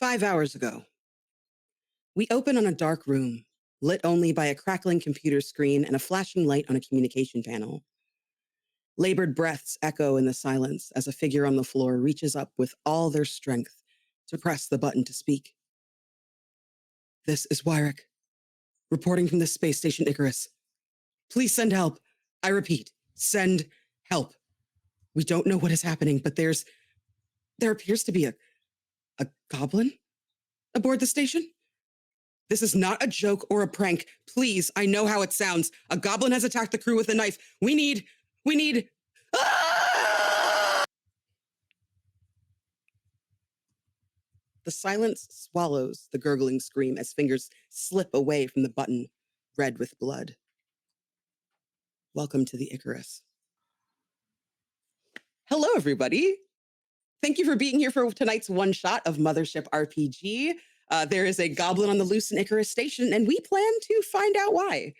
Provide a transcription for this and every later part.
5 hours ago, we open on a dark room, lit only by a crackling computer screen and a flashing light on a communication panel. Labored breaths echo in the silence as a figure on the floor reaches up with all their strength to press the button to speak. This is Wyrick, reporting from the space station Icarus. Please send help. I repeat, send help. We don't know what is happening, but there appears to be a goblin aboard the station. This is not a joke or a prank. Please, I know how it sounds. A goblin has attacked the crew with a knife. We need... Ah! The silence swallows the gurgling scream as fingers slip away from the button, red with blood. Welcome to the Icarus. Hello, everybody. Thank you for being here for tonight's one-shot of Mothership RPG. There is a goblin on the loose in Icarus Station, and we plan to find out why.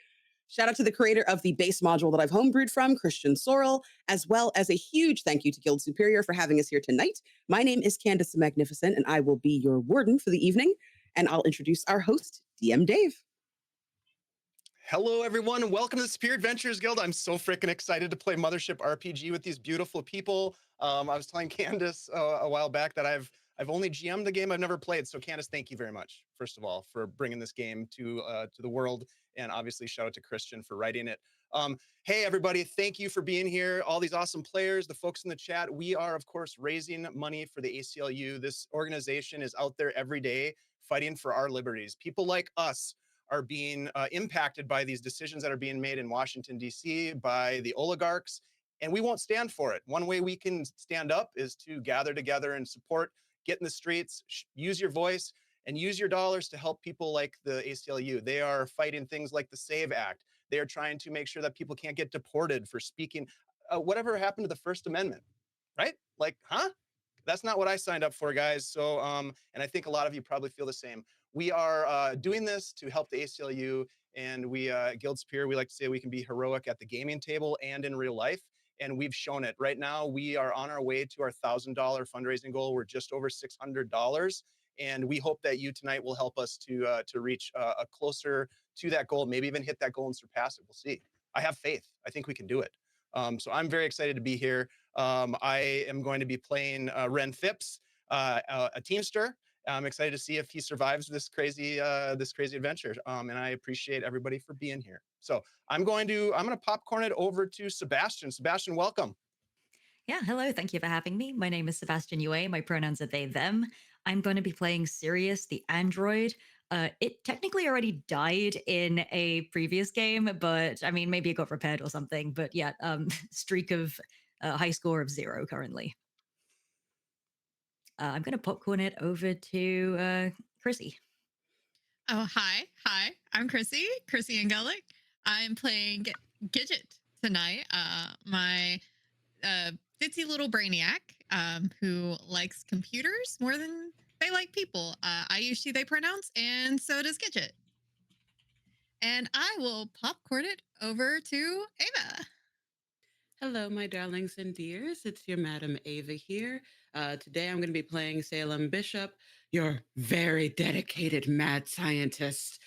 Shout out to the creator of the base module that I've homebrewed from, Christian Sorrell, as well as a huge thank you to Guild Superior for having us here tonight. My name is Candace The Magnificent, and I will be your warden for the evening, and I'll introduce our host, DM Dave. Hello, everyone. Welcome to the Superior Adventures Guild. I'm so freaking excited to play Mothership RPG with these beautiful people. I was telling Candace a while back that I've only GM'd the game I've never played. So Candace, thank you very much, first of all, for bringing this game to the world. And obviously, shout out to Christian for writing it. Hey, everybody, thank you for being here. All these awesome players, the folks in the chat. We are, of course, raising money for the ACLU. This organization is out there every day fighting for our liberties. People like us are being impacted by these decisions that are being made in Washington, D.C. by the oligarchs, and we won't stand for it. One way we can stand up is to gather together and support, get in the streets, use your voice, and use your dollars to help people like the ACLU. They are fighting things like the SAVE Act. They are trying to make sure that people can't get deported for speaking. Whatever happened to the First Amendment, right? Like, huh? That's not what I signed up for, guys. So, and I think a lot of you probably feel the same. We are doing this to help the ACLU, and we, Guild Superior, we like to say we can be heroic at the gaming table and in real life, and we've shown it. Right now, we are on our way to our $1,000 fundraising goal. We're just over $600, and we hope that you tonight will help us to reach closer to that goal, maybe even hit that goal and surpass it. We'll see. I have faith. I think we can do it. So I'm very excited to be here. I am going to be playing Ren Phipps, a Teamster. I'm excited to see if he survives this crazy adventure. And I appreciate everybody for being here. So I'm going to popcorn it over to Sebastian. Sebastian, welcome. Yeah, hello. Thank you for having me. My name is Sebastian Yue. My pronouns are they, them. I'm going to be playing Sirius, the android. It technically already died in a previous game, but I mean, maybe it got repaired or something. But yeah, streak of high score of 0 currently. I'm going to popcorn it over to Chrissy. Oh, hi. I'm Chrissy Angelic. I'm playing Gidget tonight. My ditzy little brainiac who likes computers more than they like people. I use she, they pronouns, and so does Gidget. And I will popcorn it over to Ava. Hello, my darlings and dears. It's your Madam Ava here. Today I'm going to be playing Salem Bishop, your very dedicated mad scientist.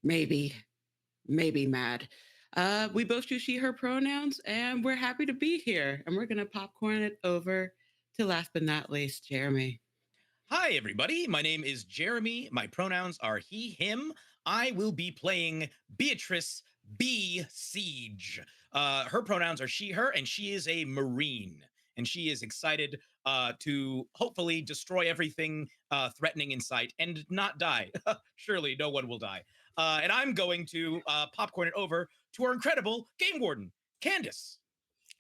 Maybe mad. We both use she, her pronouns, and we're happy to be here. And we're going to popcorn it over to, last but not least, Jeremy. Hi, everybody. My name is Jeremy. My pronouns are he, him. I will be playing Beatrice B. Siege. Her pronouns are she, her, and she is a Marine. And she is excited to hopefully destroy everything threatening in sight and not die. Surely no one will die. And I'm going to popcorn it over to our incredible game warden, Candace.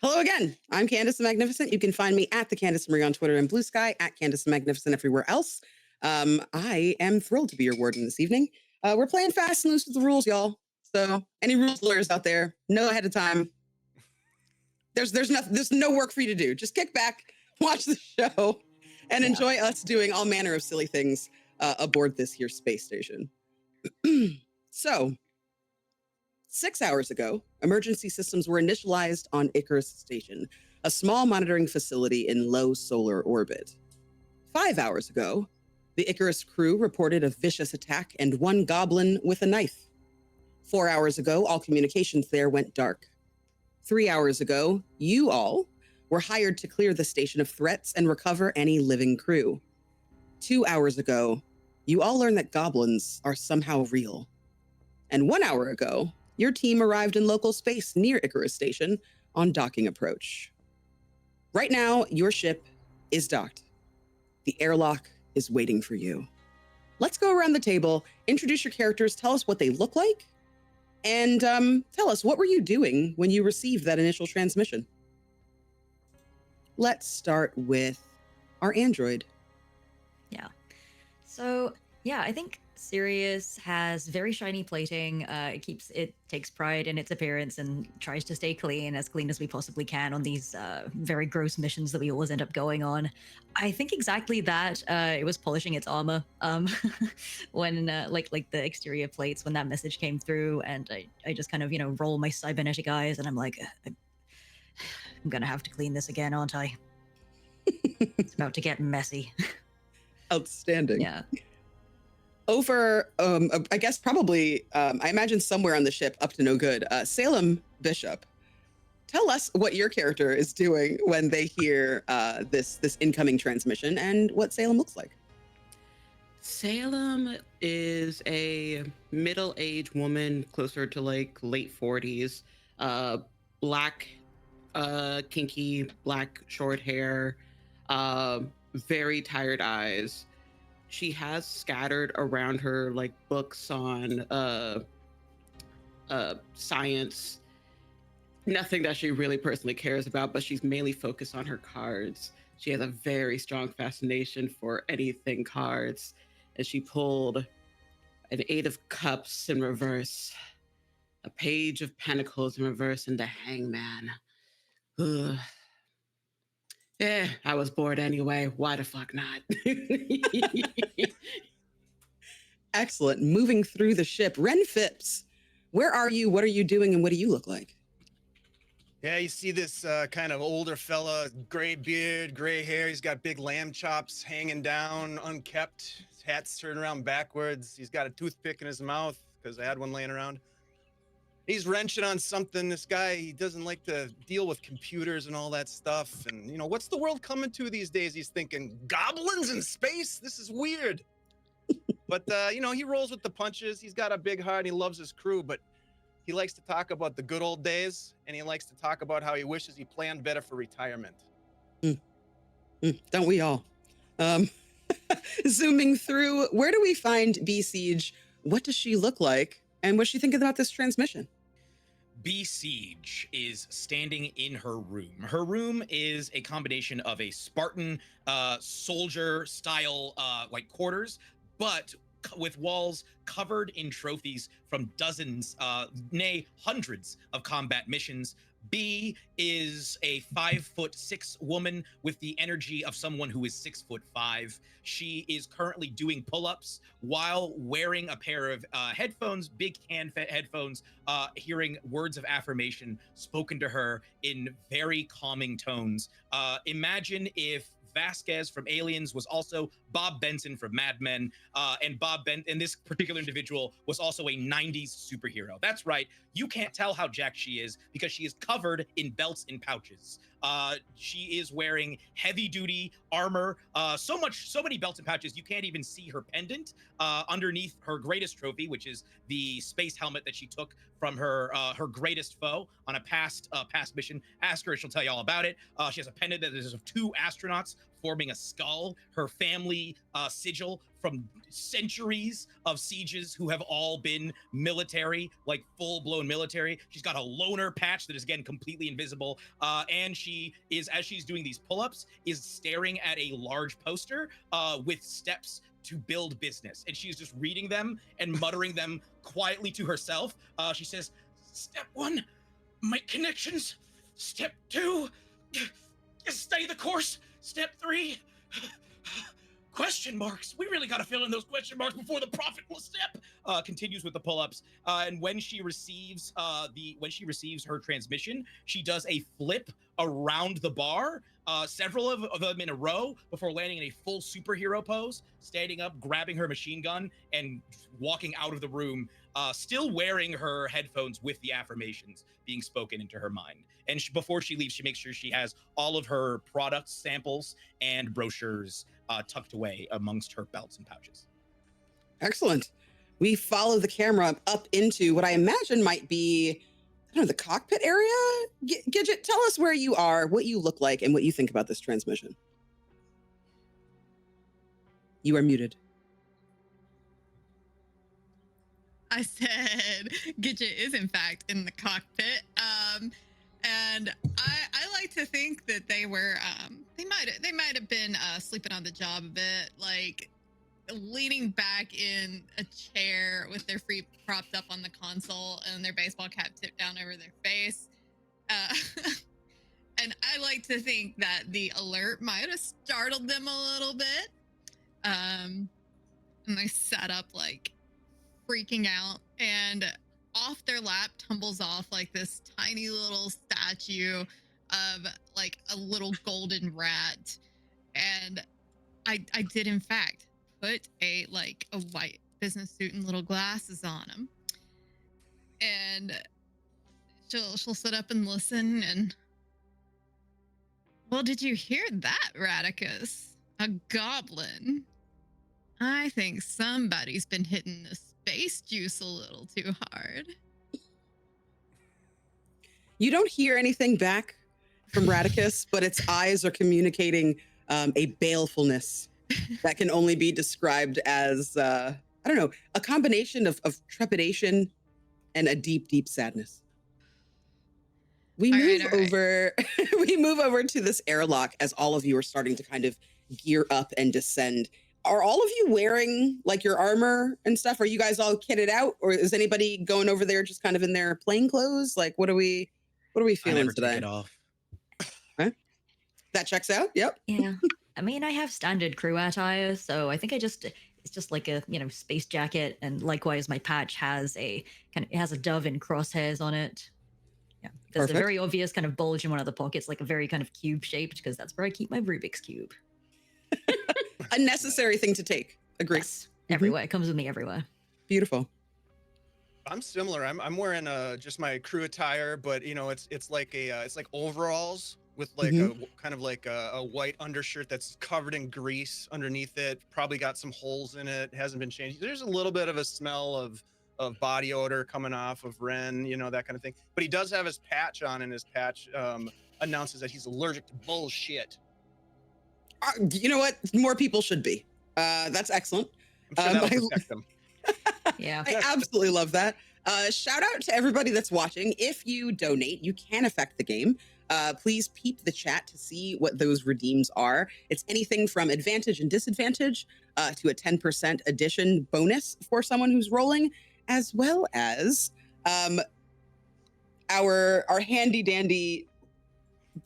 Hello again. I'm Candace The Magnificent. You can find me at the Candace Marie on Twitter and Blue Sky, at Candace The Magnificent everywhere else. I am thrilled to be your warden this evening. We're playing fast and loose with the rules, y'all. So any rules lawyers out there, know ahead of time. There's no work for you to do. Just kick back, watch the show, and enjoy us doing all manner of silly things aboard this here space station. So, 6 hours ago, emergency systems were initialized on Icarus Station, a small monitoring facility in low solar orbit. 5 hours ago, The Icarus crew reported a vicious attack and one goblin with a knife. 4 hours ago, all communications there went dark. 3 hours ago, you all were hired to clear the station of threats and recover any living crew. 2 hours ago, you all learned that goblins are somehow real. And 1 hour ago, your team arrived in local space near Icarus Station on docking approach. Right now, your ship is docked. The airlock is waiting for you. Let's go around the table, introduce your characters, tell us what they look like, and tell us, what were you doing when you received that initial transmission? Let's start with our android. Yeah. So, yeah, I think Sirius has very shiny plating. It takes pride in its appearance and tries to stay clean as we possibly can on these very gross missions that we always end up going on. I think exactly that. It was polishing its armor when like the exterior plates when that message came through, and I just kind of roll my cybernetic eyes and I'm like, I'm gonna have to clean this again, aren't I? It's about to get messy. Outstanding. Yeah. Over, I guess probably, I imagine somewhere on the ship, up to no good, Salem Bishop, tell us what your character is doing when they hear this incoming transmission and what Salem looks like. Salem is a middle-aged woman, closer to like late 40s, black, kinky, black short hair, very tired eyes. She has scattered around her like books on science, nothing that she really personally cares about, but she's mainly focused on her cards. She has a very strong fascination for anything cards, and she pulled an 8 of Cups in reverse, a Page of Pentacles in reverse, and the Hangman. Ugh. Yeah, I was bored anyway. Why the fuck not? Excellent. Moving through the ship, Ren Phipps, where are you? What are you doing? And what do you look like? Yeah, you see this kind of older fella, gray beard, gray hair. He's got big lamb chops hanging down, unkept. His hat's turned around backwards. He's got a toothpick in his mouth because I had one laying around. He's wrenching on something. This guy, he doesn't like to deal with computers and all that stuff. And, what's the world coming to these days? He's thinking, goblins in space? This is weird. But, he rolls with the punches. He's got a big heart. He loves his crew, but he likes to talk about the good old days, and he likes to talk about how he wishes he planned better for retirement. Don't we all? Zooming through, where do we find B Siege? What does she look like? And what's she thinking about this transmission? B Siege is standing in her room. Her room is a combination of a Spartan soldier style like quarters, but with walls covered in trophies from dozens, nay, hundreds of combat missions. B is a 5'6" woman with the energy of someone who is 6'5". She is currently doing pull-ups while wearing a pair of headphones, big can headphones, hearing words of affirmation spoken to her in very calming tones. Imagine if Vasquez from Aliens was also Bob Benson from Mad Men, and this particular individual was also a 90s superhero. That's right. You can't tell how jacked she is because she is covered in belts and pouches. She is wearing heavy duty armor, so many belts and pouches you can't even see her pendant underneath her greatest trophy, which is the space helmet that she took from her greatest foe on a past mission. Ask her, she'll tell you all about it. She has a pendant that is of 2 astronauts forming a skull, her family sigil from centuries of sieges who have all been military, like full-blown military. She's got a loner patch that is, again, completely invisible. And she is, as she's doing these pull-ups, is staring at a large poster with steps to build business. And she's just reading them and muttering them quietly to herself. She says, step 1, make connections. Step 2, study the course. Step 3, question marks. We really got to fill in those question marks before the profitless step. Continues with the pull-ups. And when she receives her transmission, she does a flip around the bar, several of them in a row before landing in a full superhero pose, standing up, grabbing her machine gun, and walking out of the room, still wearing her headphones with the affirmations being spoken into her mind. And before she leaves, she makes sure she has all of her product samples and brochures tucked away amongst her belts and pouches. Excellent. We follow the camera up into what I imagine might be, I don't know, the cockpit area? Gidget, tell us where you are, what you look like, and what you think about this transmission. You are muted. I said Gidget is in fact in the cockpit. And I like to think that they were they might have been sleeping on the job a bit, like leaning back in a chair with their feet propped up on the console and their baseball cap tipped down over their face. And I like to think that the alert might have startled them a little bit. And they sat up like freaking out, and off their lap tumbles off like this tiny little statue of like a little golden rat. And I did in fact put a white business suit and little glasses on him. And she'll sit up and listen and, well, did you hear that, Radicus? A goblin. I think somebody's been hitting the space juice a little too hard. You don't hear anything back from Radicus, but its eyes are communicating a balefulness that can only be described as, I don't know, a combination of trepidation and a deep, deep sadness. We move over to this airlock as all of you are starting to kind of gear up and descend. Are all of you wearing like your armor and stuff? Are you guys all kitted out, or is anybody going over there just kind of in their plain clothes? Like, what are we feeling today? Take it off. Huh? That checks out. Yep. Yeah. I mean, I have standard crew attire, so I think it's just like a, space jacket, and likewise my patch has it has a dove in crosshairs on it. Yeah. There's Perfect. a very obvious kind of bulge in one of the pockets, like a very kind of cube shaped, because that's where I keep my Rubik's Cube. A necessary thing to take. Agree. Yes. Everywhere. It comes with me everywhere. Beautiful. I'm similar. I'm wearing just my crew attire, but it's like overalls with like a kind of like a white undershirt that's covered in grease underneath it. Probably got some holes in it. Hasn't been changed. There's a little bit of a smell of body odor coming off of Ren, that kind of thing. But he does have his patch on, and his patch announces that he's allergic to bullshit. You know what? More people should be. That's excellent. I'm sure that'll protect them. Yeah. I absolutely love that. Shout out to everybody that's watching. If you donate, you can affect the game. Please peep the chat to see what those redeems are. It's anything from advantage and disadvantage to a 10% addition bonus for someone who's rolling, as well as our handy dandy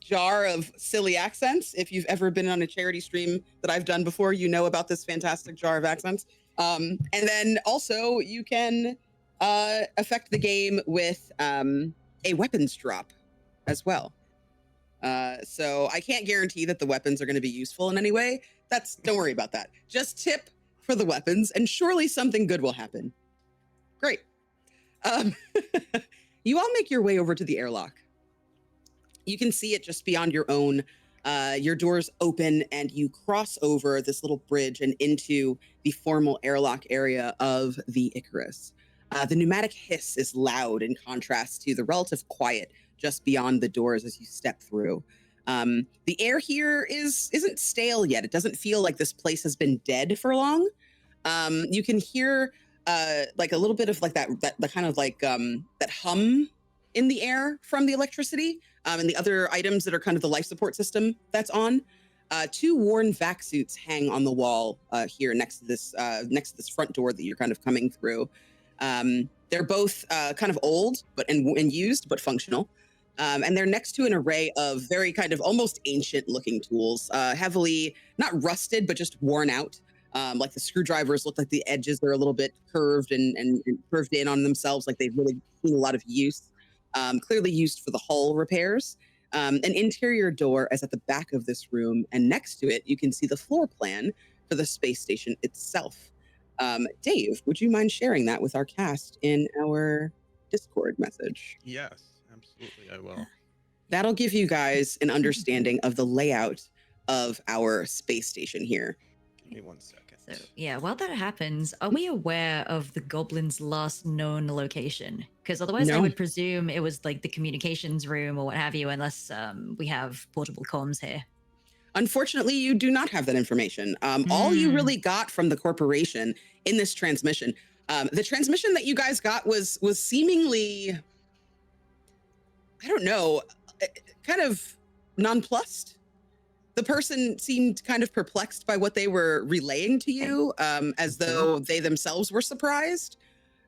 jar of silly accents. If you've ever been on a charity stream that I've done before, you know about this fantastic jar of accents. And then also you can affect the game with a weapons drop as well. So I can't guarantee that the weapons are going to be useful in any way. Don't worry about that. Just tip for the weapons and surely something good will happen. Great. You all make your way over to the airlock. You can see it just beyond your own. Your doors open and you cross over this little bridge and into the formal airlock area of the Icarus. The pneumatic hiss is loud in contrast to the relative quiet just beyond the doors as you step through. The air here isn't stale yet. It doesn't feel like this place has been dead for long. You can hear like a little bit of like that kind of like that hum in the air from the electricity. And the other items that are kind of the life support system that's on. Two worn vac suits hang on the wall here next to this front door that you're kind of coming through. They're both kind of old and used, but functional. And they're next to an array of very kind of almost ancient looking tools, heavily, not rusted, but just worn out. Like the screwdrivers look like the edges are a little bit curved and curved in on themselves, like they've really seen a lot of use. Clearly used for the hull repairs. An interior door is at the back of this room, and next to it, you can see the floor plan for the space station itself. Dave, would you mind sharing that with our cast in our Discord message? Yes, absolutely, I will. That'll give you guys an understanding of the layout of our space station here. Give me 1 second. So, yeah, while that happens, are we aware of the goblin's last known location? Because otherwise, I No. would presume it was like the communications room or what have you, unless we have portable comms here. Unfortunately, you do not have that information. All you really got from the corporation in this transmission, the transmission that you guys got was seemingly, I don't know, kind of nonplussed. The person seemed kind of perplexed by what they were relaying to you, as though they themselves were surprised.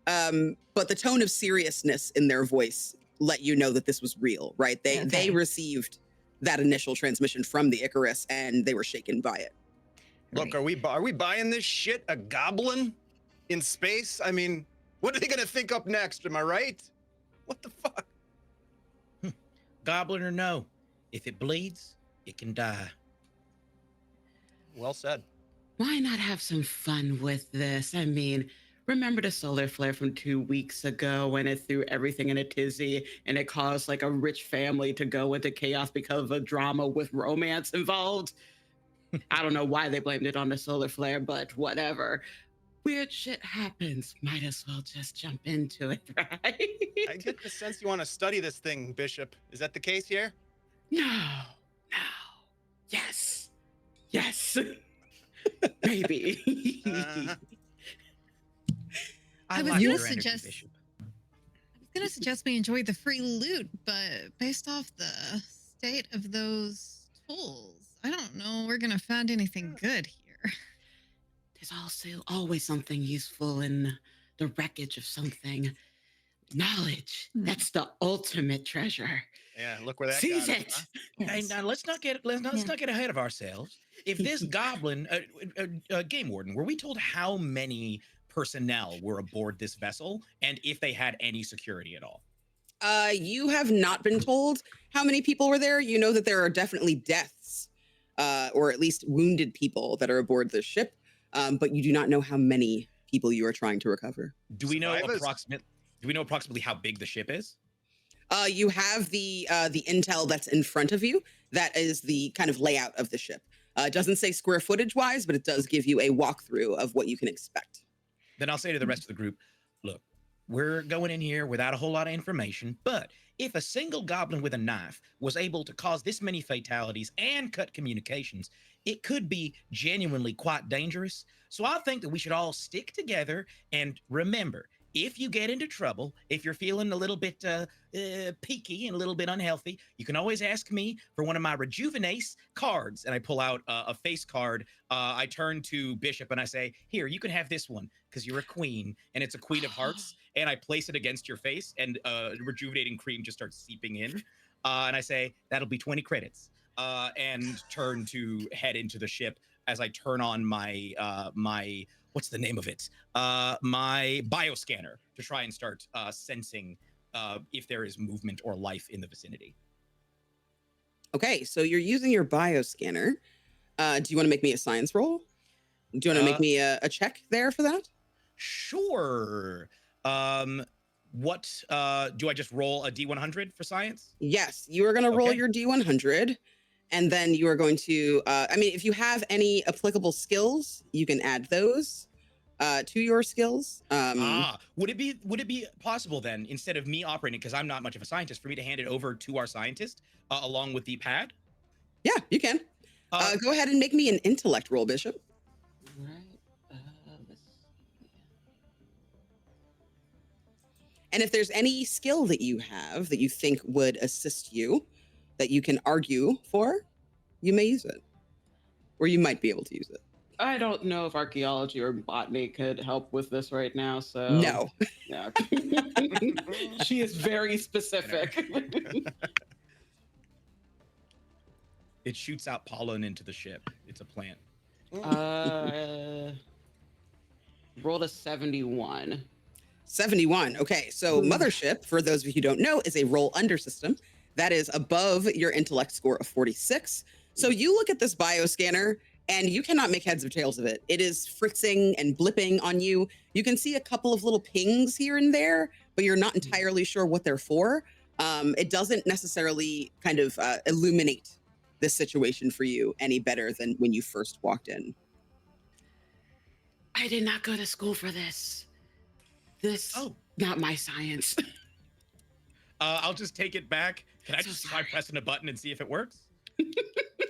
But the tone of seriousness in their voice let you know that this was real, right? They received that initial transmission from the Icarus, and they were shaken by it. Look, are we buying this shit? A goblin in space? I mean, what are they gonna think up next? Am I right? What the fuck? Goblin or no, if it bleeds, it can die. Well said. Why not have some fun with this? I mean, remember the solar flare from 2 weeks ago when it threw everything in a tizzy and it caused like a rich family to go into chaos because of a drama with romance involved? I don't know why they blamed it on the solar flare, but whatever. Weird shit happens. Might as well just jump into it, right? I get the sense you want to study this thing, Bishop. Is that the case here? No. Yes. Maybe. I was like gonna your energy, suggest- Bishop. I was gonna suggest we enjoy the free loot, but based off the state of those tools, I don't know we're gonna find anything good here. There's also always something useful in the wreckage of something. Knowledge. That's the ultimate treasure. Yeah, look where that Seize got it. us, huh? And let's not get ahead of ourselves. If this goblin, game warden, were we told how many personnel were aboard this vessel, and if they had any security at all? You have not been told how many people were there. You know that there are definitely deaths, or at least wounded people that are aboard the ship, but you do not know how many people you are trying to recover. Do we know Survivors? approximately how big the ship is? You have the intel that's in front of you. That is the kind of layout of the ship. It doesn't say square footage wise, but it does give you a walkthrough of what you can expect. Then I'll say to the rest of the group, look, we're going in here without a whole lot of information, but if a single goblin with a knife was able to cause this many fatalities and cut communications, it could be genuinely quite dangerous. So I think that we should all stick together and remember, if you get into trouble, if you're feeling a little bit peaky and a little bit unhealthy, you can always ask me for one of my Rejuvenace cards. And I pull out a face card. I turn to Bishop and I say, here, you can have this one because you're a queen. And it's a queen of hearts. And I place it against your face and rejuvenating cream just starts seeping in. And I say, that'll be 20 credits. And turn to head into the ship as I turn on my what's the name of it? My bioscanner to try and start sensing if there is movement or life in the vicinity. Okay, so you're using your bioscanner. Do you want to make me a science roll? Do you want to make me a check there for that? Sure. What do I just roll a D100 for science? Yes, you are going to roll Okay. your D100, and then you are going to, I mean, if you have any applicable skills, you can add those to your skills. Would it be possible then, instead of me operating, because I'm not much of a scientist, for me to hand it over to our scientist along with the pad? Yeah, you can. Go ahead and make me an intellect roll, Bishop. Right. Let's see. And if there's any skill that you have that you think would assist you, that you can argue for, you may use it. Or you might be able to use it. I don't know if archaeology or botany could help with this right now, so No. Yeah. She is very specific. It shoots out pollen into the ship. It's a plant. rolled a 71. 71. Okay, so Mothership, for those of you who don't know, is a roll under system that is above your intellect score of 46. So you look at this bioscanner and you cannot make heads or tails of it. It is fritzing and blipping on you. You can see a couple of little pings here and there, but you're not entirely sure what they're for. It doesn't necessarily kind of illuminate this situation for you any better than when you first walked in. I did not go to school for this. Not my science. I'll just take it back. Can I just try pressing a button and see if it works?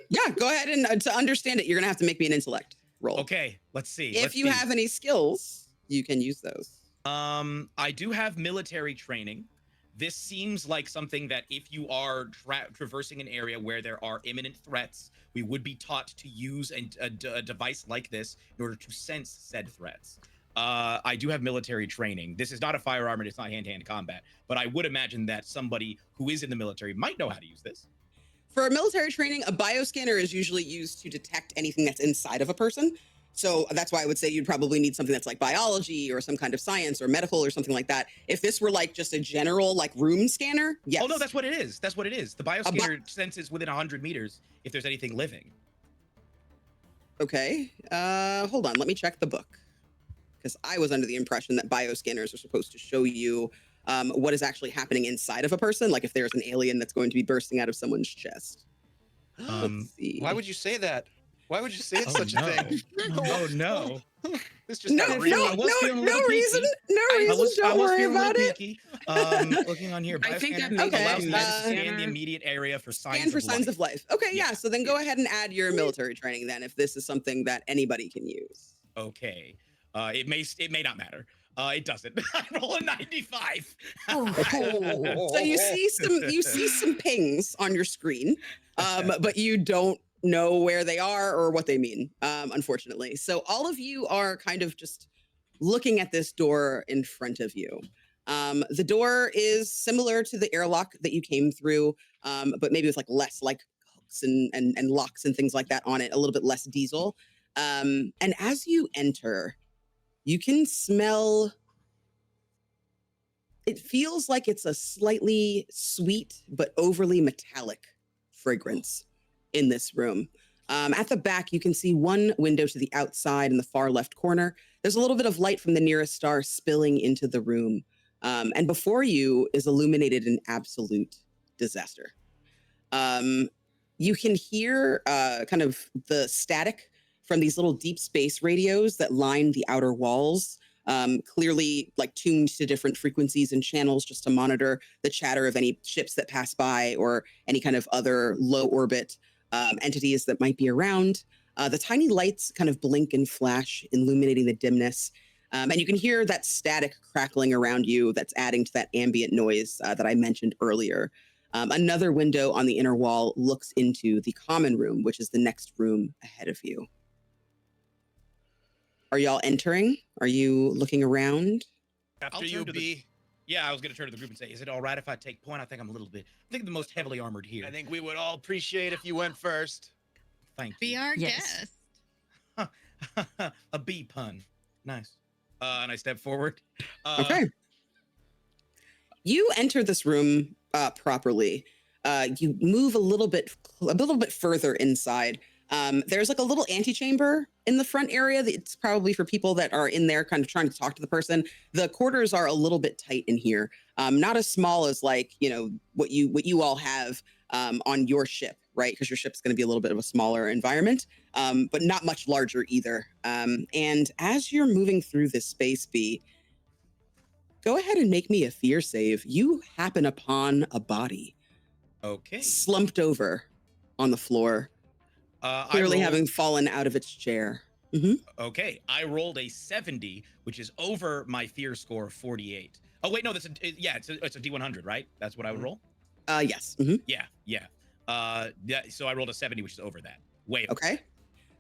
Yeah, go ahead and to understand it, you're gonna have to make me an intellect roll. Okay, let's see. If you have any skills, you can use those. I do have military training. This seems like something that if you are traversing an area where there are imminent threats, we would be taught to use a device like this in order to sense said threats. I do have military training. This is not a firearm and it's not hand-to-hand combat, but I would imagine that somebody who is in the military might know how to use this. For military training, a bioscanner is usually used to detect anything that's inside of a person. So that's why I would say you'd probably need something that's like biology or some kind of science or medical or something like that. If this were like just a general like room scanner, yes. Oh no, that's what it is. That's what it is. The bioscanner senses within 100 meters if there's anything living. Okay, hold on, let me check the book. Because I was under the impression that bioscanners are supposed to show you what is actually happening inside of a person, like if there's an alien that's going to be bursting out of someone's chest. Why would you say that? Why would you say such a thing? Oh no! This just No reason. Don't worry about it. Looking on here, I think that bioscanner makes allows sense. me to scan the immediate area for signs Scan for of signs life. of life. Okay, yeah. Yeah. So then go ahead and add your military training then, if this is something that anybody can use. Okay, it may not matter. It doesn't. I roll a 95. So you see some pings on your screen, but you don't know where they are or what they mean, unfortunately. So all of you are kind of just looking at this door in front of you. The door is similar to the airlock that you came through, but maybe with like less like hooks and locks and things like that on it, a little bit less diesel. And as you enter, you can smell, it feels like it's a slightly sweet but overly metallic fragrance in this room. At the back, you can see one window to the outside in the far left corner. There's a little bit of light from the nearest star spilling into the room. And before you is illuminated an absolute disaster. You can hear kind of the static from these little deep space radios that line the outer walls, clearly like tuned to different frequencies and channels just to monitor the chatter of any ships that pass by or any kind of other low orbit entities that might be around. The tiny lights kind of blink and flash, illuminating the dimness. And you can hear that static crackling around you that's adding to that ambient noise that I mentioned earlier. Another window on the inner wall looks into the common room, which is the next room ahead of you. Are y'all entering? Are you looking around? After you, B. Yeah, I was going to turn to the group and say, is it all right if I take point? I think I'm the most heavily armored here. I think we would all appreciate if you went first. Thank you. Be our guest. A B pun. Nice. And I step forward. Okay. You enter this room properly. You move a little bit further inside. There's like a little antechamber in the front area. It's probably for people that are in there kind of trying to talk to the person. The quarters are a little bit tight in here. Not as small as like, you know, what you all have on your ship, right? Because your ship's going to be a little bit of a smaller environment, but not much larger either. And as you're moving through this space, B, go ahead and make me a fear save. You happen upon a body. Okay. Slumped over on the floor. Clearly having fallen out of its chair. Mm-hmm. Okay, I rolled a 70, which is over my fear score of 48. Oh wait, no, it's a D100, right? That's what I would roll. Yes. Mm-hmm. Yeah. So I rolled a 70, which is over that. Way over. Okay.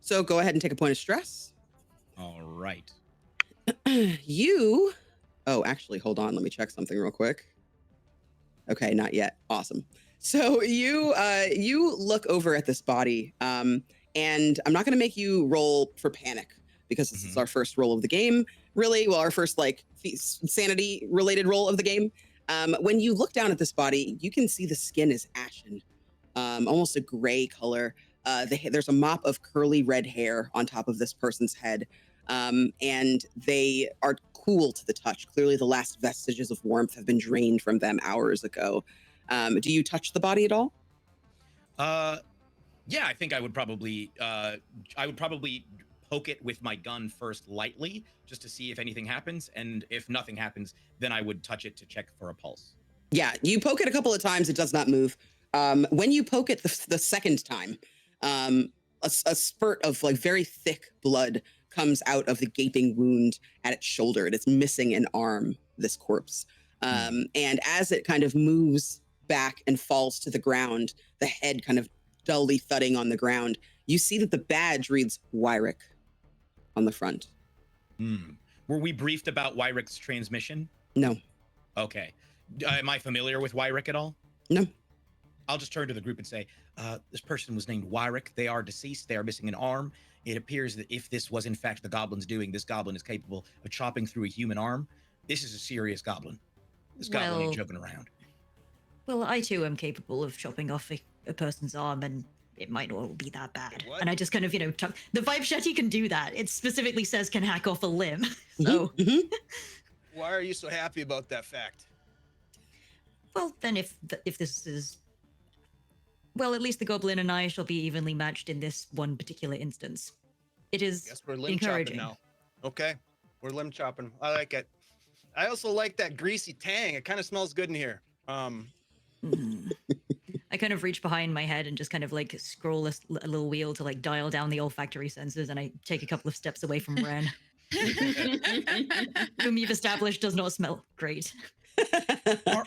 So go ahead and take a point of stress. All right. Oh, actually, hold on. Let me check something real quick. Okay, not yet. Awesome. So you look over at this body, and I'm not going to make you roll for panic, because this is Mhm. our first roll of the game, really. Well, our first like sanity related roll of the game. When you look down at this body, you can see the skin is ashen, almost a gray color. There's a mop of curly red hair on top of this person's head, and they are cool to the touch. Clearly, the last vestiges of warmth have been drained from them hours ago. Do you touch the body at all? Yeah, I think I would probably poke it with my gun first lightly, just to see if anything happens, and if nothing happens, then I would touch it to check for a pulse. Yeah, you poke it a couple of times, it does not move. When you poke it the second time, a spurt of like very thick blood comes out of the gaping wound at its shoulder, and it's missing an arm, this corpse. And as it kind of moves back and falls to the ground, the head kind of dully thudding on the ground, you see that the badge reads Wyrick on the front. Were we briefed about Wyrick's transmission? No. Okay. Am I familiar with Wyrick at all? No. I'll just turn to the group and say, this person was named Wyrick. They are deceased. They are missing an arm. It appears that if this was in fact the goblin's doing, this goblin is capable of chopping through a human arm. This is a serious goblin. This goblin ain't joking around. Well, I too am capable of chopping off a person's arm, and it might not be that bad. What? And I just kind of, the Vibe Shetty can do that. It specifically says can hack off a limb. So, Why are you so happy about that fact? well, then if this is, well, at least the goblin and I shall be evenly matched in this one particular instance. It is Guess we're limb encouraging. chopping now. Okay, we're limb chopping. I like it. I also like that greasy tang. It kind of smells good in here. I kind of reach behind my head and just kind of like scroll a little wheel to like dial down the olfactory sensors, and I take a couple of steps away from Ren, whom you've established does not smell great.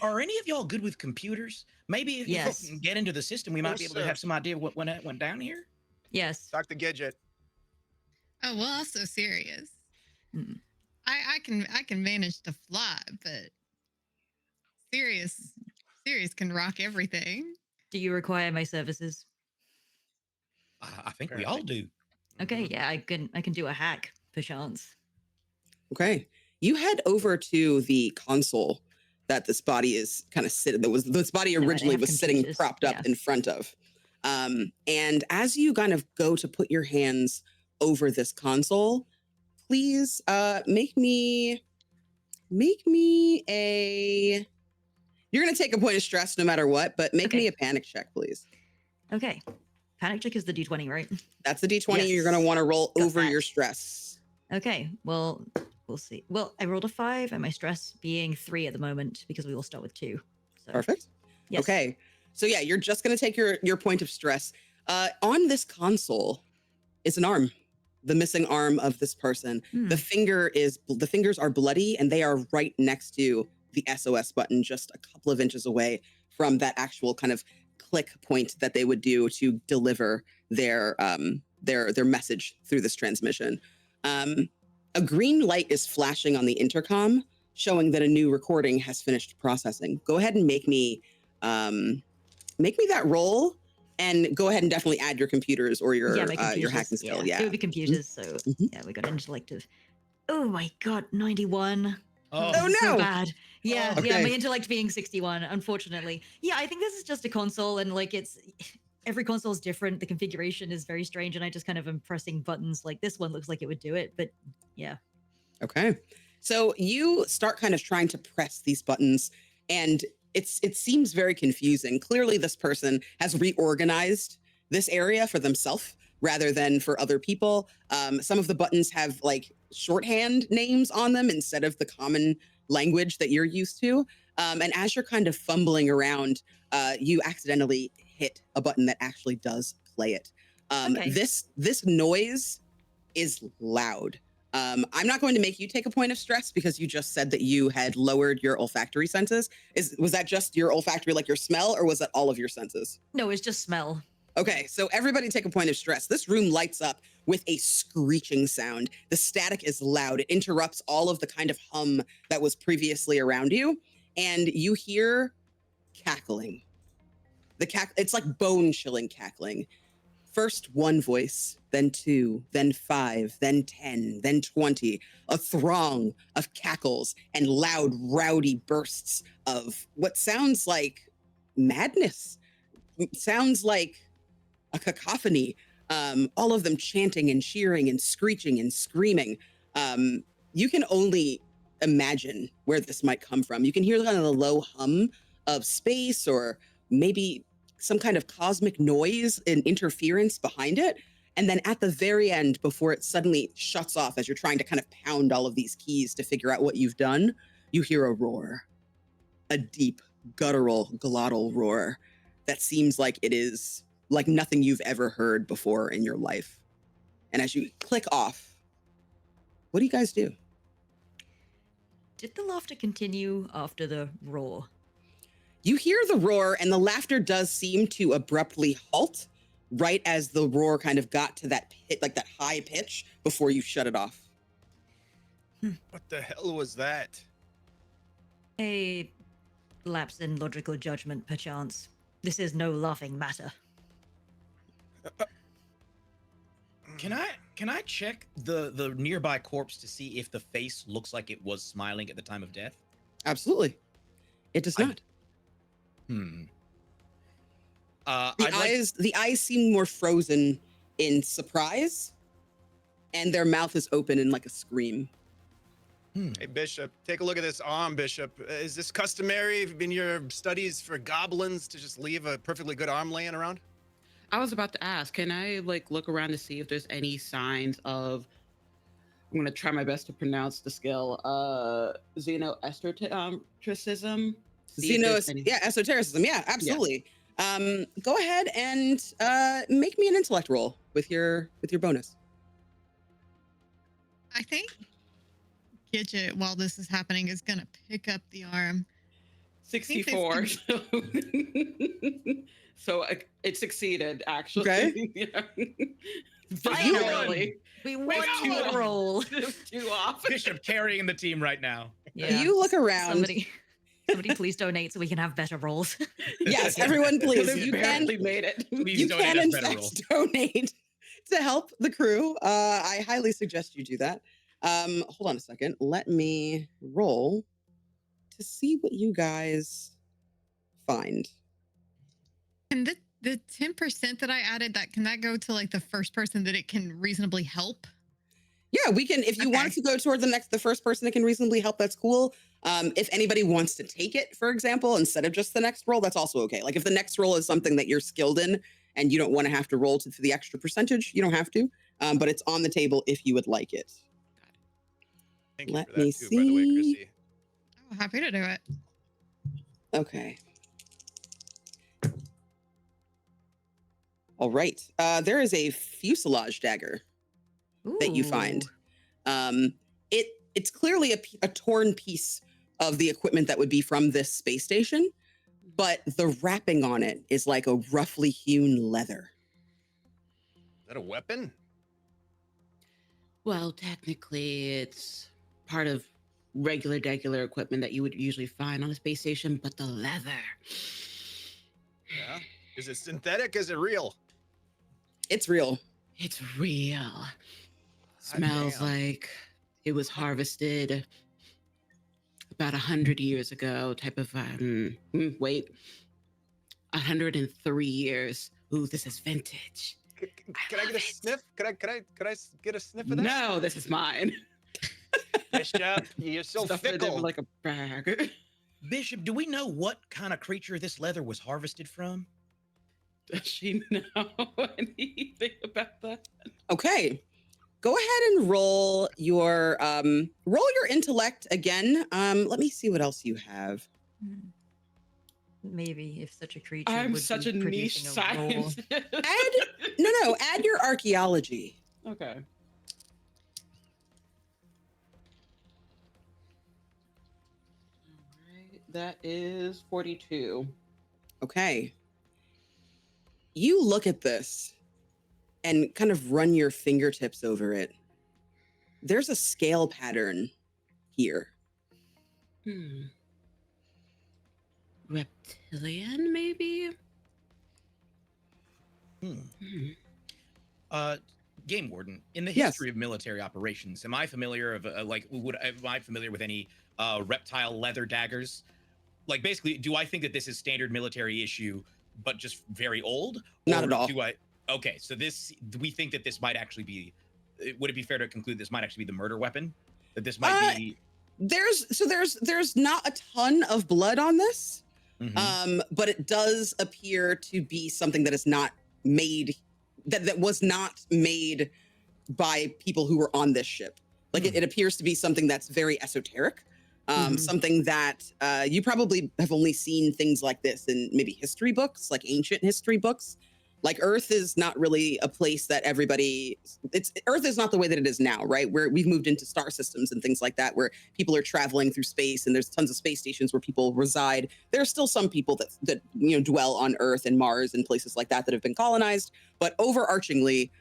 Are any of y'all good with computers? Maybe if you can get into the system, we might be able to have some idea what went down here. Yes. Talk to Gidget. Oh, well, also serious. Hmm. I can manage to fly, but serious can rock everything. Do you require my services? I think we all do. Okay, yeah, I can do a hack, perchance. Okay. You head over to the console that this body is kind of sitting, this body originally was sitting propped up in front of. And as you kind of go to put your hands over this console, please make me a, you're going to take a point of stress no matter what, but make me a panic check, please. Okay. Panic check is the D20, right? That's the D20 you're going to want to roll over your stress. Okay, well, we'll see. Well, I rolled a 5 and my stress being 3 at the moment because we will start with 2. So. Perfect. Yes. Okay. So yeah, you're just going to take your point of stress. On this console is an arm, the missing arm of this person. The fingers are bloody, and they are right next to the SOS button, just a couple of inches away from that actual kind of click point that they would do to deliver their message through this transmission. A green light is flashing on the intercom, showing that a new recording has finished processing. Go ahead and make me that roll, and go ahead and definitely add your computers or your hacking skill. Yeah, it would be computers. So yeah, we got intellect of. Oh my god, 91. Oh no, no, so bad. Yeah, okay. yeah, my intellect being 61. Unfortunately, yeah, I think this is just a console, and like every console is different. The configuration is very strange, and I just kind of am pressing buttons. Like this one looks like it would do it, but yeah. Okay, so you start kind of trying to press these buttons, and it seems very confusing. Clearly, this person has reorganized this area for themselves rather than for other people. Some of the buttons have like shorthand names on them instead of the common language that you're used to. And as you're kind of fumbling around, you accidentally hit a button that actually does play it. This noise is loud. I'm not going to make you take a point of stress because you just said that you had lowered your olfactory senses. Was that just your olfactory, like your smell, or was that all of your senses? No, it's just smell. Okay, so everybody take a point of stress. This room lights up with a screeching sound. The static is loud. It interrupts all of the kind of hum that was previously around you, and you hear cackling. It's like bone-chilling cackling. First one voice, then two, then five, then 10, then 20, a throng of cackles and loud, rowdy bursts of what sounds like madness. Sounds like a cacophony. All of them chanting and cheering and screeching and screaming. You can only imagine where this might come from. You can hear kind of the low hum of space or maybe some kind of cosmic noise and interference behind it. And then at the very end, before it suddenly shuts off as you're trying to kind of pound all of these keys to figure out what you've done, you hear a roar, a deep, guttural, glottal roar that seems like it is like nothing you've ever heard before in your life. And as you click off, what do you guys do? Did the laughter continue after the roar? You hear the roar, and the laughter does seem to abruptly halt right as the roar kind of got to that pit, like that high pitch, before you shut it off. What the hell was that? A lapse in logical judgment, perchance. This is no laughing matter. Can I check the nearby corpse to see if the face looks like it was smiling at the time of death? Absolutely. It does not. The The eyes seem more frozen in surprise, and their mouth is open in like a scream. Hey, Bishop, take a look at this arm, Bishop. Is this customary in your studies for goblins to just leave a perfectly good arm laying around? I was about to ask, can I like look around to see if there's any signs of, I'm gonna try my best to pronounce the skill, xenoesotericism? Esotericism. Yeah, absolutely. Go ahead and make me an intellect roll with your bonus. I think Gidget, while this is happening, is gonna pick up the arm. 64. So it succeeded, actually. Okay. Yeah. Finally. We won go! the roll. Two off. Bishop carrying the team right now. Yeah. You look around. Somebody please donate so we can have better rolls. Yes, everyone, please. They You can, barely made it. Please you donate can us in better fact rolls. donate to help the crew. I highly suggest you do that. Hold on a second. Let me roll to see what you guys find. And the 10% that I added, can that go to like the first person that it can reasonably help? Yeah, we can. If you want it to go toward the first person that can reasonably help, that's cool. If anybody wants to take it, for example, instead of just the next roll, that's also okay. Like if the next roll is something that you're skilled in and you don't want to have to roll for the extra percentage, you don't have to. But it's on the table if you would like it. Thank you Let for that me too, by the way, see. Chrissy. Oh, happy to do it. Okay. All right. There is a fuselage dagger that you find. It's clearly a torn piece of the equipment that would be from this space station, but the wrapping on it is like a roughly hewn leather. Is that a weapon? Well, technically, it's part of regular equipment that you would usually find on a space station, but the leather. Yeah. Is it synthetic? Is it real? It's real. It's real. Smells damn. like it was harvested about 100 years ago, type of, 103 years. Ooh, this is vintage. Can I get a sniff? Could I get a sniff of that? No, this is mine. Bishop, you're so Stuffed it in fickle. like a bag. Bishop, do we know what kind of creature this leather was harvested from? Does she know anything about that? Okay. Go ahead and roll your intellect again. Let me see what else you have. Maybe if such a creature I'm would such be a niche producing a roll. scientist. Add your archaeology. Okay. All right, that is 42. Okay. You look at this and kind of run your fingertips over it. There's a scale pattern here. Reptilian, maybe? Game Warden, in the Yes. history of military operations, am I familiar of am I familiar with any reptile leather daggers? Like, basically, do I think that this is standard military issue, but just very old? Not Or at all. do I? Okay, so do we think that this might actually be? Would it be fair to conclude this might actually be the murder weapon? That this might be. There's not a ton of blood on this, Mhm. but it does appear to be something that is not made, that was not made by people who were on this ship. Like it appears to be something that's very esoteric, something that you probably have only seen things like this in maybe history books, like ancient history books. Like Earth is not really a place that Earth is not the way that it is now, right? Where we've moved into star systems and things like that, where people are traveling through space and there's tons of space stations where people reside. There are still some people that dwell on Earth and Mars and places like that have been colonized, but overarchingly,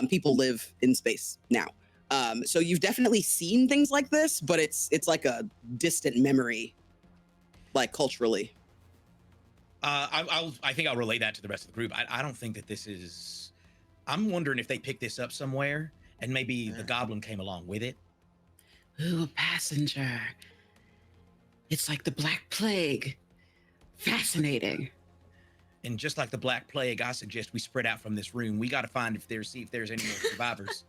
people live in space now. So you've definitely seen things like this, but it's like a distant memory, like culturally. I think I'll relay that to the rest of the group. I don't think that this is. I'm wondering if they picked this up somewhere and maybe the Goblin came along with it. Ooh, a passenger. It's like the Black Plague. Fascinating. And just like the Black Plague, I suggest we spread out from this room. We got to see if there's any more survivors.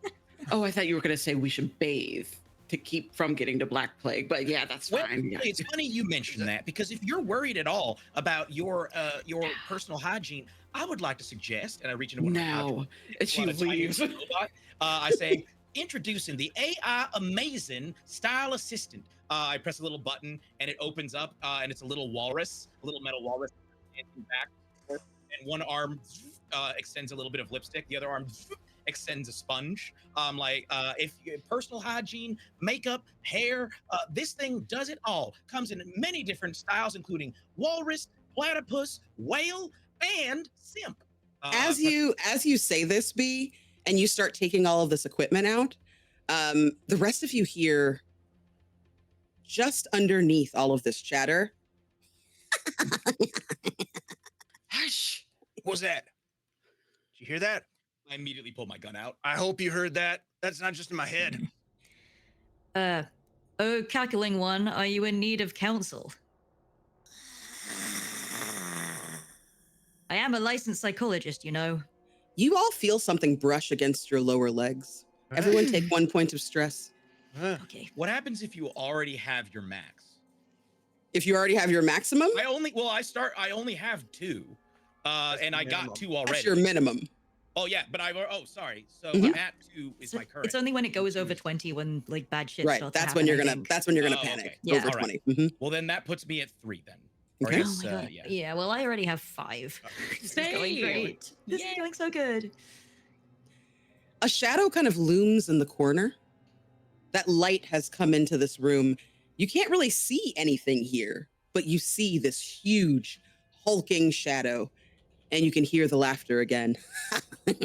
Oh, I thought you were going to say we should bathe to keep from getting to Black Plague, but yeah, that's fine. Yeah. It's funny you mentioned that, because if you're worried at all about your personal hygiene, I would like to suggest, and I reach into one of my No, she leaves. I say, introducing the AI Amazing Style Assistant. I press a little button and it opens up, and it's a little walrus, a little metal walrus, standing back, and one arm extends a little bit of lipstick, the other arm extends a sponge. If personal hygiene, makeup, hair, this thing does it all. Comes in many different styles, including walrus, platypus, whale, and simp. As you say this, B, and you start taking all of this equipment out, the rest of you hear just underneath all of this chatter. Hush. What was that? Did you hear that? I immediately pull my gun out. I hope you heard that. That's not just in my head. Calculating one, are you in need of counsel? I am a licensed psychologist, you know. You all feel something brush against your lower legs. Everyone take 1 point of stress. Okay. What happens if you already have your max? If you already have your maximum, I only have 2. And I got 2 already. that's your minimum. Oh yeah, but sorry. So Mhm. I'm at 2 is my current. It's only when it goes over 20 when like bad shit Right. starts That's to when happen, you're I gonna. think. That's when you're gonna Oh, panic. okay. Yeah. Over All right. 20. Mhm. Well, then that puts me at 3 then. Or Okay. I guess, Oh my god. yeah. Yeah, well, I already have 5. This is going great. This is going so good. A shadow kind of looms in the corner. That light has come into this room. You can't really see anything here, but you see this huge, hulking shadow, and you can hear the laughter again. What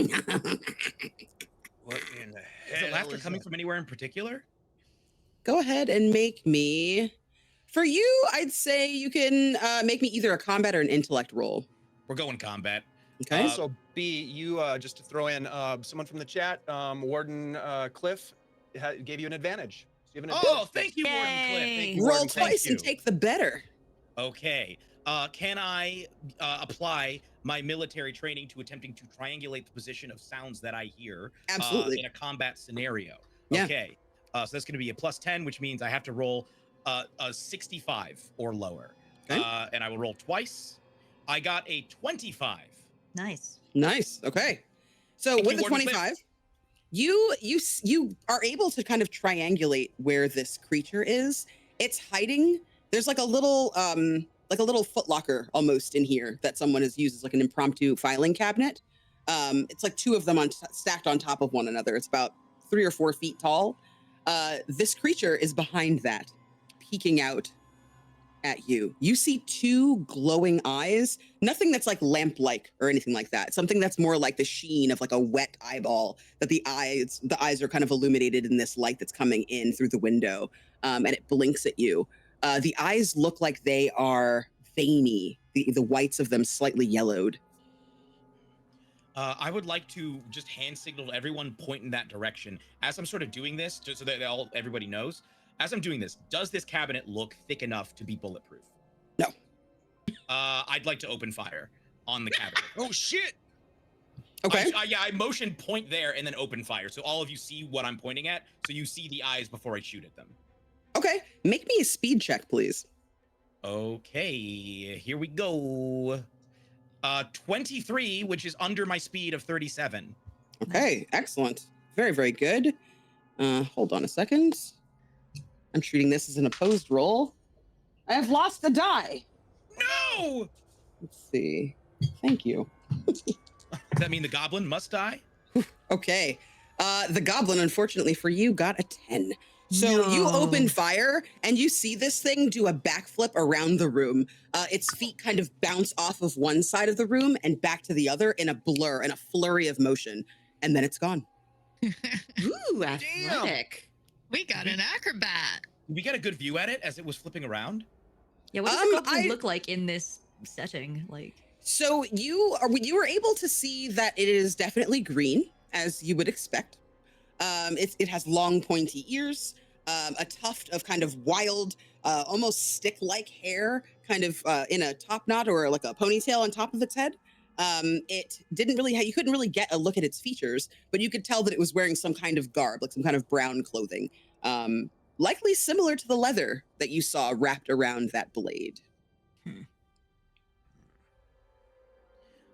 in the Is hell? the laughter coming from anywhere in particular? Go ahead and make me. For you, I'd say you can make me either a combat or an intellect roll. We're going combat. Okay. So B, you just to throw in someone from the chat, Warden Cliff gave you an advantage. So you have an Oh, advantage. thank you, Warden Cliff. Yay. Thank you, Roll Warden. Thank twice and you. take the better. Okay. Can I apply my military training to attempting to triangulate the position of sounds that I hear Absolutely. in a combat scenario? Yeah. Okay. So that's going to be a +10, which means I have to roll a 65 or lower. Okay. And I will roll twice. I got a 25. Nice. Nice. Okay. So Thank with you, the Warden 25, you are able to kind of triangulate where this creature is. It's hiding. There's like a little footlocker almost in here that someone has used as like an impromptu filing cabinet. It's like 2 of them stacked on top of one another. It's about 3 or 4 feet tall. This creature is behind that, peeking out at you. You see 2 glowing eyes, nothing that's like lamp-like or anything like that. Something that's more like the sheen of like a wet eyeball, that the eyes are kind of illuminated in this light that's coming in through the window, and it blinks at you. The eyes look like they are veiny, the whites of them slightly yellowed. I would like to just hand signal to everyone, point in that direction. As I'm sort of doing this, just so that everybody knows, as I'm doing this, does this cabinet look thick enough to be bulletproof? No. I'd like to open fire on the cabinet. Oh shit! Okay. I motion point there and then open fire. So all of you see what I'm pointing at. So you see the eyes before I shoot at them. Okay. Make me a speed check, please. Okay, here we go. 23, which is under my speed of 37. Okay, excellent. Very, very good. Hold on a second. I'm treating this as an opposed roll. I have lost the die. No! Let's see. Thank you. Does that mean the goblin must die? Okay. The goblin, unfortunately for you, got a 10. So you open fire and you see this thing do a backflip around the room. Its feet kind of bounce off of one side of the room and back to the other in a blur, in a flurry of motion. And then it's gone. Ooh, athletic. We got an acrobat. Did we get a good view at it as it was flipping around? Yeah, what does the goblin look like in this setting? Like, so you were able to see that it is definitely green, as you would expect. It has long pointy ears, a tuft of kind of wild, almost stick-like hair, kind of in a top knot or like a ponytail on top of its head. It didn't really you couldn't really get a look at its features, but you could tell that it was wearing some kind of garb, like some kind of brown clothing, likely similar to the leather that you saw wrapped around that blade.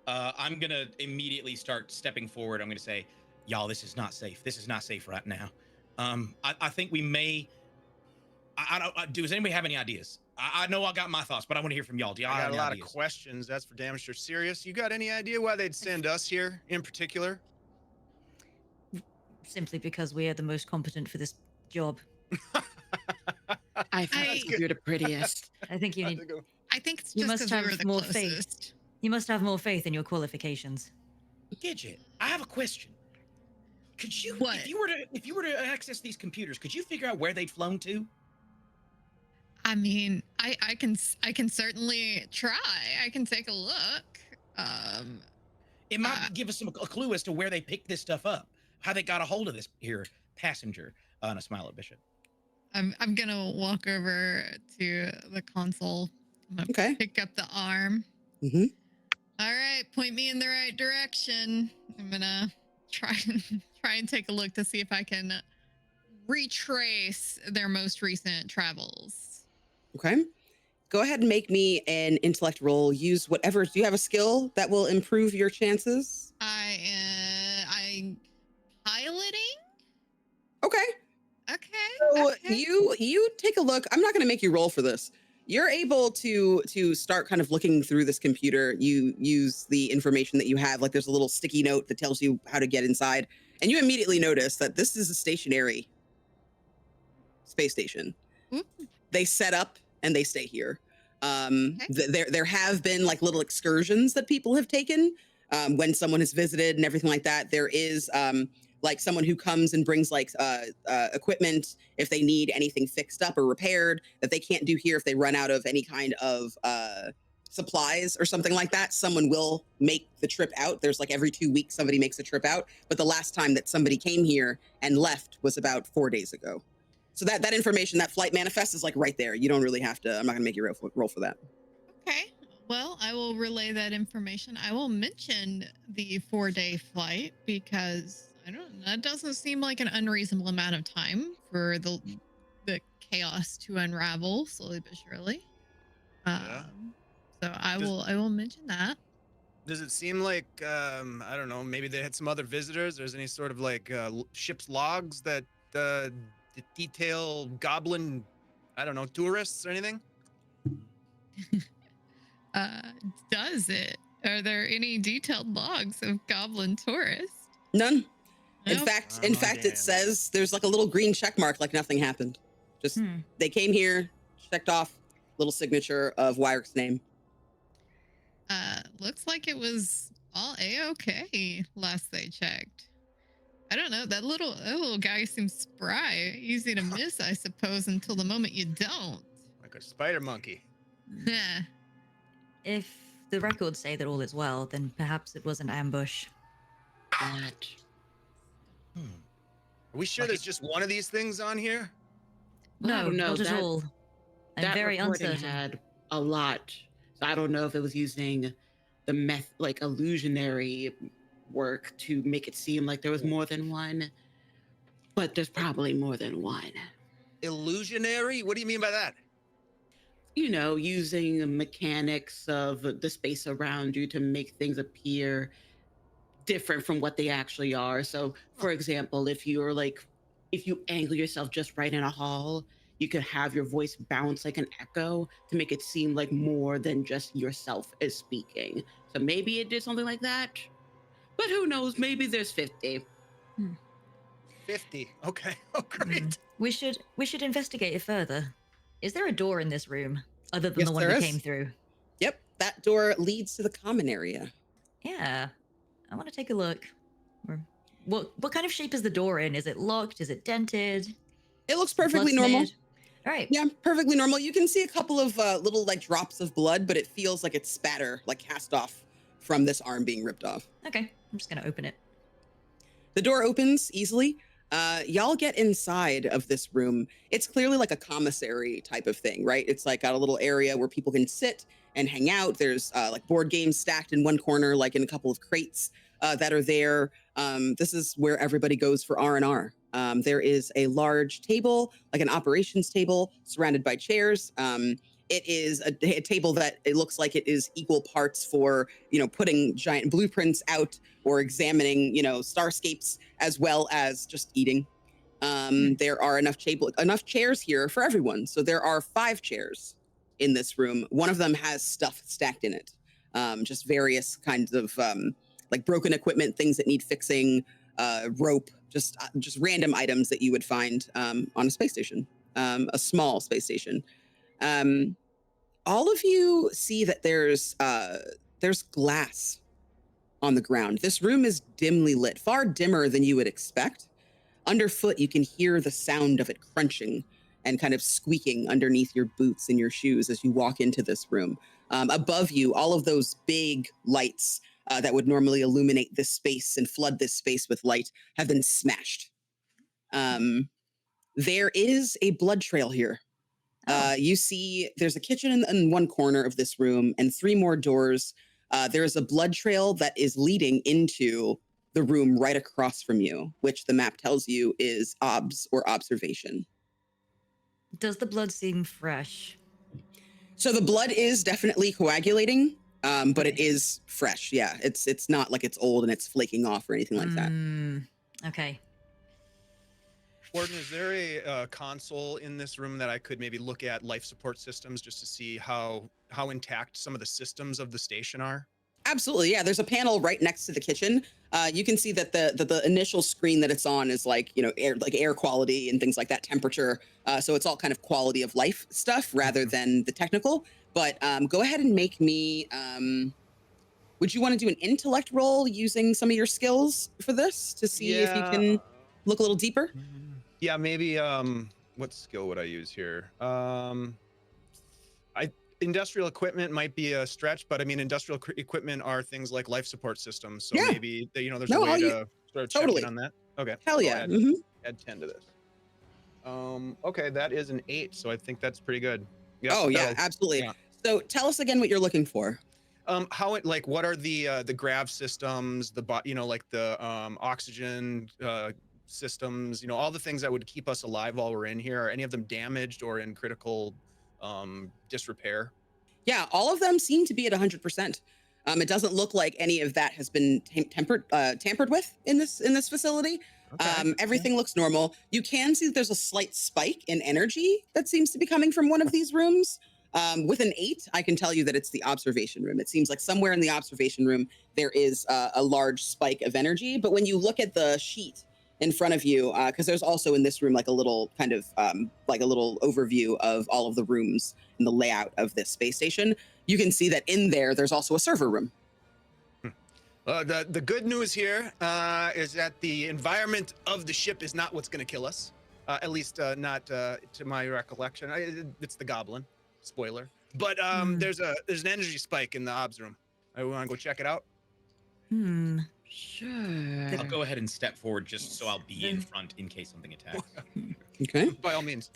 I'm gonna immediately start stepping forward. I'm gonna say, y'all, this is not safe. This is not safe right now. I think we may. Does anybody have any ideas? I know I got my thoughts, but I want to hear from y'all. Do y'all I have got a any lot ideas? of questions. That's for damn sure. Serious? You got any idea why they'd send us here in particular? simply because we are the most competent for this job. I thought you're the prettiest. I think you need. I think it's You just must because we have were the more closest. faith. You must have more faith in your qualifications. Gidget, I have a question. Could you, What? if you were to access these computers, could you figure out where they'd flown to? I mean, I can certainly try. I can take a look. It might give us a clue as to where they picked this stuff up, how they got a hold of this here passenger. And a smile at Bishop. I'm gonna walk over to the console. I'm gonna Okay. pick up the arm. Mm-hmm. All right, point me in the right direction. I'm gonna try and take a look to see if I can retrace their most recent travels. Okay. Go ahead and make me an intellect roll. Use whatever. Do you have a skill that will improve your chances? I'm piloting. Okay. Okay. So okay. you take a look. I'm not going to make you roll for this. You're able to start kind of looking through this computer. You use the information that you have. Like there's a little sticky note that tells you how to get inside, and you immediately notice that this is a stationary space station. Oop. They set up and they stay here. There have been like little excursions that people have taken when someone has visited and everything like that. There is like someone who comes and brings like equipment if they need anything fixed up or repaired that they can't do here if they run out of any kind of supplies or something like that. Someone will make the trip out. There's like every 2 weeks somebody makes a trip out. But the last time that somebody came here and left was about 4 days ago. So that information, that flight manifest is like right there. You don't really have to, I'm not gonna make you roll for that. Okay. Well, I will relay that information. I will mention the 4-day flight because that doesn't seem like an unreasonable amount of time for the chaos to unravel slowly but surely. Yeah. So I will mention that. Does it seem like I don't know, maybe they had some other visitors? There's any sort of like ship's logs that detail goblin, I don't know, tourists or anything? Does it? Are there any detailed logs of goblin tourists? None. In Nope. fact, Oh, it damn. says there's like a little green check mark, like nothing happened. Just they came here, checked off, little signature of Wyrick's name. Looks like it was all A-okay last they checked. I don't know. That little guy seems spry. Easy to miss, I suppose, until the moment you don't. Like a spider monkey. Yeah. If the records say that all is well, then perhaps it was an ambush. that. Hmm. Are we sure Like there's just one of these things on here? Well, I No, don't know. not at That all. I'm that very recording uncertain. had a lot. So I don't know if it was using the like illusionary work to make it seem like there was more than one, but there's probably more than one. Illusionary? What do you mean by that? You know, using the mechanics of the space around you to make things appear different from what they actually are. So, for example, if you angle yourself just right in a hall, you could have your voice bounce like an echo to make it seem like more than just yourself is speaking. So maybe it did something like that. But who knows? Maybe there's 50. 50. Okay. Oh, great. We should investigate it further. Is there a door in this room other than Yes, the one there we is. came through? Yep, that door leads to the common area. Yeah, I want to take a look. What kind of shape is the door in? Is it locked? Is it dented? It looks perfectly Blood normal. smeared? All right. Yeah, perfectly normal. You can see a couple of little like drops of blood, but it feels like it's spatter, like cast off from this arm being ripped off. Okay, I'm just gonna open it. The door opens easily. Y'all get inside of this room. It's clearly like a commissary type of thing, right? It's like got a little area where people can sit and hang out. There's like board games stacked in one corner, like in a couple of crates that are there. This is where everybody goes for R&R. There is a large table, like an operations table, surrounded by chairs. It is a table that it looks like it is equal parts for, putting giant blueprints out or examining, starscapes, as well as just eating. There are enough chairs here for everyone. So there are 5 chairs in this room. One of them has stuff stacked in it, just various kinds of like broken equipment, things that need fixing, rope, just random items that you would find on a space station, a small space station. All of you see that there's glass on the ground. This room is dimly lit, far dimmer than you would expect. Underfoot, you can hear the sound of it crunching and kind of squeaking underneath your boots and your shoes as you walk into this room. Above you, all of those big lights that would normally illuminate this space and flood this space with light have been smashed. There is a blood trail here. You see there's a kitchen in one corner of this room and 3 more doors. There is a blood trail that is leading into the room right across from you, which the map tells you is obs or observation. Does the blood seem fresh? So the blood is definitely coagulating, but it Okay. is fresh. Yeah, it's not like it's old and it's flaking off or anything like that. Okay. Warden, is there a console in this room that I could maybe look at life support systems just to see how intact some of the systems of the station are? Absolutely, yeah. There's a panel right next to the kitchen. You can see that the initial screen that it's on is like air quality and things like that, temperature. So it's all kind of quality of life stuff rather than the technical. But go ahead and make me. Would you want to do an intellect roll using some of your skills for this to see if you can look a little deeper? Yeah, maybe. What skill would I use here? Industrial equipment might be a stretch, but I mean, industrial equipment are things like life support systems. So Yeah. maybe there's No, a way to sort of check totally. in on that. Okay. Hell I'll yeah. add 10 to this. Okay, that is an 8, so I think that's pretty good. Yep, Oh yeah, absolutely. yeah. So tell us again what you're looking for. What are the grav systems, like the oxygen systems, all the things that would keep us alive while we're in here? Are any of them damaged or in critical disrepair? Yeah, all of them seem to be at 100%. It doesn't look like any of that has been tampered with in this facility. Okay. Everything looks normal. You can see that there's a slight spike in energy that seems to be coming from one of these rooms. With an 8, I can tell you that it's the observation room. It seems like somewhere in the observation room there is a large spike of energy. But when you look at the sheet in front of you, because there's also in this room like a little kind of like a little overview of all of the rooms and the layout of this space station, you can see that in there's also a server room. The good news here is that the environment of the ship is not what's going to kill us. At least not to my recollection. It's the Goblin. Spoiler. But there's an energy spike in the obs room. I want to go check it out. Sure. I'll go ahead and step forward just so I'll be in front in case something attacks. Okay. By all means.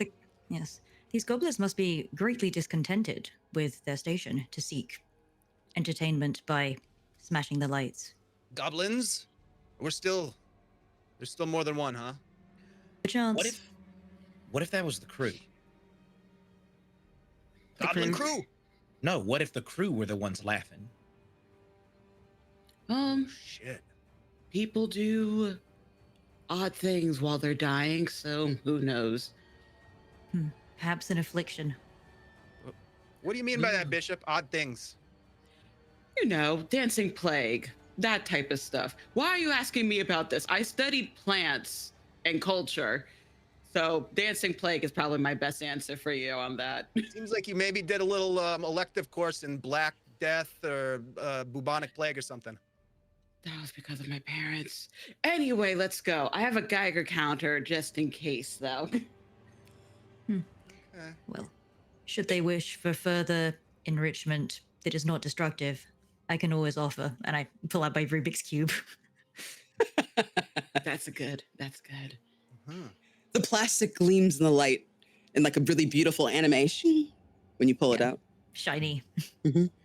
Yes. These goblins must be greatly discontented with their station to seek entertainment by smashing the lights. Goblins? There's still more than one, huh? The chance. What if that was the crew? Goblin crew. No, what if the crew were the ones laughing? Shit. People do odd things while they're dying, so who knows? Perhaps an affliction. What do you mean by that, Bishop? Odd things. You know, dancing plague, that type of stuff. Why are you asking me about this? I studied plants and culture, so dancing plague is probably my best answer for you on that. Seems like you maybe did a little elective course in Black Death or bubonic plague or something. That was because of my parents. Anyway, let's go. I have a Geiger counter just in case, though. Well, should they wish for further enrichment that is not destructive, I can always offer. And I pull out my Rubik's Cube. That's good. The plastic gleams in the light in like a really beautiful animation when you pull it out. Shiny.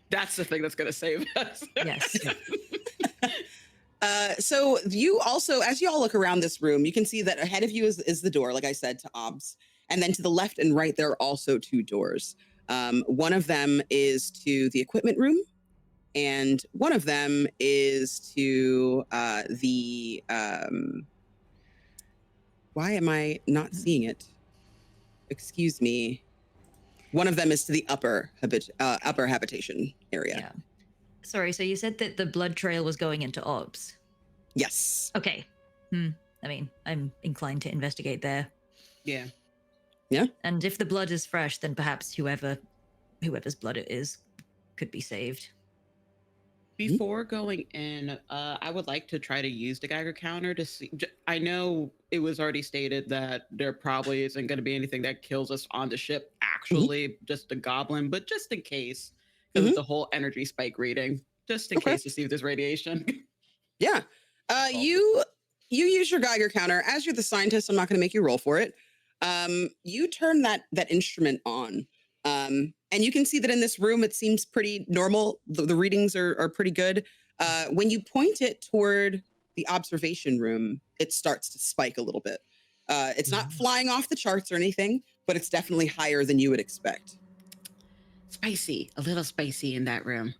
That's the thing that's going to save us. Yes. So you also, as you all look around this room, you can see that ahead of you is the door, like I said, to Obs. And then to the left and right, there are also two doors. One of them is to the equipment room, and one of them is to the... why am I not seeing it? Excuse me. One of them is to the upper habitation area. Yeah. Sorry, so you said that the blood trail was going into Orbs. Yes. Okay. I mean, I'm inclined to investigate there. Yeah. And if the blood is fresh, then perhaps whoever's blood it is could be saved. Before going in, I would like to try to use the Geiger counter to see. I know it was already stated that there probably isn't going to be anything that kills us on the ship, actually, just a goblin, but just in case, because of the whole energy spike reading, just in case to see if there's radiation. Yeah. You use your Geiger counter. As you're the scientist, I'm not going to make you roll for it. You turn that instrument on. And you can see that in this room, it seems pretty normal. The readings are pretty good. When you point it toward the observation room, it starts to spike a little bit. It's not flying off the charts or anything, but it's definitely higher than you would expect. Spicy, a little spicy in that room.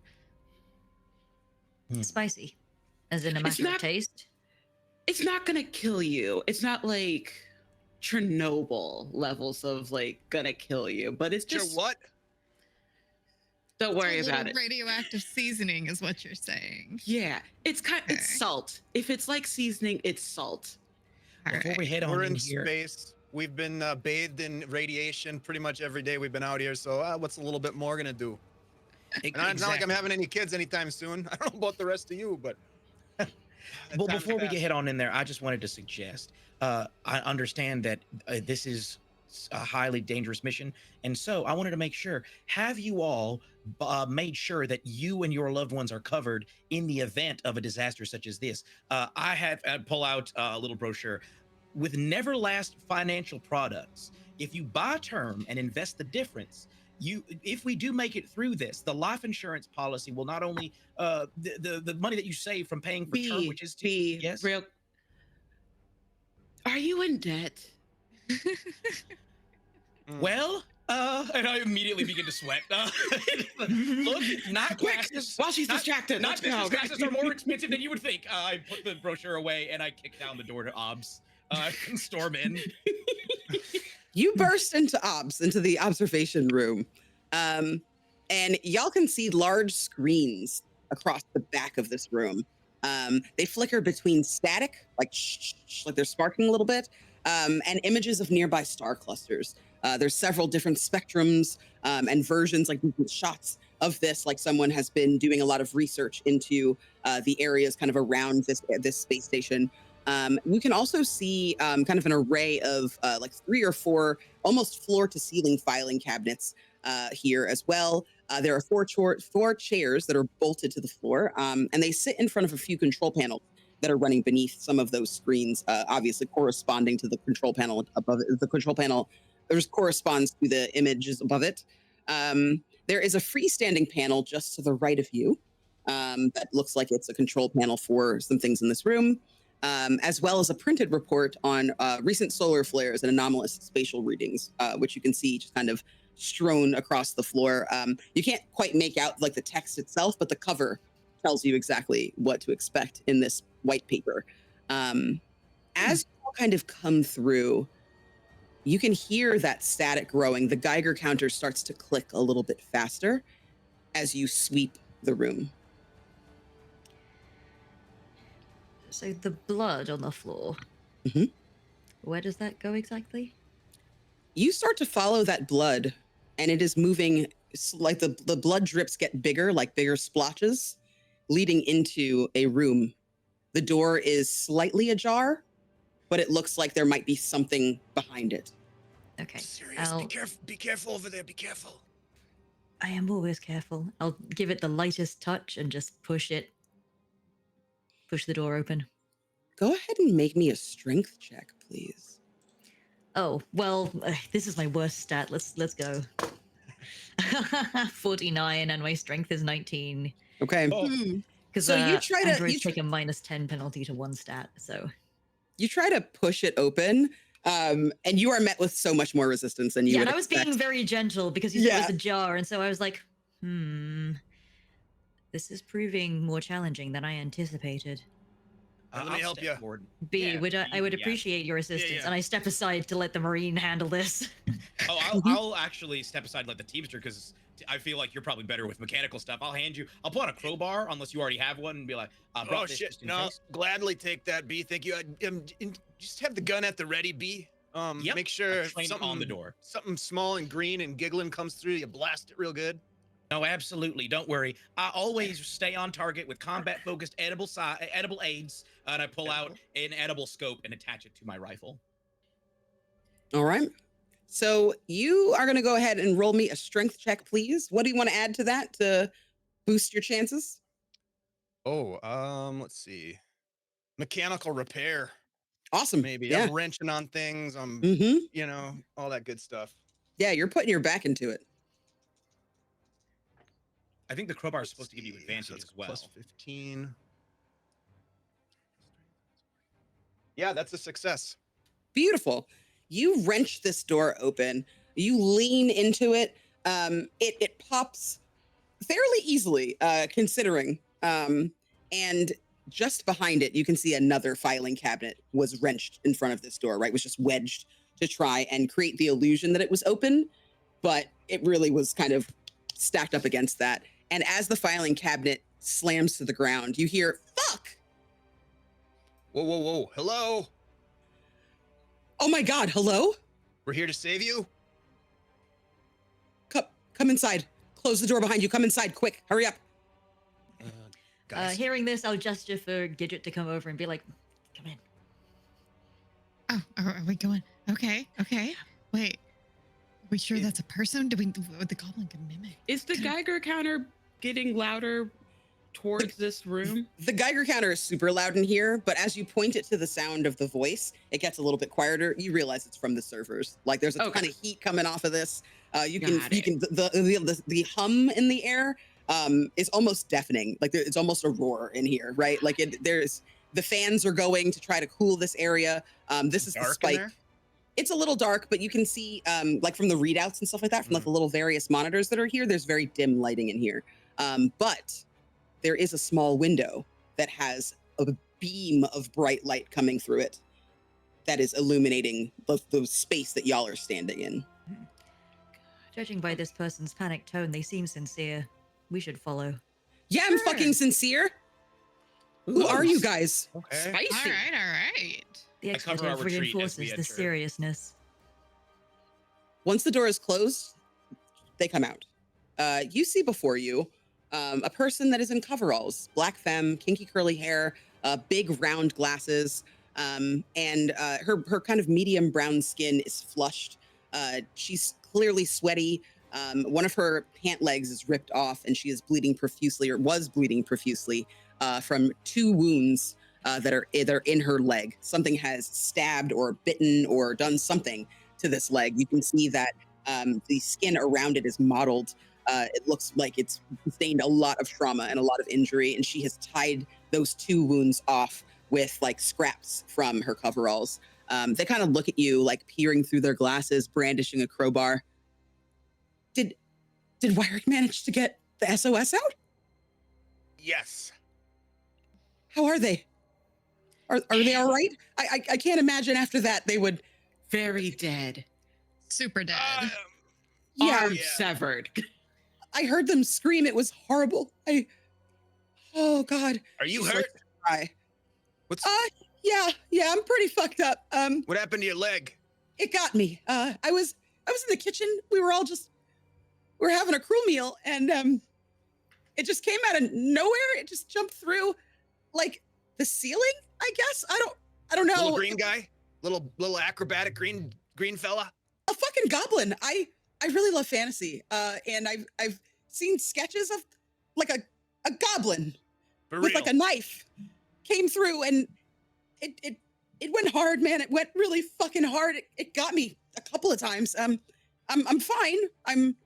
Spicy, as in a matter of taste. It's not going to kill you. It's not like Chernobyl levels of like gonna kill you, but it's just what? Don't worry about it. Radioactive seasoning is what you're saying. Yeah, it's it's salt. If it's like seasoning, it's salt. Before we head on We're in here, space. We've been bathed in radiation pretty much every day we've been out here. So what's a little bit more gonna do? And it's not like I'm having any kids anytime soon. I don't know about the rest of you, but. Well, before we head on in there, I just wanted to suggest, I understand that this is a highly dangerous mission. And so I wanted to make sure, have you all made sure that you and your loved ones are covered in the event of a disaster such as this? I pull out a little brochure with Neverlast Financial Products. If you buy term and invest the difference, if we do make it through this, the life insurance policy will not only the money that you save from paying for term, which is yes. Real. Are you in debt? Well, and I immediately begin to sweat. Look, not glasses. While she's distracted. Not business glasses are more expensive than you would think. I put the brochure away and I kick down the door to Obs and storm in. You burst into the observation room. And y'all can see large screens across the back of this room. They flicker between static, like like they're sparking a little bit, and images of nearby star clusters. There's several different spectrums and versions, like shots of this, like someone has been doing a lot of research into the areas kind of around this space station. You can also see kind of an array of like 3 or 4 almost floor to ceiling filing cabinets here as well. There are 4 chairs that are bolted to the floor, and they sit in front of a few control panels that are running beneath some of those screens, obviously corresponding to the control panel above it. The control panel corresponds to the images above it. There is a freestanding panel just to the right of you that looks like it's a control panel for some things in this room, as well as a printed report on recent solar flares and anomalous spatial readings, which you can see just kind of strewn across the floor. You can't quite make out like the text itself, but the cover tells you exactly what to expect in this white paper. As you all kind of come through, you can hear that static growing. The Geiger counter starts to click a little bit faster as you sweep the room. So the blood on the floor, Mhm. where does that go exactly? You start to follow that blood, and it is moving like the blood drips get bigger, like bigger splotches, leading into a room. The door is slightly ajar, but it looks like there might be something behind it. Okay. Serious, be careful over there, be careful. I am always careful. I'll give it the lightest touch and just push the door open. Go ahead and make me a strength check, please. Oh, well, this is my worst stat. Let's go. 49 and my strength is 19. Okay. Oh, Because So you try to- androids you tr- take a -10 penalty to one stat, so You try to push it open, and you are met with so much more resistance than you yeah, would and I was expect. being very gentle because you said it Yeah. was a jar, and so I was like, this is proving more challenging than I anticipated. Let me help step ya. forward. B, Yeah, I would yeah. appreciate your assistance, yeah. and I step aside to let the Marine handle this. Oh, I'll actually step aside and let the Teamster, because I feel like you're probably better with mechanical stuff. I'll pull out a crowbar unless you already have one and be like, I brought Oh this shit! just in No, case. gladly take that, B. Thank you. Just have the gun at the ready, B. Yep, Make sure I'll train it on the door. something small and green and giggling comes through. You blast it real good. No, absolutely. Don't worry. I always stay on target with combat-focused edible aids, and I pull out an edible scope and attach it to my rifle. All right. So you are going to go ahead and roll me a strength check, please. What do you want to add to that to boost your chances? Oh, let's see. Mechanical repair, Awesome. maybe. Yeah. I'm wrenching on things. I'm, Mm-hmm. all that good stuff. Yeah, you're putting your back into it. I think the crowbar is Let's supposed to give you see. advantage So it's as well. Plus 15. Yeah, that's a success. Beautiful. You wrench this door open. You lean into it. It pops fairly easily, considering. And just behind it, you can see another filing cabinet was wrenched in front of this door, right? Was just wedged to try and create the illusion that it was open, but it really was kind of stacked up against that. And as the filing cabinet slams to the ground, you hear, fuck! Whoa, whoa, whoa. Hello? Oh my God, hello? We're here to save you? Come inside. Close the door behind you. Come inside, quick. Hurry up. Guys. Hearing this, I'll gesture for Gidget to come over and be like, come in. Oh, are we going? Okay. Wait. Are we sure that's a person? The goblin can mimic? Is the Geiger counter getting louder towards this room? The Geiger counter is super loud in here, but as you point it to the sound of the voice, it gets a little bit quieter. You realize it's from the servers. Like there's a ton of heat coming off of this. The hum in the air is almost deafening. Like it's almost a roar in here, right? Like there's the fans are going to try to cool this area. This is the Dark in spike. there? It's a little dark, but you can see like from the readouts and stuff like that, from like the little various monitors that are here, there's very dim lighting in here. But there is a small window that has a beam of bright light coming through it that is illuminating the space that y'all are standing in. Judging by this person's panicked tone, they seem sincere. We should follow. Yeah, I'm fucking sincere. Who are you guys? Okay. Spicy. All right. The I cover our expletive retreat as we reinforces the enter. seriousness. Once the door is closed, they come out. You see before you a person that is in coveralls, black femme, kinky curly hair, big round glasses, and her kind of medium brown skin is flushed. She's clearly sweaty. One of her pant legs is ripped off, and she is bleeding profusely, or was bleeding profusely, from 2 wounds that are they're in her leg. Something has stabbed or bitten or done something to this leg. You can see that the skin around it is mottled. It looks like it's sustained a lot of trauma and a lot of injury, and she has tied those 2 wounds off with like scraps from her coveralls. They kind of look at you, like peering through their glasses, brandishing a crowbar. Did Wyrick manage to get the SOS out? Yes. How are they? Are they all right? I can't imagine after that they would. Very dead. Super dead. Yeah, Arms severed. I heard them scream. It was horrible. Oh God. Are you She's hurt? like, "Cry." What's Yeah, I'm pretty fucked up. what happened to your leg? It got me. I was in the kitchen. We were having a cruel meal, and it just came out of nowhere. It just jumped through, like the ceiling. I guess I don't know. Little green guy, little acrobatic green fella. A fucking goblin. I really love fantasy. And I've seen sketches of like a goblin For with real. like a knife came through, and it went hard, man. It went really fucking hard. It got me a couple of times. I'm fine. I'm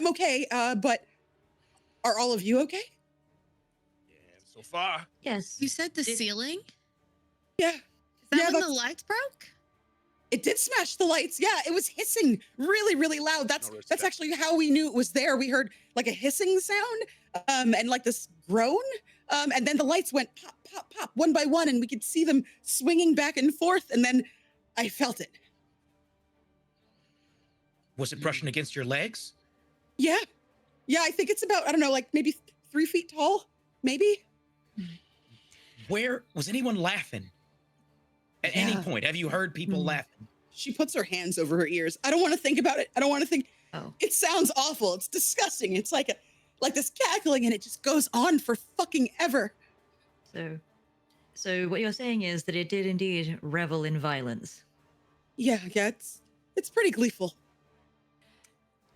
okay. But are all of you okay? Yeah, so far. Yes. You said the ceiling? Yeah. Is that Yeah, when the that's- lights broke? It did smash the lights. Yeah, it was hissing really, really loud. That's respect. actually how we knew it was there. We heard like a hissing sound, and like this groan, and then the lights went pop, pop, pop, one by one, and we could see them swinging back and forth. And then I felt it. Was it brushing against your legs? Yeah, I think it's about, I don't know, like maybe 3 feet tall, maybe. Where was anyone laughing? At any Yeah. point, have you heard people laughing? She puts her hands over her ears. I don't want to think about it. I don't want to think. Oh. It sounds awful. It's disgusting. It's like this cackling, and it just goes on for fucking ever. So what you're saying is that it did indeed revel in violence. Yeah, it's pretty gleeful.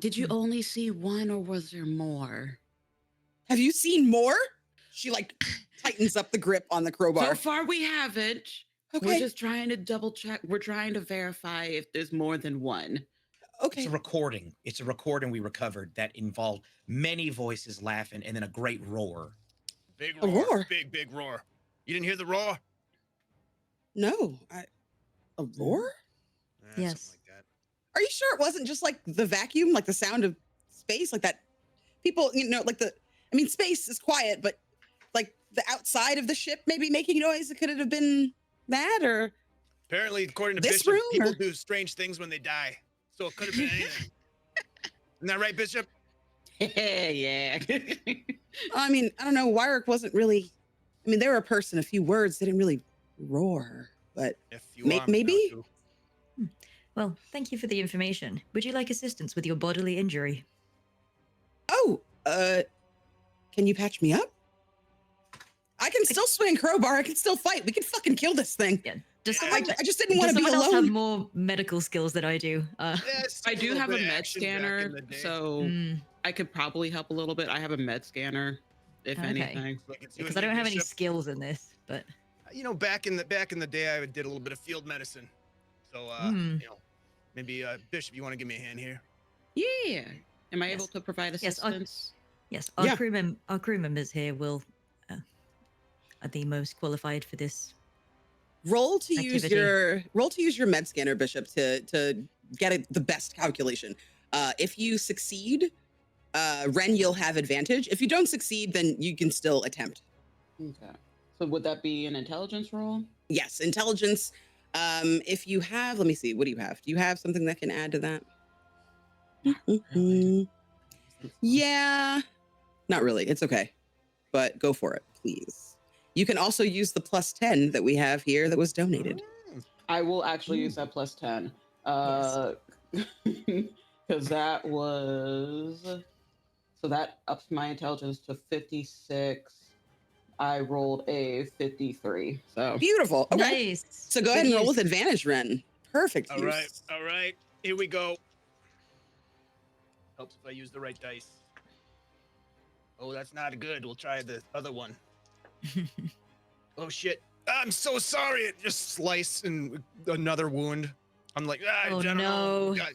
Did you only see one, or was there more? Have you seen more? She like tightens up the grip on the So crowbar. far, we haven't. We're Okay. just trying to double check. We're trying to verify if there's more than one. Okay. It's a recording. It's a recording we recovered that involved many voices laughing and then a great roar. Big A roar. roar? Big roar. You didn't hear the roar? No, a roar? Yes. Something like that. Are you sure it wasn't just like the vacuum, like the sound of space, like that? People, like space is quiet, but like the outside of the ship maybe making noise. Could it have been that, or Apparently, according to This Bishop, room, people or- do strange things when they die. So it could have been anything. Isn't that right, Bishop? Yeah. I mean, I don't know. Wyrick wasn't really. I mean, they were a person. A few words. They didn't really roar, but If you May- want me maybe? to. Well, thank you for the information. Would you like assistance with your bodily injury? oh, can you patch me up? I can still swing crowbar. I can still fight. We can fucking kill this thing. Yeah. Does Yeah, someone, I just didn't want does to be someone else alone. have more medical skills than I do? Yes, I do little have a bit of med action back in scanner, the day. so Mm, I could probably help a little bit. I have a med scanner, if Okay. anything. Look, it's you because and I don't me, have any Bishop. skills in this, but Back in the day, I did a little bit of field medicine. So, Hmm. maybe Bishop, you want to give me a hand here? Yeah. Am I Yes. able to provide Yes, assistance? yes, Yeah. our crew members here are the most qualified for this. Roll to use Activity. your med scanner, Bishop, to get the best calculation. If you succeed, Ren, you'll have advantage. If you don't succeed, then you can still attempt. Okay. So would that be an intelligence roll? Yes, intelligence. If you have, let me see. What do you have? Do you have something that can add to that? really. Yeah, not really. It's okay, but go for it, please. You can also use the +10 that we have here that was donated. I will actually use that plus 10. Because that was. So that ups my intelligence to 56. I rolled a 53. So. Beautiful. Okay. Nice. So go ahead and roll with advantage, Ren. Perfect. All right. Here we go. Helps if I use the right dice. Oh, that's not good. We'll try the other one. Oh shit. I'm so sorry. It just sliced and another wound. I'm like, Oh, I don't no. know. God,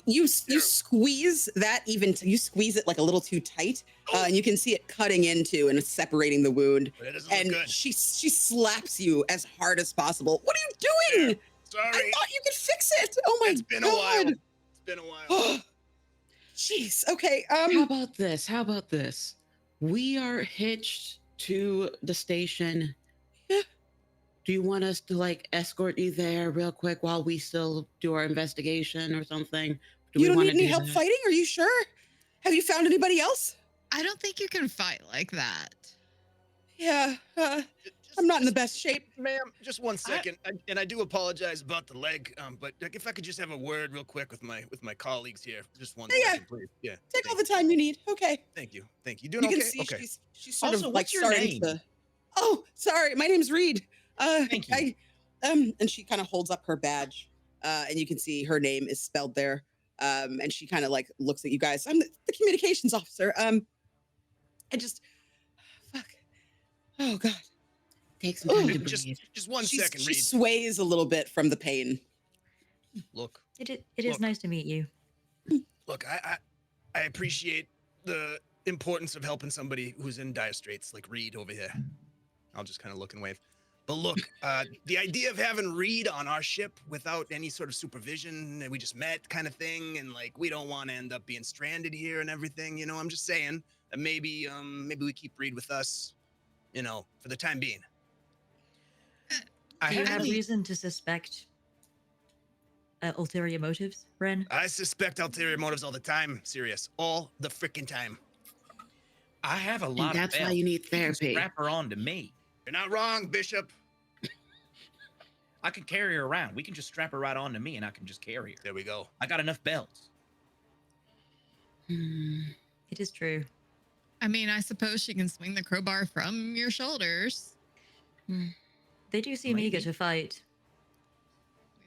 You squeeze that you squeeze it like a little too tight, and you can see it cutting into and separating the wound. But it doesn't look And good. she slaps you as hard as possible. What are you doing? Sorry. I thought you could fix it. Oh my It's been god. a while. It's been a while. Jeez. Okay. How about this? How about this? We are hitched to the station. Yeah. Do you want us to like escort you there real quick while we still do our investigation or something? Do You we don't wanna need any do help that? fighting? Are you sure? Have you found anybody else? I don't think you can fight like that. Yeah. I'm not in the best shape. Ma'am, just 1 second. And I do apologize about the leg, but like, if I could just have a word real quick with my colleagues here. Just one Yeah. second, please. Yeah. Take all the time you need. Okay. Thank you. Thank you. Doing You okay? can see Okay. she's sort Also, of like what's your starting name? to. Oh, sorry. My name's Reed. Thank you. And she kind of holds up her badge, and you can see her name is spelled there. And she kind of like looks at you guys. I'm the communications officer. I just, fuck. Oh god. Take some time Ooh, to just breathe. just 1 She second, she Reed. sways a little bit from the pain. Look, It is Look. nice to meet you. look. I appreciate the importance of helping somebody who's in dire straits, like Reed over here. I'll just kind of look and wave. But look, the idea of having Reed on our ship without any sort of supervision, and we just met kind of thing, and like we don't want to end up being stranded here and everything. You know, I'm just saying that maybe we keep Reed with us, you know, for the time being. I Do you have haven't- reason to suspect ulterior motives, Ren? I suspect ulterior motives all the time. Serious, all the freaking time. I have a And lot that's of why bells. you need You can therapy. strap her on to me. You're not wrong, Bishop. I can carry her around. We can just strap her right on to me, and I can just carry her. There we go. I got enough bells. Hmm. It is true. I mean, I suppose she can swing the crowbar from your shoulders. They do seem eager Maybe. to fight.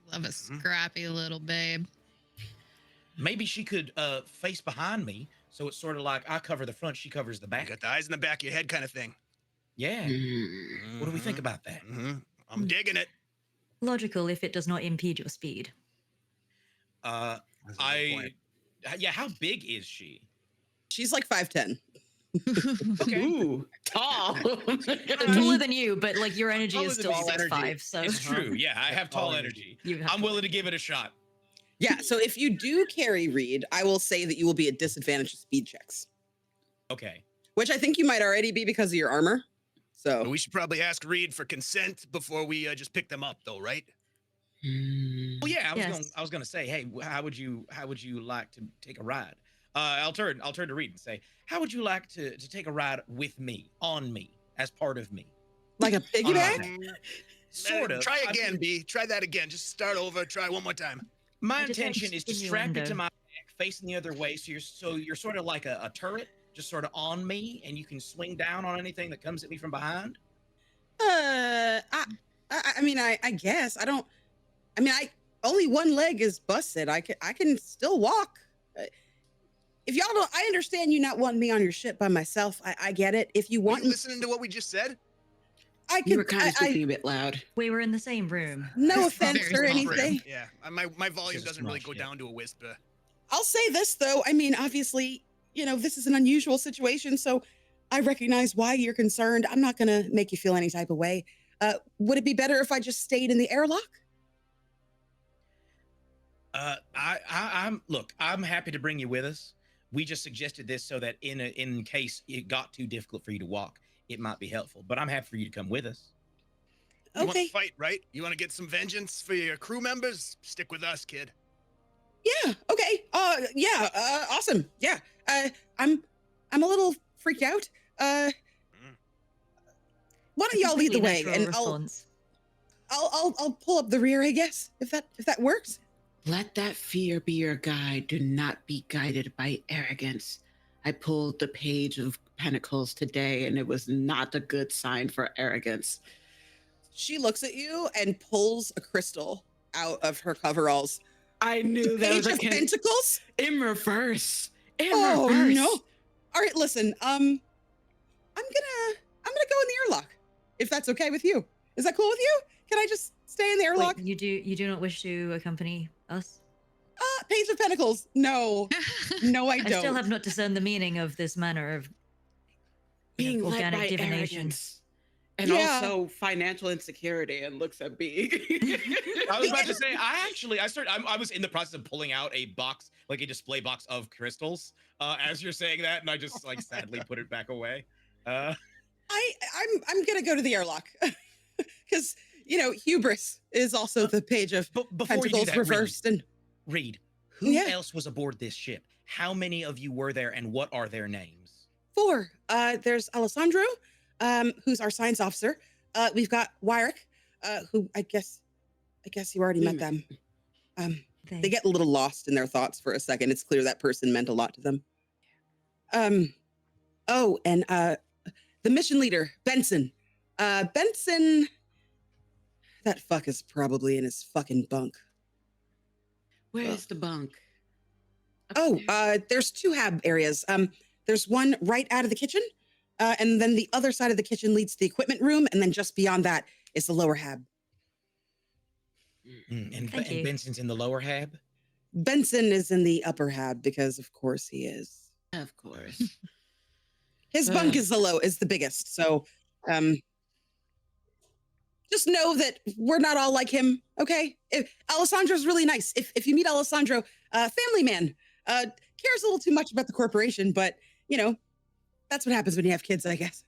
We love a scrappy little babe. Maybe she could face behind me, so it's sort of like I cover the front, she covers the You back. got the eyes in the back of your head kind of thing. Yeah. Hmm. What do we think about that? I'm digging it. Logical if it does not impede your speed. Uh, That's a good point. yeah. How big is she? She's like 5'10". Okay. Ooh, tall. Taller than you, but like your energy Taller is than still me, 6'5", so It's true. Yeah, I have tall energy. you have I'm willing to give it a shot. Yeah. So if you do carry Reed, I will say that you will be at disadvantage to speed checks, Okay. which I think you might already be because of your armor. But So we should probably ask Reed for consent before we just pick them up, though, right? Hmm. Well, yeah, Yes. I was gonna say, hey, how would you like to take a ride? I'll turn to Reed and say, how would you like to take a ride with me, on me, as part of me? like a piggyback. Sort of. Try I again, mean, B. Try that again. Just start over. Try one more time. my I detect intention is to strap it to innuendo. my back, facing the other way, so you're sort of like a turret, just sort of on me, and you can swing down on anything that comes at me from behind. I mean, I guess I don't. I mean, I only one leg is busted. I can still walk. If y'all don't, I understand you not wanting me on your ship by myself. I get it. If you Were want, you listening to what we just said? I You were could. kind of speaking a bit loud. we were in the same room. No It's offense very or small anything. Yeah. My volume She's a doesn't really small go ship. down to a whisper. I'll say this though. I mean, obviously, you know, this is an unusual situation, so I recognize why you're concerned. I'm not gonna make you feel any type of way. Would it be better if I just stayed in the airlock? I'm happy to bring you with us. We just suggested this so that in case it got too difficult for you to walk, it might be helpful. But I'm happy for you to come with us. You want Okay. to fight, right? You want to get some vengeance for your crew members? Stick with us, kid. Yeah. Okay. Yeah. Awesome. Yeah. I'm a little freaked out. Why don't y'all lead the way, Completely and natural response. I'll pull up the rear, I guess, if that works. Let that fear be your guide. Do not be guided by arrogance. I pulled the page of Pentacles today, and it was not a good sign for arrogance. She looks at you and pulls a crystal out of her coveralls. I knew that Page was a of Pentacles. in reverse. In Oh reverse. no! All right, listen. I'm gonna go in the airlock, if that's okay with you. Is that cool with you? Can I just stay in the airlock? Wait, you do not wish to accompany us? Page of Pentacles. No, no, I don't. I still have not discerned the meaning of this manner of Being led organic by divination. arrogance and Yeah. also financial insecurity, and looks at B. I was about to say, I was in the process of pulling out a box, like a display box of crystals, as you're saying that, and I just like sadly put it back away. I'm gonna go to the airlock because hubris is also the page of But before you do Pentacles that, reversed. And Reed, who Yeah. else was aboard this ship? How many of you were there, and what are their names? 4. There's Alessandro, who's our science officer. We've got Wyrick, who I guess you already met them. They get a little lost in their thoughts for a second. It's clear that person meant a lot to them. Oh, and the mission leader, Benson. Benson, that fuck is probably in his fucking bunk. Where's the bunk? Oh, Upstairs? there's 2 hab areas. There's one right out of the kitchen, and then the other side of the kitchen leads to the equipment room, and then just beyond that is the lower hab. And Thank you. Benson's in the lower hab? Benson is in the upper hab because, of course, he is. Of course. His bunk is the biggest. So, just know that we're not all like him. Okay, Alessandro's really nice. If you meet Alessandro, family man, cares a little too much about the corporation, but that's what happens when you have kids, I guess.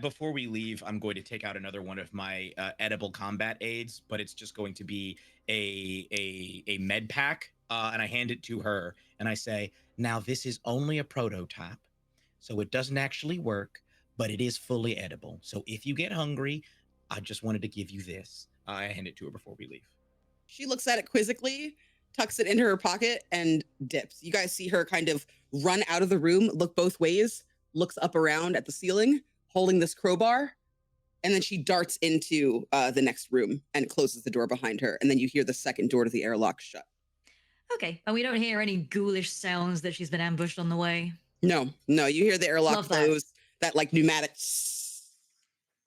Before we leave, I'm going to take out another one of my edible combat aids, but it's just going to be a med pack, and I hand it to her, and I say, "Now this is only a prototype, so it doesn't actually work, but it is fully edible. So if you get hungry, I just wanted to give you this." I hand it to her before we leave. She looks at it quizzically, tucks it into her pocket, and dips. You guys see her kind of run out of the room, look both ways, looks up around at the ceiling, holding this crowbar, and then she darts into the next room and closes the door behind her. And then you hear the second door to the airlock shut. Okay, and we don't hear any ghoulish sounds that she's been ambushed on the way. No, you hear the airlock Love that. close, that like pneumatic.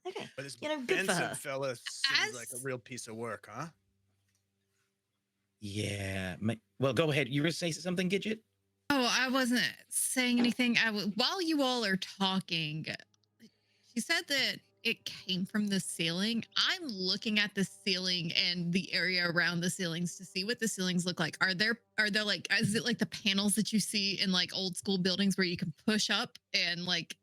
Okay, But this good for Benson her. fella seems like a As- real piece of work, huh? Yeah. Well, go ahead. You were going to say something, Gidget? Oh, I wasn't saying anything. While you all are talking, she said that it came from the ceiling. I'm looking at the ceiling and the area around the ceilings to see what the ceilings look like. Are there like, is it like the panels that you see in like old school buildings where you can push up and like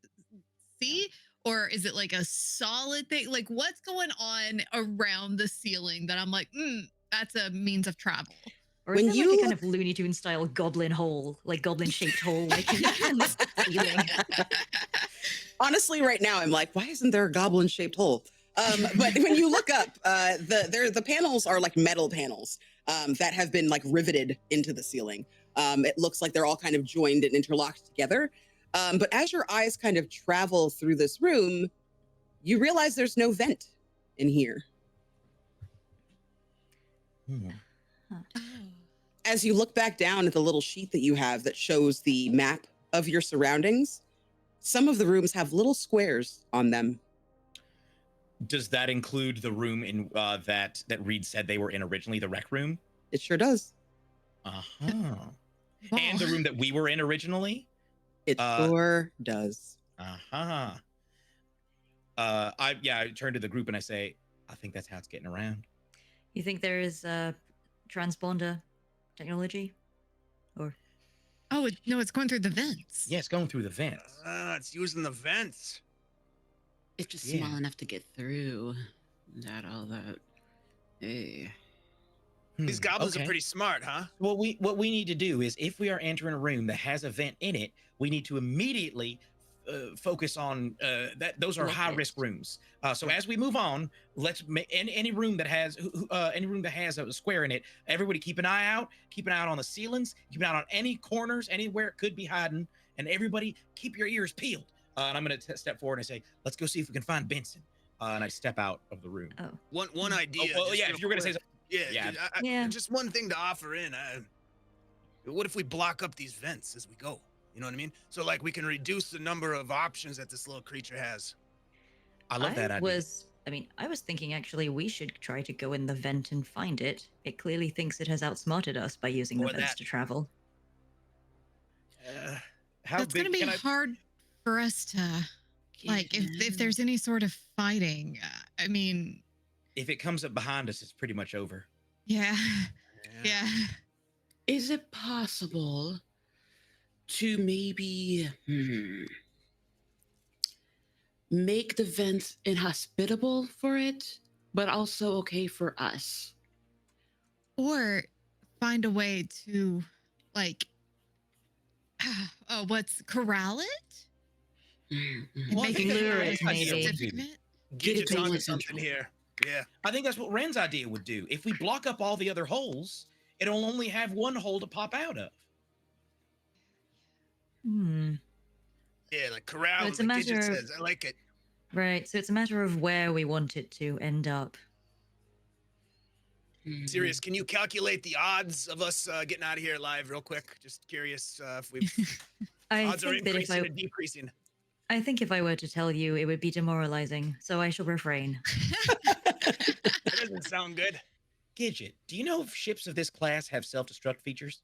see? Or is it like a solid thing? Like what's going on around the ceiling that I'm like, that's a means of travel? Or is When there you like a kind look- of Looney Tunes style goblin hole, like goblin shaped hole, like in the ceiling? Honestly, right now, I'm like, why isn't there a goblin shaped hole? But when you look up, the panels are like metal panels that have been like riveted into the ceiling. It looks like they're all kind of joined and interlocked together. But as your eyes kind of travel through this room, you realize there's no vent in here. As you look back down at the little sheet that you have that shows the map of your surroundings, some of the rooms have little squares on them. Does that include the room in that Reed said they were in originally, the rec room? It sure does. Uh-huh. And the room that we were in originally? It sure does. Uh-huh. I turn to the group and I say, I think that's how it's getting around. You think there is transponder technology? Or Oh, no, it's going through the vents. Yeah, it's going through the vents. It's using the vents. It's just Yeah. small enough to get through. All that. Hey. These goblins okay. are pretty smart, huh? What we need to do is, if we are entering a room that has a vent in it, we need to immediately focus on that. Those are Lock high it. risk rooms. So as we move on, let's make any room that has a square in it. Everybody keep an eye out. Keep an eye out on the ceilings. Keep an eye out on any corners, anywhere it could be hiding. And everybody keep your ears peeled. And I'm going to step forward and I say, let's go see if we can find Benson. And I step out of the room. oh, One idea. Oh, well, just yeah. real If you were going to say quick. something. Yeah, Yeah. Yeah. just one thing to offer in. What if we block up these vents as we go? You know what I mean? So like we can reduce the number of options that this little creature has. I love that idea. I was thinking actually we should try to go in the vent and find it. It clearly thinks it has outsmarted us by using the Or vents that. to travel. How That's going big to be can I? hard for us to, like, if there's any sort of fighting. I mean, If it comes up behind us, it's pretty much over. yeah. Yeah. Is it possible to maybe make the vents inhospitable for it, but also okay for us? Or find a way to, like, corral it? And Well, I make think it that's lure what it, Ren's idea maybe. would do. difficult? Gidget's Get onto it something control. here. Yeah. I think that's what Ren's idea would do. If we block up all the other holes, it'll only have one hole to pop out of. Hmm. Yeah, like corral, it's a like Gidget matter of- says. I like it. Right. So it's a matter of where we want it to end up. Serious, can you calculate the odds of us getting out of here alive real quick? Just curious if we've I odds are think that if increasing or decreasing. I think if I were to tell you, it would be demoralizing. So I shall refrain. That doesn't sound good. Gidget, do you know if ships of this class have self-destruct features?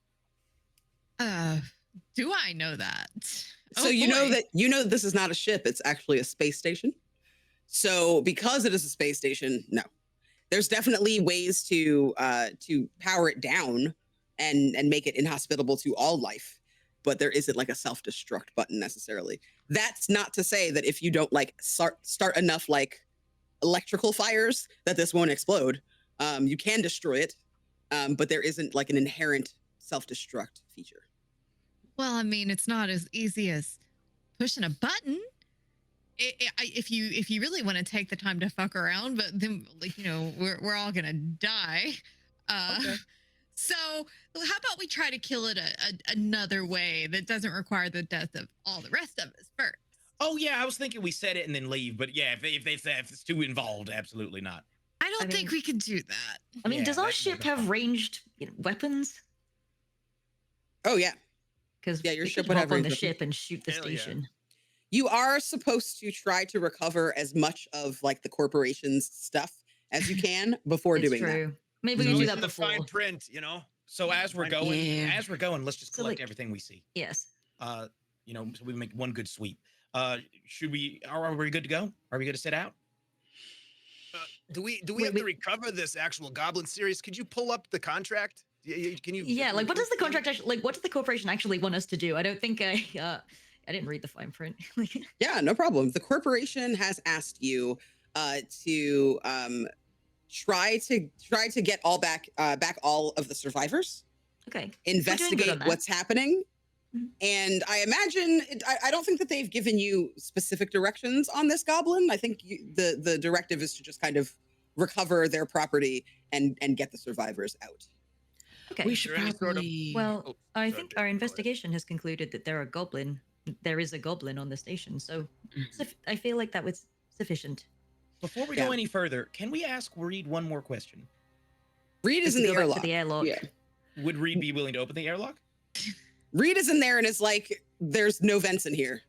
Do I know that? So you know that this is not a ship, it's actually a space station. So because it is a space station, no. There's definitely ways to power it down and make it inhospitable to all life, but there isn't like a self-destruct button necessarily. That's not to say that if you don't like start enough like electrical fires that this won't explode. You can destroy it, but there isn't like an inherent self-destruct feature. Well, I mean, it's not as easy as pushing a button. If you really want to take the time to fuck around, but then, like, you know, we're all gonna die. Okay. So how about we try to kill it another way that doesn't require the death of all the rest of us first? Oh yeah, I was thinking we set it and then leave, but yeah, if it's too involved, absolutely not. I don't think we can do that. I mean, Yeah, does our that's ship fine. have ranged weapons? Oh yeah. Because Yeah, your we ship could would hop have on range the weapons. ship and shoot the Hell yeah. station. You are supposed to try to recover as much of like the corporation's stuff as you can before It's doing true. Maybe It's we do always that in the before. fine print, you know. So as we're Fine. going, Yeah. let's just So, collect like- everything we see. Yes. You know, so we make one good sweep. Should we? Are we good to go? Are we good to set out? Do we Wait, have to recover this actual Goblin series? Could you pull up the contract? Can you? Yeah, like what does the contract actually like? What does the corporation actually want us to do? I don't think I didn't read the fine print. Yeah, no problem. The corporation has asked you to try to get back all of the survivors, Okay. investigate on that. what's happening. Mhm. And I imagine I don't think that they've given you specific directions on this goblin. I think the directive is to just kind of recover their property and get the survivors out. Okay. We should there any sort of- probably. Well, Oh, I sorry, think Vic, our go ahead. investigation has concluded that there is a goblin on the station. So I feel like that was sufficient. Before we Yeah. go any further, can we ask Reed one more question? Reed is Just in to the go back airlock. to the airlock. Yeah. Would Reed be willing to open the airlock? Reed is in there and is like, "There's no vents in here."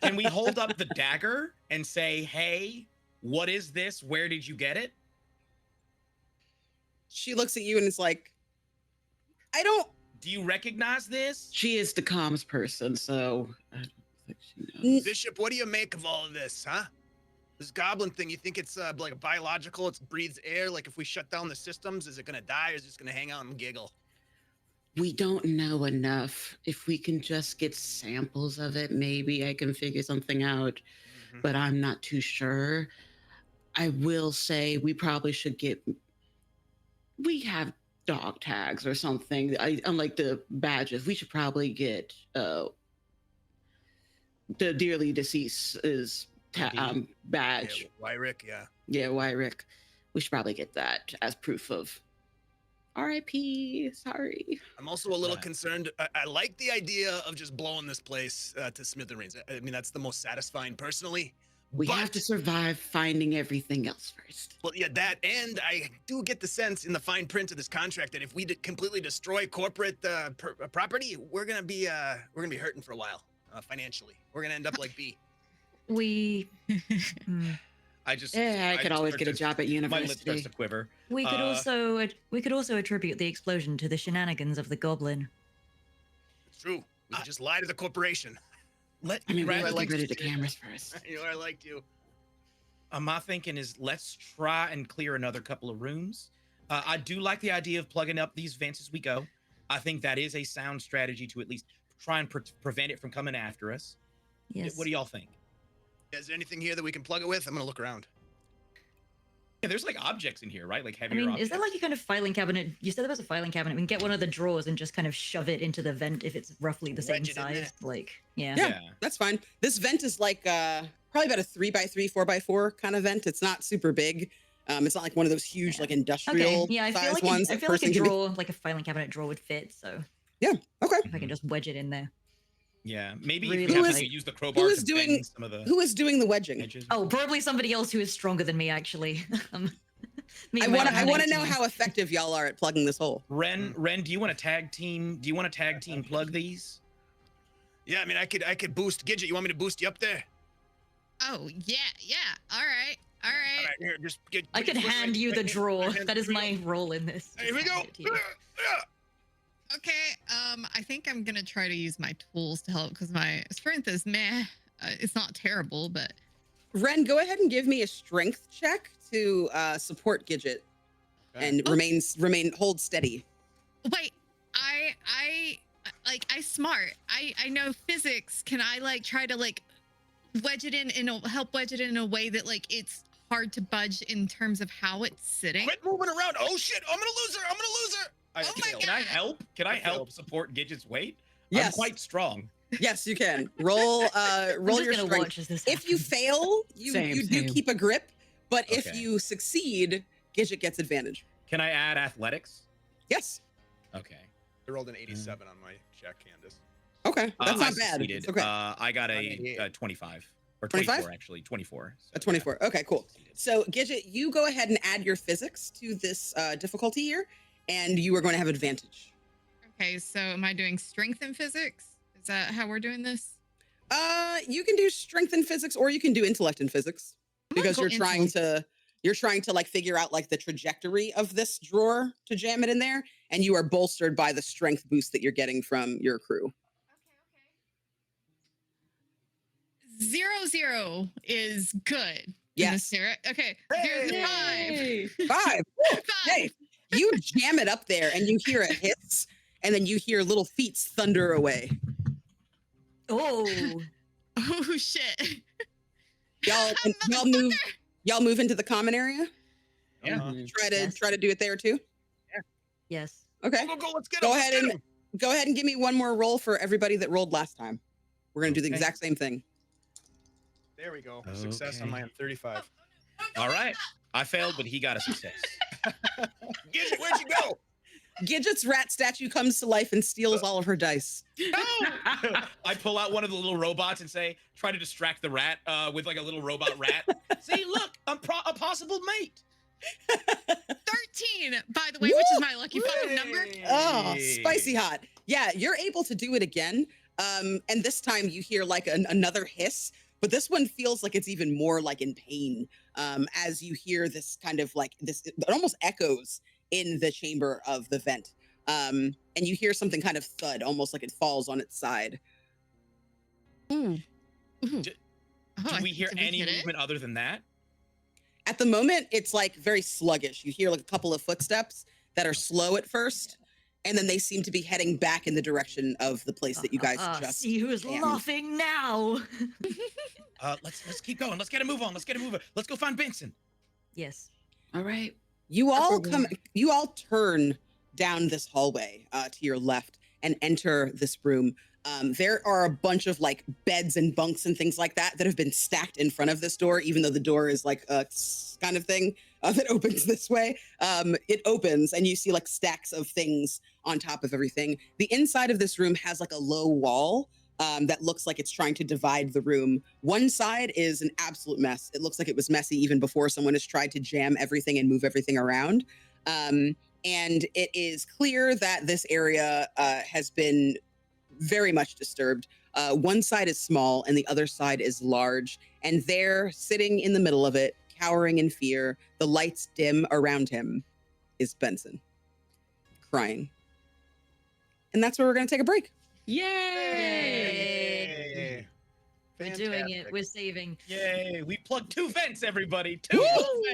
Can we hold up the dagger and say, "Hey, what is this? Where did you get it?" She looks at you and is like, "I don't." Do you recognize this? She is the comms person, so I don't think she knows. N- Bishop, what do you make of all of this, huh? This Goblin thing, you think it's like biological? It breathes air. Like if we shut down the systems, is it gonna die or is it just gonna hang out and giggle? We don't know enough. If we can just get samples of it, maybe I can figure something out, Mhm. but I'm not too sure. I will say we probably should we have dog tags or something. Unlike the badges, we should probably get the dearly deceased's Indeed. badge. Yeah, Wyrick, yeah. Yeah, Wyrick. We should probably get that as proof of RIP. Sorry. I'm also a little Right. concerned. I like the idea of just blowing this place to smithereens. I mean, that's the most satisfying personally. We have But- to survive finding everything else first. Well, yeah, that, and I do get the sense in the fine print of this contract that if we completely destroy corporate property, we're gonna be hurting for a while financially. We're gonna end up like B. We I just Yeah, I could just always start get a to- job at My lip starts university. to quiver. we could also attribute the explosion to the shenanigans of the goblin. It's true. We could just lie to the corporation. Let I mean, we rather have to than get rid of the cameras first. You know, I liked you. my thinking is let's try and clear another couple of rooms. I do like the idea of plugging up these vents as we go. I think that is a sound strategy to at least try and prevent it from coming after us. Yes. What do y'all think? Is there anything here that we can plug it with? I'm gonna look around. Yeah, there's like objects in here, right? Like I heavier mean, objects. is there like a kind of filing cabinet? You said there was a filing cabinet. We can get one of the drawers and just kind of shove it into the vent if it's roughly the same Wedge it in there. size. Like, yeah. Yeah. That's fine. This vent is like probably about a 3x3, 4x4 kind of vent. It's not super big. It's not like one of those huge like industrial Okay. Yeah, I feel size like ones. I that feel like a person can be- drawer, like a filing cabinet drawer, would fit. So Yeah. Okay. if I can just wedge it in there. Yeah, maybe Really if we have nice. to use the crowbar Who is to doing- bend some of the Who is doing the wedging? edges. Oh, probably somebody else who is stronger than me, actually. Me I and my want to. I want to 118. know how effective y'all are at plugging this hole. Ren, do you want to tag team? Do you want to tag team plug these? Yeah, I mean, I could boost Gidget. You want me to boost you up there? Oh, yeah. All right. All right, here, just get. I put could your foot hand right- you the right here. drawer. Right hand- That is here we my role in this. go. Here we Just go. hand it to you. Okay. I think I'm gonna try to use my tools to help because my strength is meh. It's not terrible, but Ren, go ahead and give me a strength check to support Gidget Okay. and Oh. hold steady. wait. I smart. I know physics. Can I like try to like wedge it help wedge it in a way that like it's hard to budge in terms of how it's sitting? Quit moving around. Oh shit! I'm gonna lose her. I'm gonna lose her. I Oh my failed. Can I help? Can I I help failed. support Gidget's weight? I'm Yes. quite strong. Yes, you can. Roll I'm roll just your gonna strength. watch as this If you happens. fail, you do Same. keep a grip, but if Okay. you succeed, Gidget gets advantage. Can I add athletics? Yes. Okay. I rolled an 87 on my check, Candace. Okay. That's I not bad. succeeded. It's okay. I got I'm a 25 or 25? 24 actually. 24. A 24. Okay, cool. So Gidget, you go ahead and add your physics to this difficulty here, and you are going to have advantage. Okay, so am I doing strength and physics? Is that how we're doing this? You can do strength and physics, or you can do intellect and physics, I'm gonna because go you're trying to like figure out like the trajectory of this drawer to jam it in there, and you are bolstered by the strength boost that you're getting from your crew. Okay. 0 is good. in Yes. this here. Okay. Here's the 5. 5. Woo! 5. Yay. You jam it up there, and you hear a hiss, and then you hear little feet thunder away. Oh, Oh shit. Y'all move into the common area. Yeah. Uh-huh. Yes. Try to do it there too. yes. Okay. Go, let's get Go him. ahead and go ahead and give me one more roll for everybody that rolled last time. We're gonna do the Okay. exact same thing. There we go. Success on Okay. my 35. All right. I failed, but he got a success. Gidget, where'd you go? Gidget's rat statue comes to life and steals all of her dice. I pull out one of the little robots and say, try to distract the rat with like a little robot rat. See, look, I'm a possible mate. 13, by the way, which is my lucky fucking number. Oh, spicy hot. Yeah, you're able to do it again. And this time you hear like another hiss, but this one feels like it's even more like in pain. As you hear this kind of like this, it almost echoes in the chamber of the vent. And you hear something kind of thud, almost like it falls on its side. Ooh. Do Oh, we hear did any hit it? movement other than that? At the moment, it's like very sluggish. You hear like a couple of footsteps that are slow at first, and then they seem to be heading back in the direction of the place that you guys just. see who's jammed. laughing now. Let's keep going. Let's get a move on. Let's get a move on. Let's go find Benson. Yes. All right. You all Everyone. you all turn down this hallway to your left and enter this room. There are a bunch of like beds and bunks and things like that have been stacked in front of this door, even though the door is like a kind of thing that opens this way. It opens and you see like stacks of things on top of everything. The inside of this room has like a low wall that looks like it's trying to divide the room. One side is an absolute mess. It looks like it was messy even before someone has tried to jam everything and move everything around. And it is clear that this area has been very much disturbed. One side is small and the other side is large. And there, sitting in the middle of it, cowering in fear, the lights dim around him, is Benson, crying. And that's where we're going to take a break. Yay! We're doing it. We're saving. Yay! We plugged 2 vents, everybody. 2 Woo!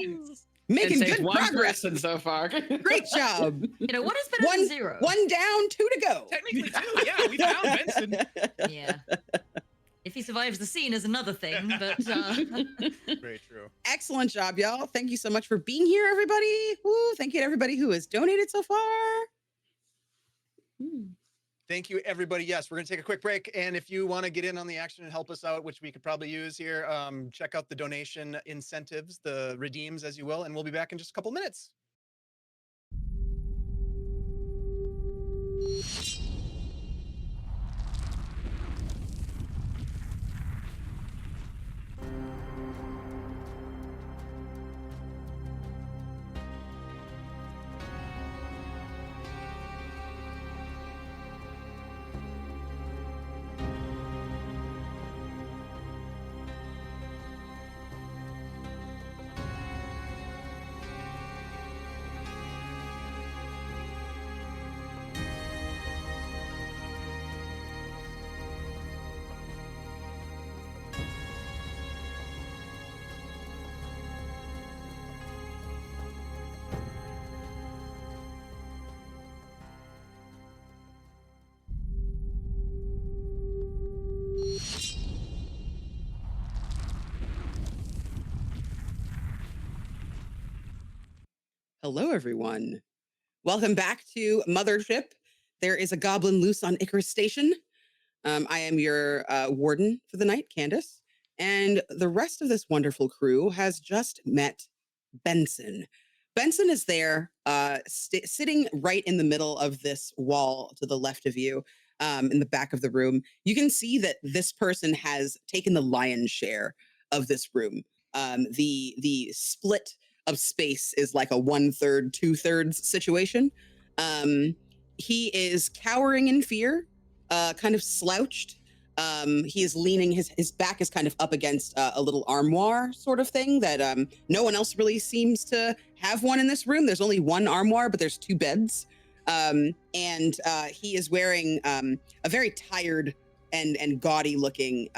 vents. Making It saved good one progress. person so far. Great job. You know, what is better than 0? One down, 2 to go. Technically 2. Yeah, we found Benson. Yeah. If he survives the scene is another thing, but Very true. Excellent job, y'all. Thank you so much for being here, everybody. Woo, thank you to everybody who has donated so far. Thank you, everybody. Yes, we're going to take a quick break. And if you want to get in on the action and help us out, which we could probably use here, check out the donation incentives, the redeems, as you will. And we'll be back in just a couple minutes. Hello, everyone. Welcome back to Mothership. There is a goblin loose on Icarus Station. I am your warden for the night, Candace. And the rest of this wonderful crew has just met Benson. Benson is there, sitting right in the middle of this wall to the left of you, in the back of the room. You can see that this person has taken the lion's share of this room. The split of space is like a 1/3, 2/3 situation. He is cowering in fear, kind of slouched. He is leaning, his back is kind of up against a little armoire sort of thing that no one else really seems to have one in this room. There's only one armoire, but there's 2 beds. And he is wearing a very tired and gaudy looking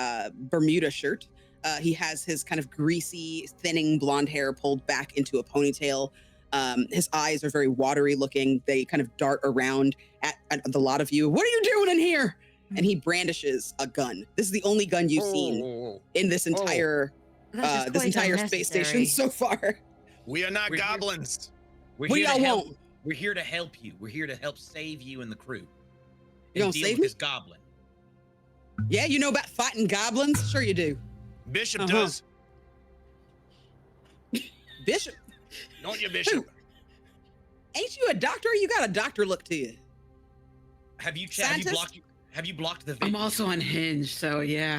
Bermuda shirt. He has his kind of greasy, thinning blonde hair pulled back into a ponytail. His eyes are very watery looking. They kind of dart around at the lot of you. What are you doing in here? And he brandishes a gun. This is the only gun you've seen in this entire space station so far. We are not We're here. goblins. We're What here y'all to help. want? We're here to help you. We're here to help save you and the crew. You And gonna deal save with me? this goblin. Yeah, you know about fighting goblins? Sure you do. Bishop Uh-huh. does. Bishop, Don't you, Bishop? ain't you a doctor? You got a doctor look to you. Have you Scientist? blocked the I'm vent? also unhinged, so yeah.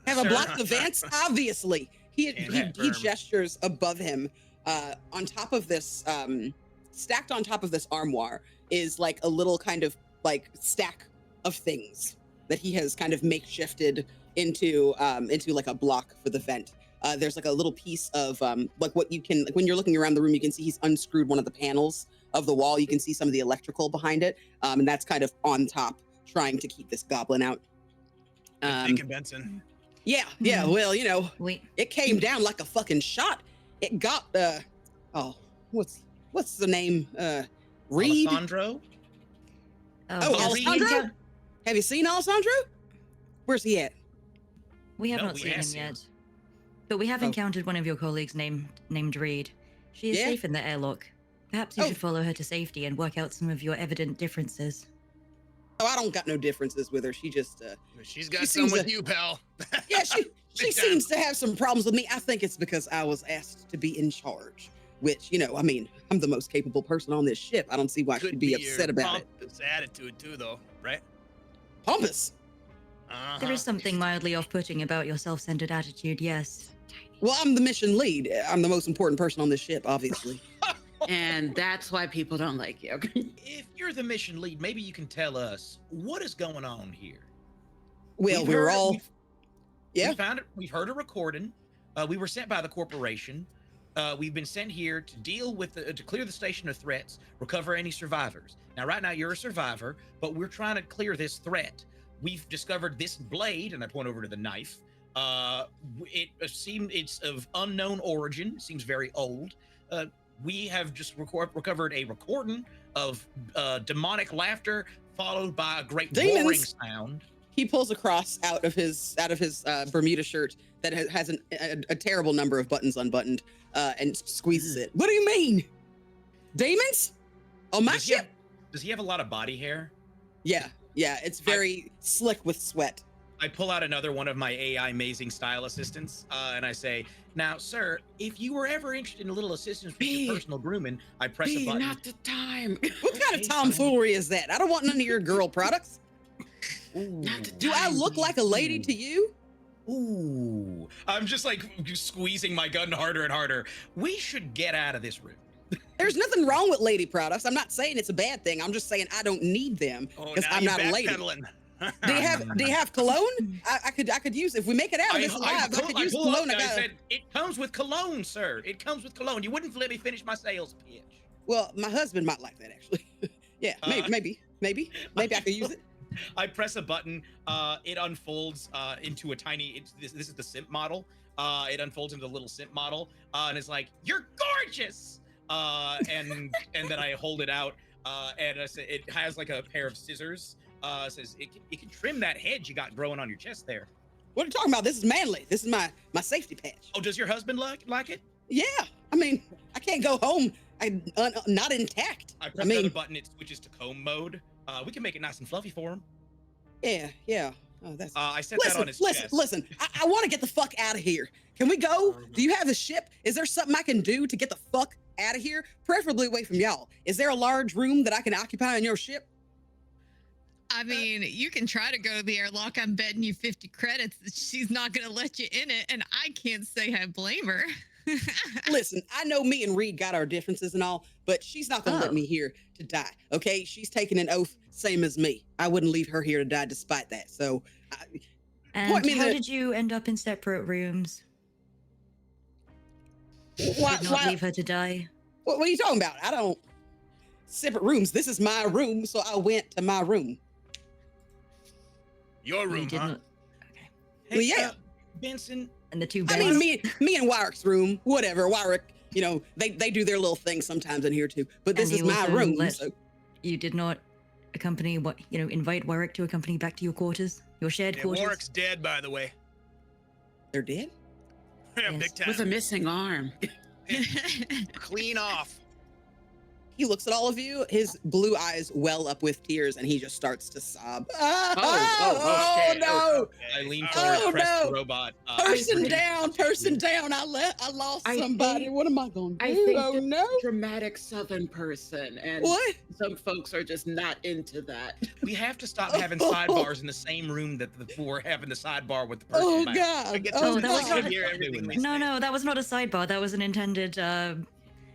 Have a Sir. block the vents? Obviously. He confirm. gestures above him. On top of this, stacked on top of this armoire is like a little kind of like stack of things that he has kind of makeshifted into like a block for the vent. There's like a little piece of like what you can, like when you're looking around the room, you can see he's unscrewed one of the panels of the wall. You can see some of the electrical behind it. And that's kind of on top, trying to keep this goblin out. Thinking Benson. Yeah, well, you know, wait. it came down like a fucking shot. It got what's the name? Reed? Alessandro? Oh, yes, Alessandro? Have you seen Alessandro? Where's he at? We have No, not we seen him asked him. yet. But we have Oh. encountered one of your colleagues named Reed. She is Yeah? safe in the airlock. Perhaps you Oh. should follow her to safety and work out some of your evident differences. Oh, I don't got no differences with her. She just She's got She some seems with to- you, pal. yeah, she Big time. seems to have some problems with me. I think it's because I was asked to be in charge, which, you know, I mean, I'm the most capable person on this ship. I don't see why Could she'd be your upset about it. pompous attitude too, though, right? Pompous. There is something mildly off-putting about your self-centered attitude, yes. Well, I'm the mission lead. I'm the most important person on this ship, obviously. And that's why people don't like you. If you're the mission lead, maybe you can tell us what is going on here. Well, We've we're heard- all. we've- Yeah. We found it. We've heard a recording. We were sent by the corporation. We've been sent here to deal with to clear the station of threats, recover any survivors. Now, right now, you're a survivor, but we're trying to clear this threat. We've discovered this blade, and I point over to the knife. It's of unknown origin. Seems very old. We have just recovered a recording of demonic laughter, followed by a great Demons. roaring sound. He pulls a cross out of his Bermuda shirt that has a terrible number of buttons unbuttoned, and squeezes it. What do you mean? Demons? On my ship? Does he have a lot of body hair? Yeah. It's very slick with sweat. I pull out another one of my AI amazing style assistants, and I say, "Now, sir, if you were ever interested in a little assistance with your personal grooming," I press a button. Not the time. What kind of tomfoolery is that? I don't want none of your girl products. Not the Do I time. look like a lady to you? Ooh, I'm just like squeezing my gun harder and harder. We should get out of this room. There's nothing wrong with lady products. I'm not saying it's a bad thing. I'm just saying I don't need them because I'm not a lady. Do you have cologne? I could use, if we make it out of this alive, I could use cologne. I said it comes with cologne, sir. It comes with cologne. You wouldn't let me finish my sales pitch. Well, my husband might like that actually. Yeah, maybe I could use it. I press a button. It unfolds into a tiny. This is the simp model. It unfolds into a little simp model, and it's like, "You're gorgeous." And then I hold it out, and I say it has like a pair of scissors. Says it can trim that hedge you got growing on your chest there. What are you talking about? This is manly. This is my safety patch. Oh, does your husband like it? Yeah, I mean, I can't go home not intact. I press the other button. It switches to comb mode. We can make it nice and fluffy for him. Yeah. Oh, that's. I set that on his chest. Listen. I want to get the fuck out of here. Can we go? Do you have a ship? Is there something I can do to get the fuck out of here? Preferably away from y'all. Is there a large room that I can occupy on your ship? I mean, you can try to go to the airlock. I'm betting you 50 credits that she's not going to let you in it, and I can't say I blame her. Listen, I know me and Reed got our differences and all, but she's not going to let me here to die, okay? She's taken an oath, same as me. I wouldn't leave her here to die despite that, so... And how did you end up in separate rooms? Why, Did not leave her to die? What are you talking about? I don't... Separate rooms. This is my room, so I went to my room. Your You room, did huh? not- Okay. Well, yeah. Benson. And the two I beds. mean, me and Wyrick's room, whatever. Wyrick, you know, they do their little thing sometimes in here too. But this And is you my also room. let- So You did not invite Warwick to accompany back to your quarters, your shared Yeah, quarters. Warwick's dead, by the way. they're dead? Yeah, Yes. big time. With a missing arm. Clean off. He looks at all of you, his blue eyes well up with tears, and he just starts to sob. Oh, okay. No! I lean Oh, forward, press no. the robot. Person down. I lost I somebody. think- What am I going to I do? think Oh, that no. Dramatic Southern person, and What? some folks are just not into that. We have to stop having sidebars in the same room that we're having the sidebar with the person. Oh, back. God. get Oh, to that was God. not- hear everything they No, say. no, that was not a sidebar. That was an intended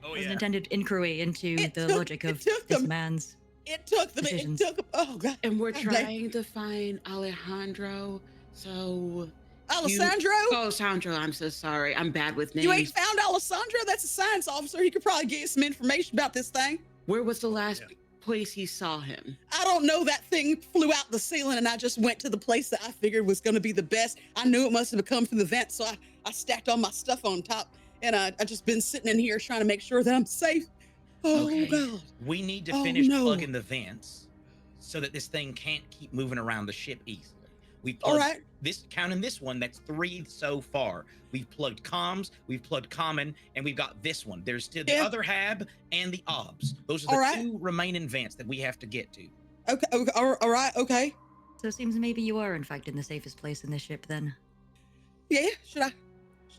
Oh, was an yeah. intended inquiry into It the took- logic it of took this them- man's. It took them. Decisions. Oh, God. And we're God damn. trying to find Alejandro. So Alessandro? Oh, Sandro, I'm so sorry. I'm bad with names. You ain't found Alessandro? That's a science officer. He could probably get you some information about this thing. Where was the last place you saw him? I don't know. That thing flew out the ceiling, and I just went to the place that I figured was going to be the best. I knew it must have come from the vent, so I stacked all my stuff on top, and I just been sitting in here trying to make sure that I'm safe. Oh, Okay. God. We need to Oh, finish no. plugging the vents so that this thing can't keep moving around the ship easily. We All plugged right. counting this one, that's 3 so far. We've plugged comms, we've plugged common, and we've got this one. There's still the Yeah. other hab and the obs. Those are All the right. 2 remaining vents that we have to get to. Okay. All right. Okay. So it seems maybe you are in fact in the safest place in this ship then. Yeah. Should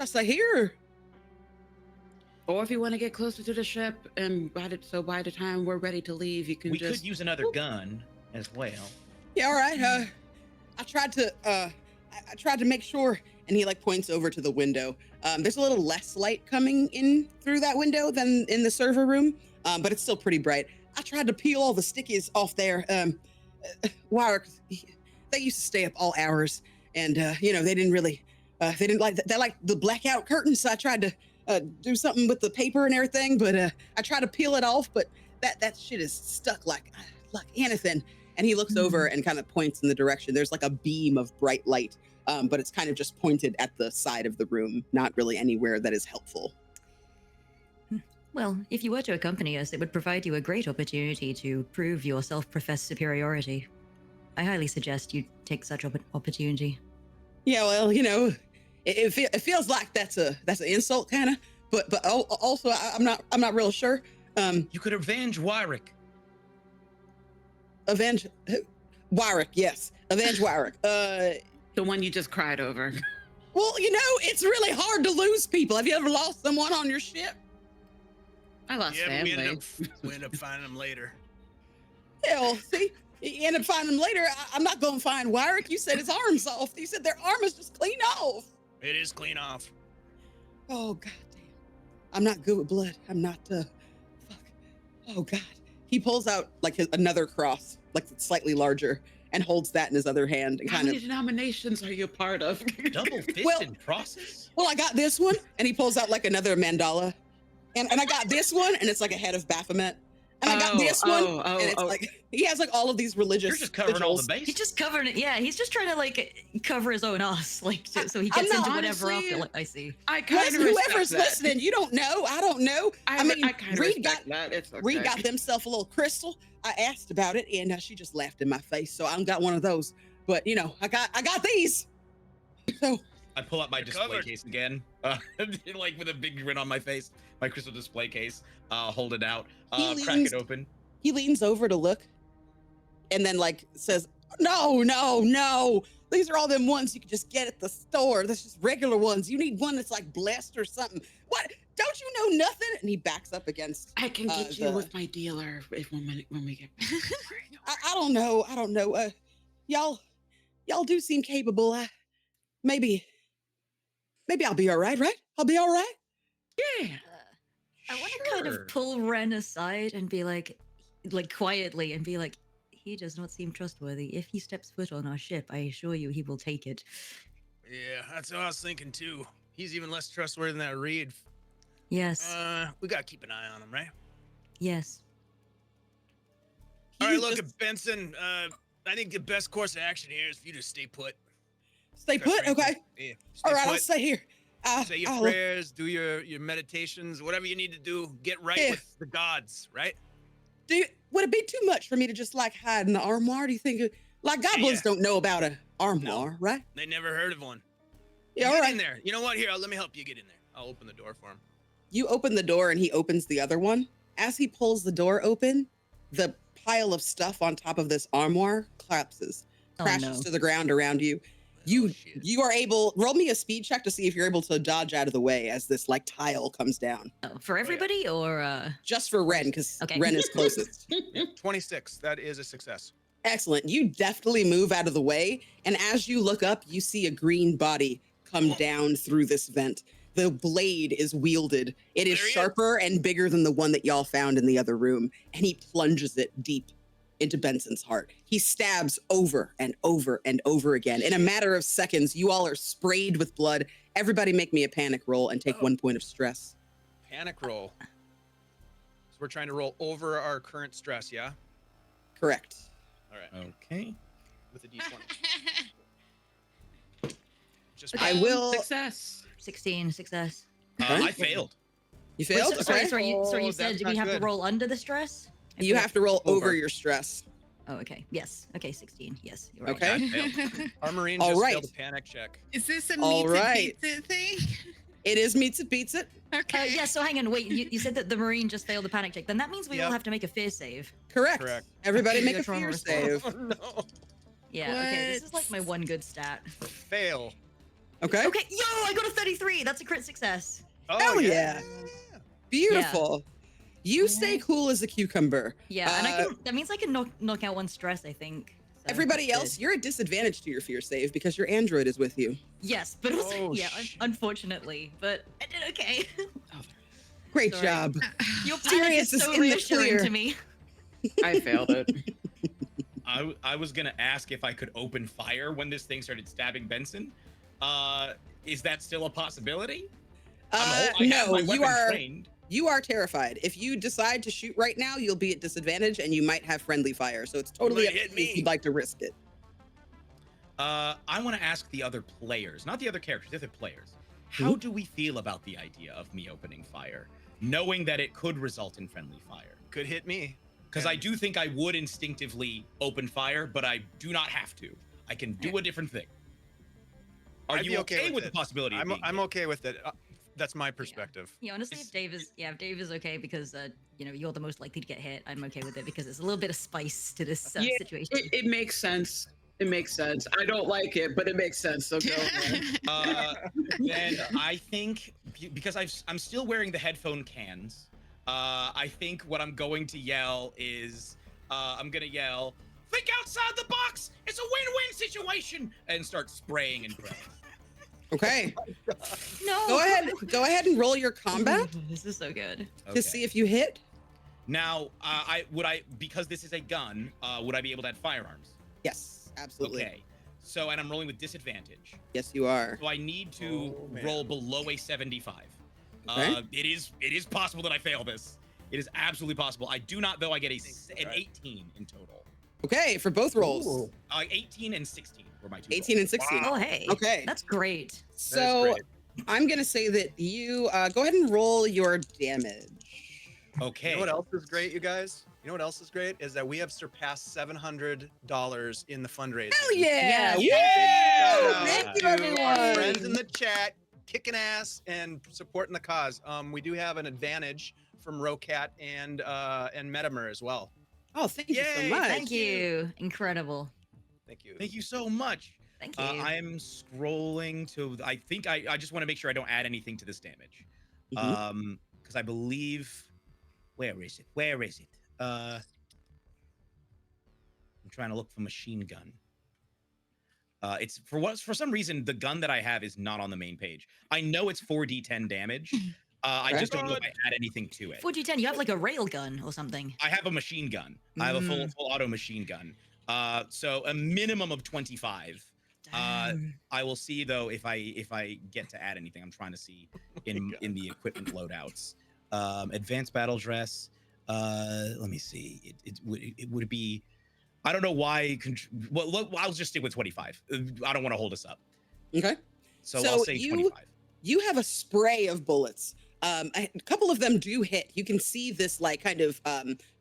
I say here? Or if you want to get closer to the ship, and by the time we're ready to leave, you can We just. could use another gun as well. Yeah. All right. I tried to. I tried to make sure, and he like points over to the window. There's a little less light coming in through that window than in the server room, but it's still pretty bright. I tried to peel all the stickies off there. Wire, they used to stay up all hours, and they didn't really, they didn't like they like the blackout curtains. So I tried to do something with the paper and everything, but I tried to peel it off, but that shit is stuck like anything. And he looks over and kind of points in the direction. There's like a beam of bright light, but it's kind of just pointed at the side of the room, not really anywhere that is helpful. Well, if you were to accompany us, it would provide you a great opportunity to prove your self-professed superiority. I highly suggest you take such opportunity. Yeah, well, it feels like that's an insult, kind of, but also I'm not real sure. You could avenge Wyrick. Avenge Wyrick, yes, avenge Wyrick. The one you just cried over. Well, it's really hard to lose people. Have you ever lost someone on your ship? I lost Yeah, family. we end up finding them later. Hell, see, you end up finding them later. I'm not going to find Wyrick. You said his arm's off. You said their arm is just clean off. It is clean off. Oh, goddamn. I'm not good with blood. I'm not, fuck. Oh, God. He pulls out, like, another cross, like, slightly larger, and holds that in his other hand and How kind many of... denominations are you part of? Double fisted Well- crosses? Well, I got this one, and he pulls out, like, another mandala. And I got this one, and it's, like, a head of Baphomet. And I got this one, and it's, like, he has, like, all of these religious You're just covering all the sigils. bases. He's just covering it. Yeah, he's just trying to like cover his own ass, like so he I'm gets not, into whatever honestly, I see. I kind Listen, of whoever's listening, you don't know. I don't know. I mean, I kind of Reed respect that. It's okay. Reed got themselves a little crystal. I asked about it, and she just laughed in my face. So I got one of those. But I got these. So I pull out my You're display covered. case again, like with a big grin on my face. My crystal display case. Hold it out. He Crack leans- it open. he leans over to look, and then like says, "No. These are all them ones you can just get at the store. That's just regular ones. You need one that's like blessed or something. What? Don't you know nothing?" And he backs up against. I can get you the- with my dealer if when we get back. I don't know. Y'all do seem capable. Maybe I'll be all right, right? I'll be all right. Yeah. I want to kind Sure. of pull Ren aside and be like quietly and be like, he does not seem trustworthy. If he steps foot on our ship, I assure you he will take it. Yeah, that's what I was thinking too. He's even less trustworthy than that Reed. Yes, We gotta keep an eye on him, right? yes. All right, He's look, just- Benson. I think the best course of action here is for you to stay put. Stay quite put, frankly. okay? Yeah, All stay right, I'll put. stay here. Say your I'll- prayers, do your meditations, whatever you need to do. Get right Yeah. with the gods, right? Would it be too much for me to just like hide in the armoire? Do you think? Like goblins Yeah. don't know about a armoire, right? They never heard of one. Yeah, all Get right. in there. You know what? Here, let me help you get in there. I'll open the door for him. You open the door and he opens the other one. As he pulls the door open, the pile of stuff on top of this armoire collapses, Oh, crashes no. to the ground around you. Oh, shit. You are able, roll me a speed check to see if you're able to dodge out of the way as this like tile comes down. Oh, for everybody or Just for Ren, because Okay. Ren is closest. 26. That is a success. Excellent. You deftly move out of the way, and as you look up, you see a green body come down through this vent. The blade is wielded. It is There he is. sharper and bigger than the one that y'all found in the other room, and he plunges it deep into Benson's heart. He stabs over and over and over again. In a matter of seconds, you all are sprayed with blood. Everybody make me a panic roll and take Oh. 1 point of stress. Panic roll. So we're trying to roll over our current stress, yeah? Correct. All right. Okay. With a d20. Just I will. Success. 16 success. Okay. I failed. You Wait, failed? so, sorry, Okay. sorry, you Oh, said that's we not have good. to roll under the stress? I You forgot. have to roll over Over. your stress. Oh, okay. Yes. Okay, 16. Yes, you're right. Okay. I failed. Our Marine All just right. failed a panic check. Is this a All meat right. pizza thing? It is meets it beats it. Okay. Yeah, so hang on, wait, you said that the Marine just failed the panic check. Then that means we all Yep. have to make a fear save. Correct. Correct. Everybody Okay, make your a trauma fear response. save. Oh, no. Yeah, okay, this is like my What? one good stat. Fail. Okay. Okay, yo, I got a 33. That's a crit success. Oh, Hell yeah. Beautiful. You stay cool as a cucumber. Yeah, and that means I can knock out one stress, I think. Everybody that's else, good. you're at disadvantage to your fear save because your android is with you. Yes, but also, Oh, yeah, unfortunately, but I did okay. Great Sorry. job. Your panic Sirius is is so in the reassuring clear. to me. I failed it. I was gonna ask if I could open fire when this thing started stabbing Benson. Is that still a possibility? I have No, my you weapon are trained. you are terrified. If you decide to shoot right now, you'll be at disadvantage and you might have friendly fire. So it's totally might up to hit you if me. you'd like to risk it. I want to ask the other players, not the other characters, the other players. How do we feel about the idea of me opening fire, knowing that it could result in friendly fire? Could hit me. Because I do think I would instinctively open fire, but I do not have to. I can do a different thing. Are I'd you be okay with the it. possibility of being I'm hit? okay with it. That's my perspective. Yeah, honestly, if Dave is okay because you know, you're the most likely to get hit, I'm okay with it because there's a little bit of spice to this Yeah, situation. it makes sense. It makes sense. I don't like it, but it makes sense. So go ahead. Then I think because I'm still wearing the headphone cans. I think what I'm going to yell is I'm gonna yell, "Think outside the box! It's a win-win situation!" and start spraying and praying. Okay. No. Go ahead and roll your combat This is so good. to see if you hit. Now, because this is a gun, would I be able to add firearms? Yes, absolutely. Okay. So, and I'm rolling with disadvantage. Yes, you are. So I need to roll below a 75. Okay. It is possible that I fail this. It is absolutely possible. I do not, though. I get an 18 in total. Okay, for both rolls. Ooh. 18 and 16 were my two. 18 and 16. Oh, hey. Okay. That's great. So great. I'm gonna say that you go ahead and roll your damage. Okay. You know what else is great, you guys? You know what else is great is that we have surpassed $700 in the fundraising. Hell yeah! Yeah. Yeah! Shout Thank out you, to our everyone. friends in the chat, kicking ass and supporting the cause. We do have an advantage from Rocat and Metamer as well. Oh, thank you so Yay, much. Thank you. Incredible. Thank you. Thank you so much. Thank you. I'm scrolling to. I think I just want to make sure I don't add anything to this damage. Mhm. Because I believe. Where is it? Where is it? I'm trying to look for machine gun. It's for some reason the gun that I have is not on the main page. I know it's 4d10 damage. I just don't know if I add anything to it. 4G10, you have like a rail gun or something. I have a machine gun. I have a full auto machine gun. So a minimum of 25. Damn. I will see though if I get to add anything. I'm trying to see in the equipment loadouts. Advanced battle dress. Let me see. It would be. I don't know why. Well, look, I'll just stick with 25. I don't want to hold us up. Okay. So So I'll say you- 25. You have a spray of bullets. A couple of them do hit. You can see this like kind of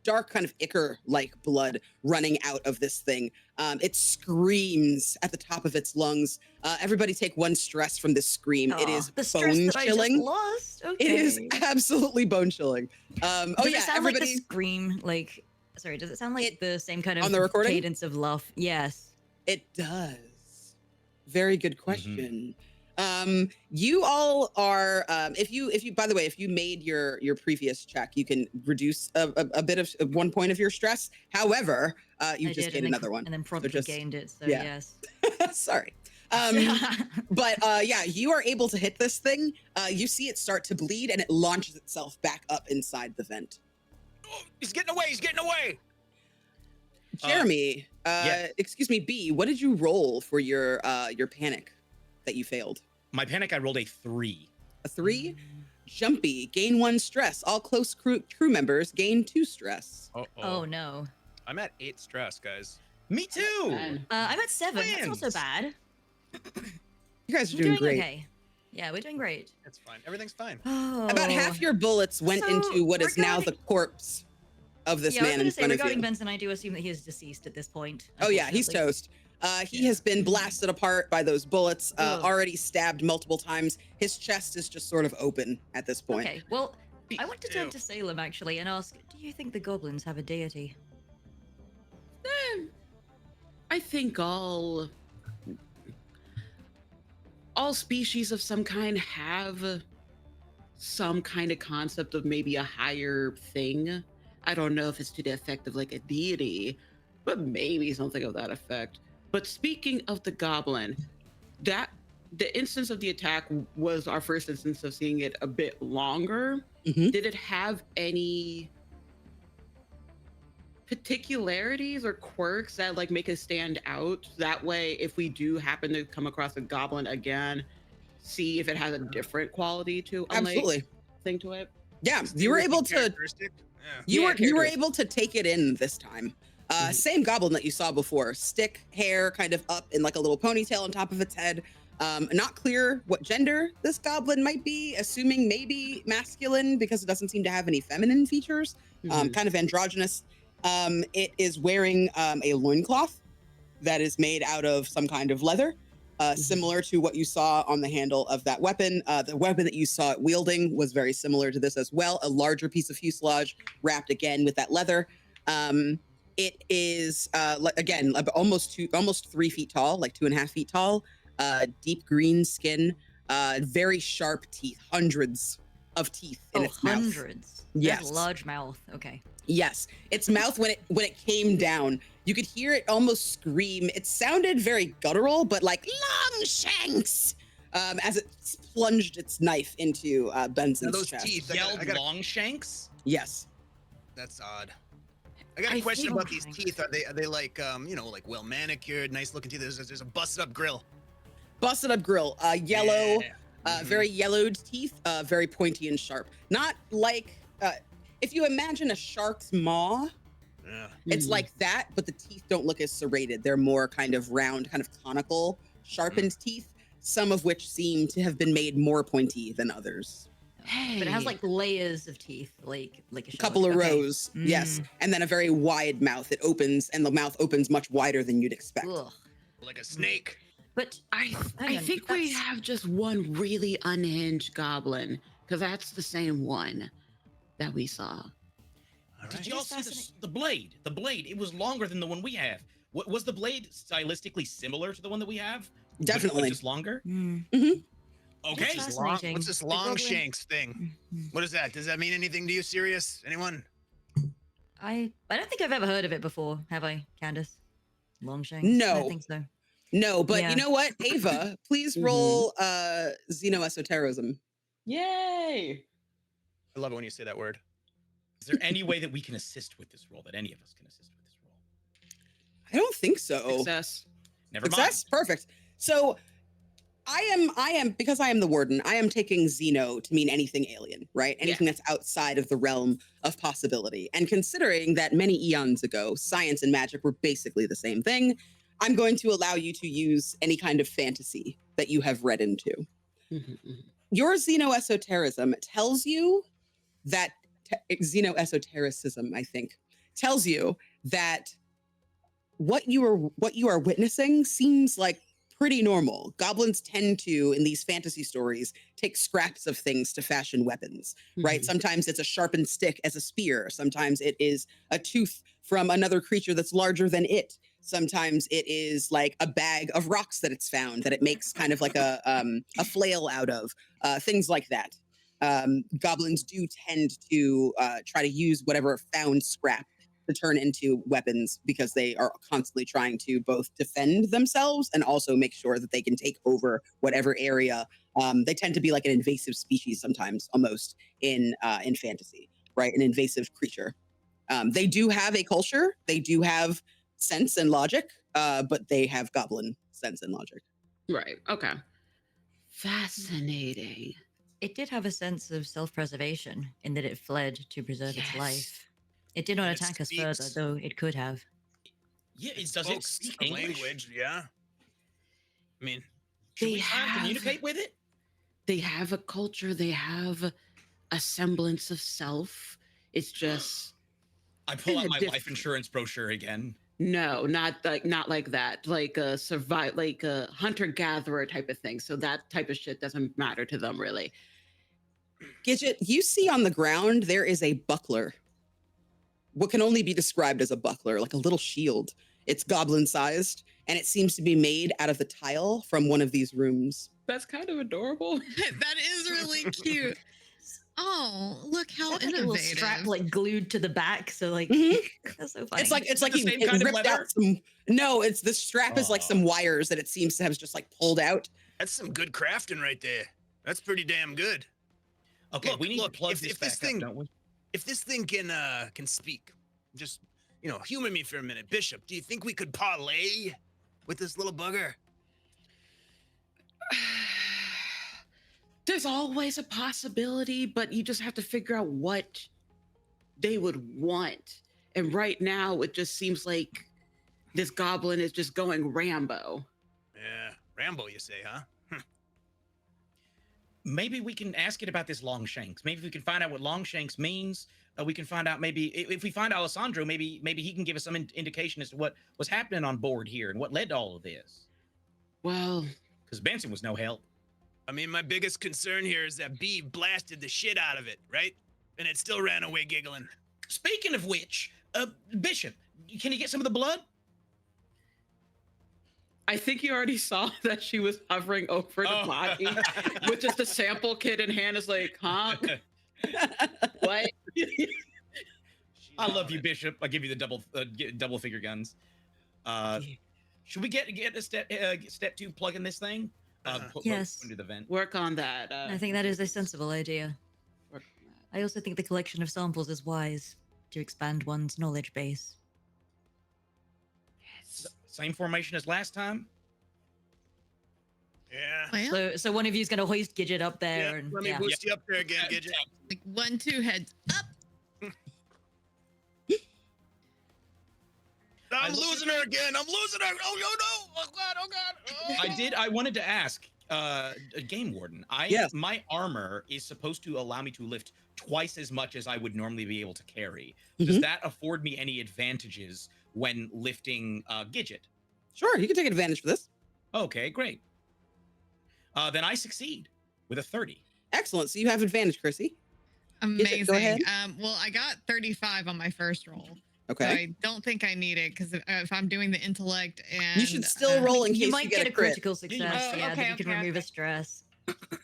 dark kind of ichor like blood running out of this thing. It screams at the top of its lungs. Everybody take one stress from this scream. It Aw, is the stress bone that I just chilling. lost. Okay. It is absolutely bone chilling. Oh Does yeah, it sound everybody. like the scream? Like, sorry, does it sound like the same kind of on the recording? cadence of laugh? Yes. It does. Very good Mm-hmm. question. You all are if you by the way, if you made your previous check, you can reduce a bit of 1 point of your stress. However, you I just did, gained and then another one. and then promptly just- gained it. So yeah. yes. Sorry. But yeah, you are able to hit this thing. You see it start to bleed and it launches itself back up inside the vent. Oh, he's getting away. He's getting away. Jeremy, yes. excuse me, B, what did you roll for your panic that you failed? My panic. I rolled a 3. A 3? Jumpy, gain 1 stress. All close crew members gain 2 stress. Oh no. I'm at 8 stress, guys. Me too. I'm at 7. That's not so Wins. bad. You guys are We're doing great. okay. Yeah, we're doing great. It's fine. Everything's fine. Oh. About half your bullets went So, into what is now the regarding- corpse of this Yeah, I was man in going to say, front of regarding you. Benson, I do assume that he is deceased at this point. Oh yeah, he's unfortunately. toast. He has been blasted apart by those bullets, Ugh. already stabbed multiple times. His chest is just sort of open at this point. Okay, well, I want to turn Ew. to Salem actually and ask, do you think the goblins have a deity? I think all species of some kind have some kind of concept of maybe a higher thing. I don't know if it's to the effect of like a deity, but maybe something of that effect. But speaking of the goblin, that the instance of the attack was our first instance of seeing it a bit longer. Mhm. Did it have any particularities or quirks that like make it stand out? That way, if we do happen to come across a goblin again, see if it has a different quality to Absolutely. thing to it. Yeah, you were able to Characteristic? Yeah. you Yeah, were characteristic. able to take it in this time. Mhm. Same goblin that you saw before, stick hair kind of up in like a little ponytail on top of its head. Not clear what gender this goblin might be, assuming maybe masculine because it doesn't seem to have any feminine features. Mhm. Kind of androgynous. It is wearing a loincloth that is made out of some kind of leather, similar to what you saw on the handle of that weapon. The weapon that you saw it wielding was very similar to this as well, a larger piece of fuselage wrapped again with that leather. It is again almost 3 feet tall, like 2.5 feet tall. Deep green skin, very sharp teeth, hundreds of teeth in its mouth. Hundreds. Yes. That's a large mouth. Okay. Yes, its mouth when it came down, you could hear it almost scream. It sounded very guttural, but like Longshanks, as it plunged its knife into Benson's those chest. teeth. Yelled I gotta- Longshanks? Yes. That's odd. I got a I question think- about these teeth. Are they like like well manicured, nice looking teeth? There's a busted up grill. Busted up grill, yellow, Yeah. Mhm. very yellowed teeth, very pointy and sharp. Not like if you imagine a shark's maw, Yeah. it's Mhm. like that, but the teeth don't look as serrated. They're more kind of round, kind of conical, sharpened teeth, some of which seem to have been made more pointy than others. Hey. But it has like layers of teeth, like a A shark. couple of Okay. rows, yes, Mm. and then a very wide mouth. It opens, and the mouth opens much wider than you'd expect. Ugh. Like a snake. But I hang on, think we that's- have just one really unhinged goblin because that's the same one that we saw. All Did right. y'all see the blade? The blade, it was longer than the one we have. Was the blade stylistically similar to the one that we have? But Definitely. just longer? Mm. Okay. That's fascinating. What's this The goblin- Longshanks thing? What is that? Does that mean anything to you? Serious? Anyone? I don't think I've ever heard of it before, have I, Candace? Longshanks? I No. don't think so. No, but Yeah. you know what, Ava, please roll xenoesoterism. Yay! I love it when you say that word. Is there any way that we can assist with this roll, that any of us can assist with this roll? I don't think so. Success. Never Success? Perfect. So I am because I am the warden, I am taking Xeno to mean anything alien, right? Anything that's outside of the realm of possibility. And considering that many eons ago, science and magic were basically the same thing, I'm going to allow you to use any kind of fantasy that you have read into. Mhm, mhm. Your xenoesoterism tells you that xenoesotericism, I think, tells you that what you are witnessing seems like pretty normal. Goblins tend to, in these fantasy stories, take scraps of things to fashion weapons, right? Mhm. Sometimes it's a sharpened stick as a spear. Sometimes it is a tooth from another creature that's larger than it. Sometimes it is like a bag of rocks that it's found that it makes kind of like a flail out of, things like that. Goblins do tend to try to use whatever found scrap to turn into weapons because they are constantly trying to both defend themselves and also make sure that they can take over whatever area. They tend to be like an invasive species sometimes, almost in fantasy, right? An invasive creature. They do have a culture. They do have sense and logic, but they have goblin sense and logic. Right. Okay. Fascinating. It did have a sense of self-preservation in that it fled to preserve its Yes. life. It did not And it attack us further, speaks. though it could have. Yeah, does it Folks, speak a English? language, yeah. I mean, Should They we try and have- communicate with it? They have a culture. They have a semblance of self. It's just I pull out a my diff- life insurance brochure again. no, not like that. Like a like a hunter gatherer type of thing. So that type of shit doesn't matter to them really. Gidget, you see on the ground there is a buckler. What can only be described as a buckler, like a little shield. It's goblin sized, and it seems to be made out of the tile from one of these rooms. That's kind of adorable. That is really cute. Oh, look how That's like a little strap innovative. like glued to the back. So like Mhm. that's so funny. It's like Is it the he same it kind of ripped leather? out some. No, it's the strap is like Oh. some wires that it seems to have just like pulled out. That's some good crafting right there. That's pretty damn good. Okay, Look, we need look, to plug if this this back thing- up, don't we? If this thing can speak, just humor me for a minute, Bishop. Do you think we could parlay with this little bugger? There's always a possibility, but you just have to figure out what they would want. And right now, it just seems like this goblin is just going Rambo. Yeah, Rambo, you say, huh? Maybe we can ask it about this Longshanks. Maybe we can find out what Longshanks means. We can find out maybe if we find Alessandro, maybe he can give us some indication as to what was happening on board here and what led to all of this. Well, Because Benson was no help. I mean, my biggest concern here is that B blasted the shit out of it, right? And it still ran away giggling. Speaking of which, Bishop, can you get some of the blood? I think you already saw that she was hovering over the Oh. body with just a sample kit in hand. Is like, huh? What? I love you, Bishop. I'll give you the double figure guns. Should we get a step 2 plug in this thing? Yes. Under the vent. Work on that. I think that is a sensible idea. Work on that. I also think the collection of samples is wise to expand one's knowledge base. Same formation as last time. Yeah. Well, So one of you is going to hoist Gidget up there, Yeah, and let me yeah. boost you up there again, Gidget. like 1, 2 heads up. I'm losing her again. I'm losing her. Oh, no, no. Oh, God. Oh, God. I wanted to ask, Game Warden. Yes. My armor is supposed to allow me to lift twice as much as I would normally be able to carry. Does that afford me any advantages when lifting Gidget? Sure, you can take advantage of this. Okay, great. Then I succeed with a 30. Excellent. So you have advantage, Chrissy. Amazing. go ahead. Well, I got 35 on my first roll. Okay. So I don't think I need it because if I'm doing the intellect and You should still roll in case You you might get a crit. critical success, Oh, yeah, okay, then you can okay, remove a okay. stress. I got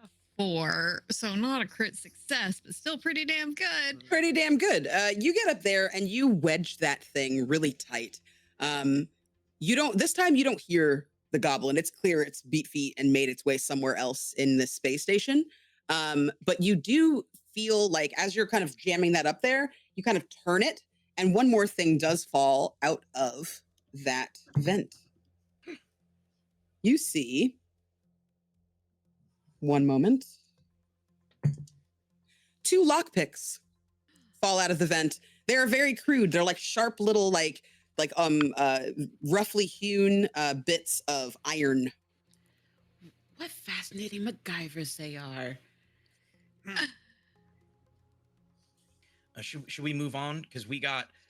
a 4, so not a crit success, but still pretty damn good. Pretty damn good. You get up there and you wedge that thing really tight. This time you don't hear the goblin. It's clear it's beat feet and made its way somewhere else in this space station. But you do feel like as you're kind of jamming that up there, you kind of turn it, and one more thing does fall out of that vent. You see, one moment, 2 lockpicks fall out of the vent. They're very crude. They're like sharp little, roughly hewn bits of iron. What fascinating MacGyvers they are. Should we move on? Because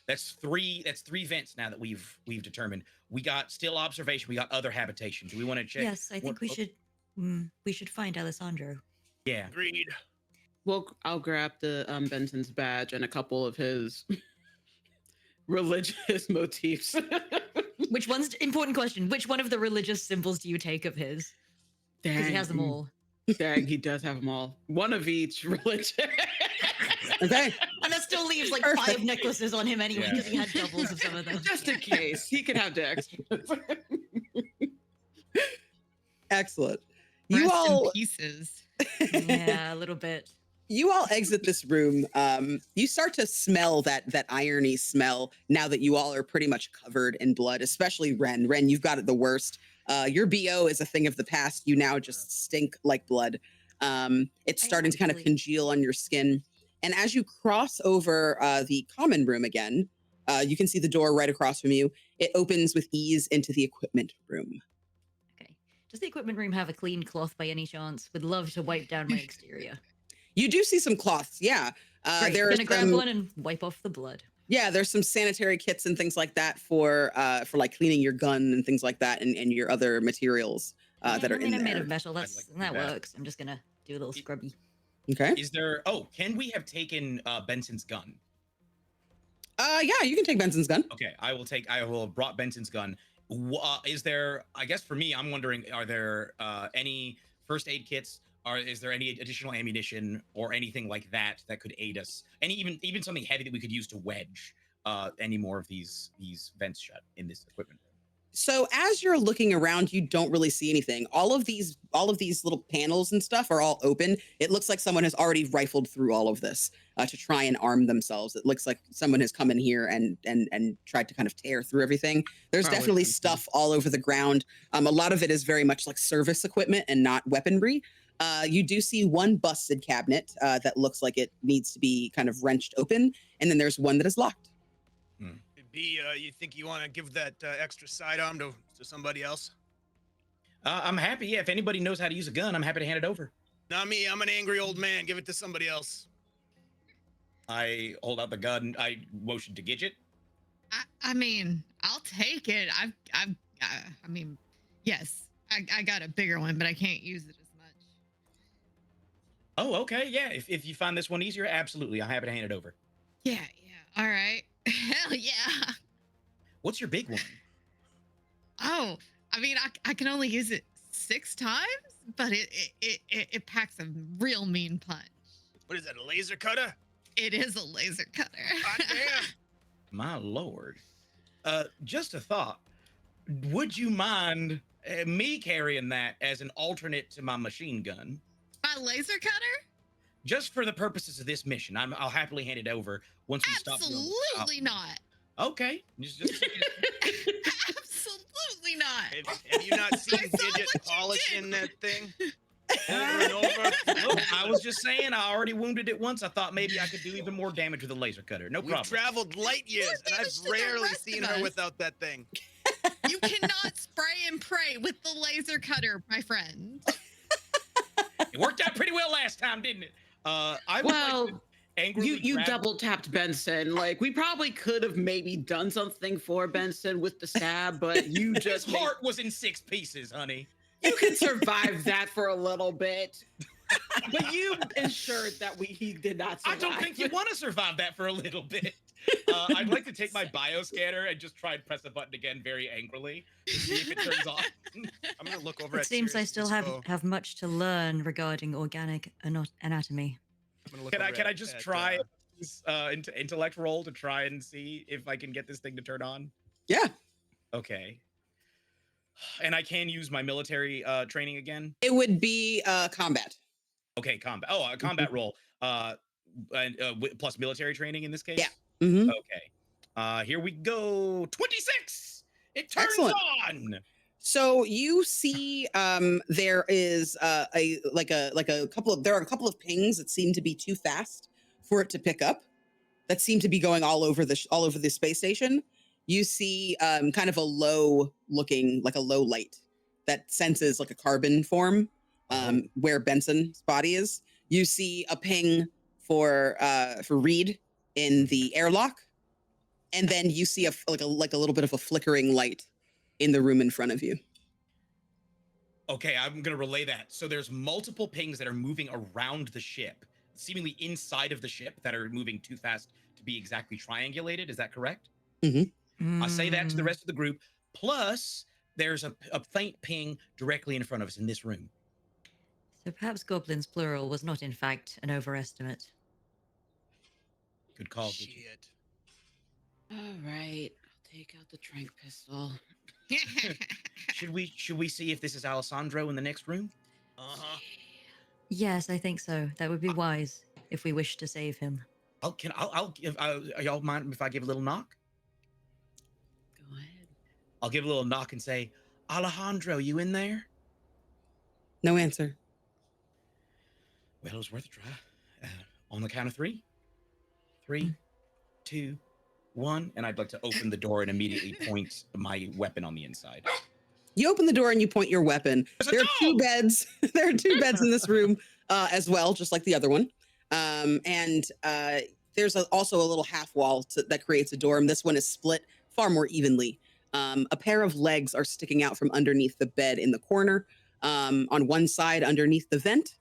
that's three vents now that we've determined. We got still observation. We got other habitation. Do we want to check? Yes, I think we should find Alessandro. Yeah. Agreed. Well, I'll grab the Benson's badge and a couple of his religious motifs. Which one's important question? Which one of the religious symbols do you take of his? Because he has them all. Dang, he does have them all. One of each religion. Okay. And that still leaves like Perfect. 5 necklaces on him anyway, because he had doubles of some of them. Just in case. He can have the extras. Excellent. You Rest all in pieces. Yeah, a little bit. you all exit this room. You start to smell that irony smell now that you all are pretty much covered in blood, especially Ren. Ren, you've got it the worst. Your BO is a thing of the past. You now just stink like blood. It's starting to kind of congeal on your skin. And as you cross over the common room again, you can see the door right across from you. It opens with ease into the equipment room. Okay. Does the equipment room have a clean cloth by any chance? Would love to wipe down my exterior. You do see some cloths, yeah. Great. There are Gonna grab some, one and wipe off the blood. yeah, there's some sanitary kits and things like that for like cleaning your gun and things like that, and your other materials that are I mean, in I'm made there. of metal. I'd That like to do that. works. I'm just gonna do a little scrubby. Okay. Is there? Oh, can we have taken Benson's gun? Yeah, you can take Benson's gun. Okay, I will have brought Benson's gun. Is there? I guess for me, I'm wondering, are there any first aid kits Is there any additional ammunition or anything like that that could aid us? Any even something heavy that we could use to wedge any more of these vents shut in this equipment room? So as you're looking around, you don't really see anything. All of these little panels and stuff are all open. It looks like someone has already rifled through all of this to try and arm themselves. It looks like someone has come in here and tried to kind of tear through everything. There's Probably definitely something. stuff all over the ground. A lot of it is very much like service equipment and not weaponry. You do see one busted cabinet that looks like it needs to be kind of wrenched open, and then there's one that is locked. B, you think you want to give that extra sidearm to somebody else? I'm happy. Yeah, if anybody knows how to use a gun, I'm happy to hand it over. Not me. I'm an angry old man. Give it to somebody else. I hold out the gun. I motion to Gidget. I mean, I'll take it. I mean, yes, I got a bigger one, but I can't use it as much. Oh, okay. Yeah, if you find this one easier, absolutely. I'm happy to hand it over. Yeah. All right. Hell yeah. What's your big one? Oh, I mean, I can only use it 6 times, but it packs a real mean punch. What is that, a laser cutter? It is a laser cutter. God damn. My lord. Just a thought. Would you mind me carrying that as an alternate to my machine gun? My laser cutter? Just for the purposes of this mission. I'll happily hand it over once we stop. Absolutely not. Okay. Just Absolutely not. Have you not seen I saw Gidget what you polishing did. that thing over and over? Look, I was just saying, I already wounded it once. I thought maybe I could do even more damage with a laser cutter. No We've problem. traveled light years, and damage I've to the rarely rest seen of her us. without that thing. You cannot spray and pray with the laser cutter, my friend. It worked out pretty well last time, didn't it? I would Well, like to angrily You grab- double tapped Benson. Like, we probably could have maybe done something for Benson with the stab, but you His just made- heart was in 6 pieces, honey. you can survive that for a little bit. But you ensured that he did not I survive. don't think you want to survive that for a little bit. I'd like to take my bioscanner and just try and press a button again very angrily to see if it turns off. I'm gonna look over It at seems I Sirius still Disco. have much to learn regarding organic anatomy. I'm gonna look Can over I at- just at, try this intellect roll to try and see if I can get this thing to turn on? Yeah, Okay. And I can use my military training again. it would be combat. Okay, combat. Oh, a combat roll. Plus military training in this case. Yeah. Mm-hmm. Okay. Here we go. 26. It turns Excellent. on. So you see, there is a couple of pings that seem to be too fast for it to pick up. That seem to be going all over the space station. You see, kind of a low light that senses like a carbon form, where Benson's body is. You see a ping for Reed in the airlock, and then you see a little bit of a flickering light in the room in front of you. Okay, I'm gonna relay that. So there's multiple pings that are moving around the ship, seemingly inside of the ship, that are moving too fast to be exactly triangulated. Is that correct? I say that to the rest of the group. Plus, there's a faint ping directly in front of us in this room. So perhaps goblins plural was not in fact an overestimate. Good call. Gidget. Shit. All right, I'll take out the trank pistol. Should we see if this is Alessandro in the next room? Uh-huh. Yes, I think so. That would be wise if we wish to save him. Y'all mind if I give a little knock? Go ahead. I'll give a little knock and say, Alejandro, you in there? No answer. Well, it was worth a try. On the count of 3. 3, 2, 1. And I'd like to open the door and immediately point my weapon on the inside. You open the door and you point your weapon. There's a There are 2 dog! beds. There are 2 beds in this room as well, just like the other one. And there's also a little half wall that creates a door. And this one is split far more evenly. A pair of legs are sticking out from underneath the bed in the corner, on one side underneath the vent.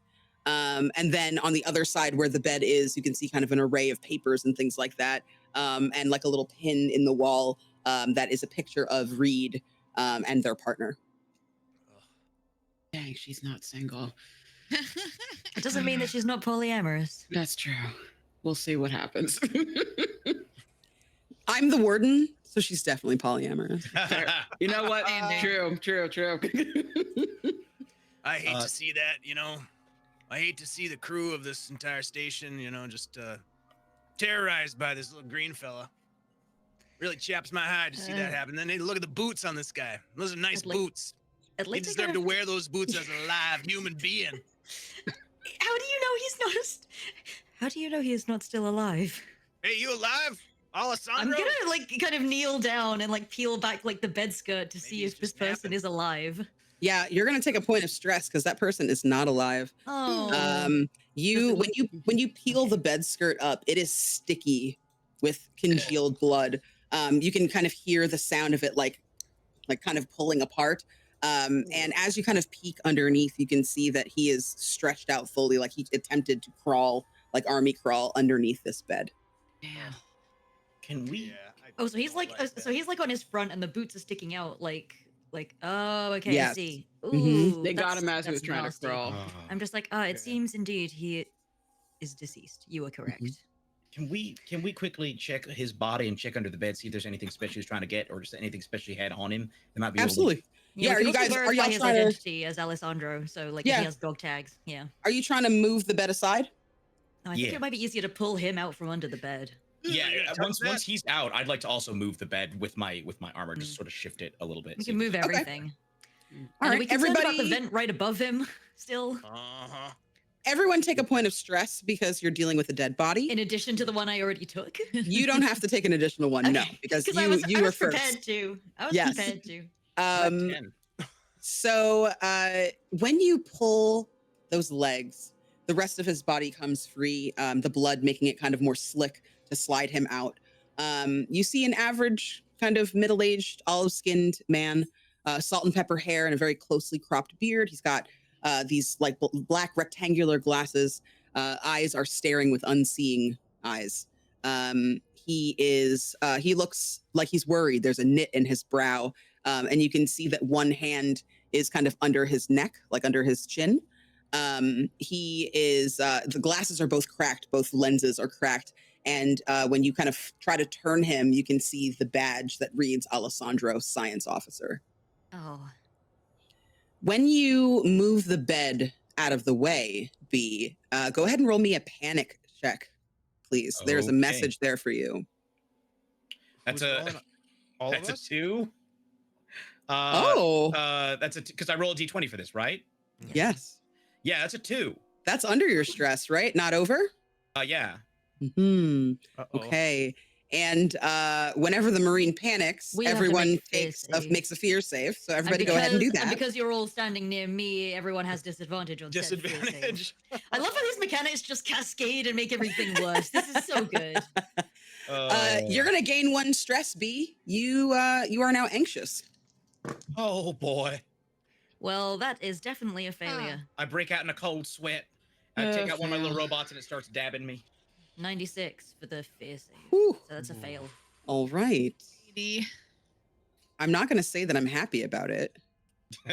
And then on the other side where the bed is, you can see kind of an array of papers and things like that. And like a little pin in the wall that is a picture of Reed and their partner. Dang, she's not single. It doesn't mean that she's not polyamorous. That's true. We'll see what happens. I'm the warden, so she's definitely polyamorous. You know what? Standing. True. I hate to see that, you know. I hate to see the crew of this entire station, you know, just terrorized by this little green fella. Really chaps my hide to see that happen. Then they look at the boots on this guy. Those are nice boots. At He least deserved to wear those boots as a live human being. How do you know he's not? How do you know he is not still alive? Hey, you alive, I'm Alessandro? gonna like kind of kneel down and like peel back like the bed skirt to see he's if this just person napping. is alive. Yeah, you're gonna take a point of stress because that person is not alive. Oh, When you peel the bed skirt up, it is sticky with congealed blood. You can kind of hear the sound of it like kind of pulling apart. And as you kind of peek underneath, you can see that he is stretched out fully, like he attempted to crawl, like army crawl underneath this bed. Damn. Can we? Yeah, oh, so he's like, so he's like on his front, and the boots are sticking out, like. Oh, okay, I Yes. see. Mhm. Ooh, They got that's- him as he was that's trying nasty. to crawl. I'm just like, it seems indeed he is deceased. You are correct. Can we quickly check his body and check under the bed, see if there's anything special he's trying to get, or just anything special he had on him that might be able to- Absolutely. Yeah, we are can you also guys- are verify y'all his trying to- identity as Alessandro? So like, if Yeah. he has dog tags, yeah. Are you trying to move the bed aside? I think Yeah. it might be easier to pull him out from under the bed. Yeah, Yeah, once he's out, I'd like to also move the bed with my armor, just sort of shift it a little bit. We see can if move there's- everything. All Are right, we concerned about the everybody. vent right above him still? Uh-huh. Everyone take a point of stress because you're dealing with a dead body. In addition to the one I already took? You don't have to take an additional one, no, Okay, because 'cause you I was were prepared first. to. I was Yes. prepared to. I'm at Um, 10. So when you pull those legs, the rest of his body comes free, the blood making it kind of more slick to slide him out. You see an average kind of middle-aged, olive-skinned man, salt and pepper hair and a very closely cropped beard. He's got these like black rectangular glasses. Eyes are staring with unseeing eyes. He looks like he's worried. There's a knit in his brow. And you can see that one hand is kind of under his neck, like under his chin. The glasses are both cracked, both lenses are cracked. And when you kind of try to turn him, you can see the badge that reads Alessandro, Science Officer. Oh. When you move the bed out of the way, B, go ahead and roll me a panic check, please. There's a Okay. message there for you. That's Who's a rolling? All that's of a us? 2. That's a because I roll a d20 for this, right? Yes. Yeah, that's a 2. That's under your stress, right? Not over? Yeah. Hmm. Uh-oh. Okay. And whenever the Marine panics, We have to everyone make a fear save. makes a fear save. So everybody go ahead and do And that. because you're all standing near me, everyone has disadvantage on said fear save. Disadvantage. I love how these mechanics just cascade and make everything worse. This is so good. You're gonna gain 1 stress, B. You are now anxious. Oh boy. Well, that is definitely a failure. I break out in a cold sweat. I take out one of my little robots and it starts dabbing me. 96 for the fear save. Whew. So that's a fail. All right. Lady. I'm not gonna say that I'm happy about it.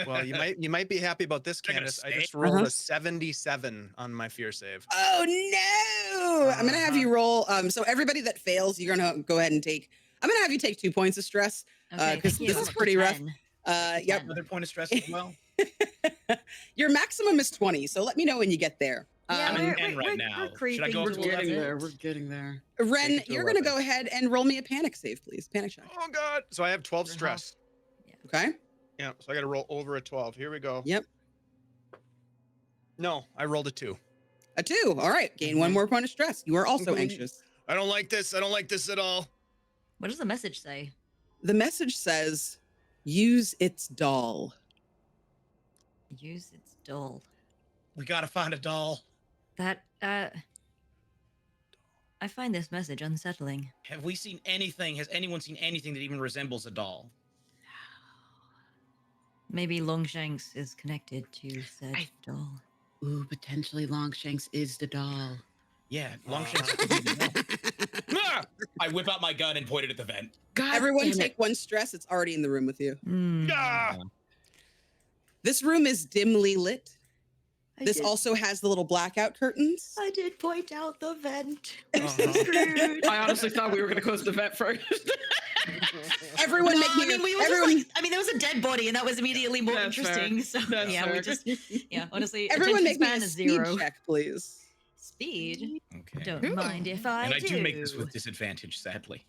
Well, you might be happy about this, They're gonna Candace. I stay. just rolled Uh-huh. a 77 on my fear save. Oh no! I'm gonna have you roll. So everybody that fails, you're gonna go ahead and take. I'm gonna have you take 2 points of stress. Okay, 'Cause thank you. this is I'm up to pretty rough. 10. Yep. Another point of stress as well. Your maximum is 20. So let me know when you get there. Yeah, I'm Um, at 10 right now. Should I creeping go We're up to towards getting 11? there. it. We're getting there. Ren, Take it to you're gonna 11. go ahead and roll me a panic save, please. Panic check. Oh God! So I have 12 Your stress. Okay. Yeah. So I got to roll over a 12. Here we go. Yep. No, I rolled a 2. A 2. All right. Gain 1 more point of stress. You are also Mhm. anxious. I don't like this. I don't like this at all. What does the message say? The message says, "Use its doll." Use its doll. We gotta find a doll. That, I find this message unsettling. Have we seen anything? Has anyone seen anything that even resembles a doll? Maybe Longshanks is connected to said I- doll. Ooh, potentially Longshanks is the doll. Yeah, Longshanks could be the doll. Ah! I whip out my gun and point it at the vent. God Everyone damn it. take 1 stress. It's already in the room with you. Hmm. Ah! This room is dimly lit. This also has the little blackout curtains. I did point out the vent. Uh-huh. I honestly thought we were going to close the vent first. Everyone make me. I mean, we were everyone, just like, I mean, there was a dead body, and that was immediately more That's interesting. So That's yeah, we fair. just, yeah, honestly, everyone attention make me span a is speed 0. check, please. Speed. Okay. Don't Ooh. mind if I And I do. do make this with disadvantage, sadly.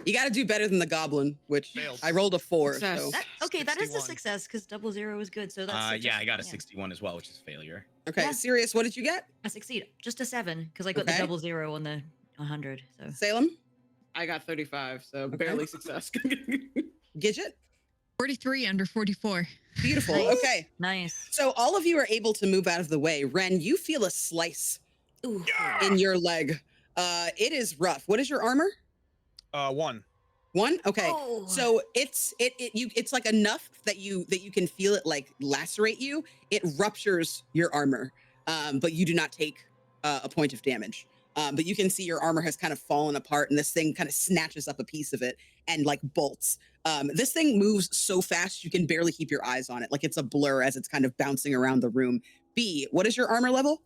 You got to do better than the goblin, which Failed. I rolled a 4. Success. So. Okay, that is a 61. success because 00 is good. So that's Yeah, I got a 61 as well, which is failure. Okay, Yeah. Sirius, what did you get? I succeed. Just a 7 because I got Okay. the 00 on the 100. So Salem, I got 35, so barely success. Gidget, 43 under 44. beautiful. Nice. Okay, nice. so all of you are able to move out of the way. Ren, you feel a slice Ooh. in your leg. It is rough. What is your armor? 1. 1. Okay. Oh. So it's like enough that you can feel it like lacerate you. It ruptures your armor, but you do not take a point of damage. But you can see your armor has kind of fallen apart, and this thing kind of snatches up a piece of it and like bolts. This thing moves so fast you can barely keep your eyes on it, like it's a blur as it's kind of bouncing around the room. B, what is your armor level?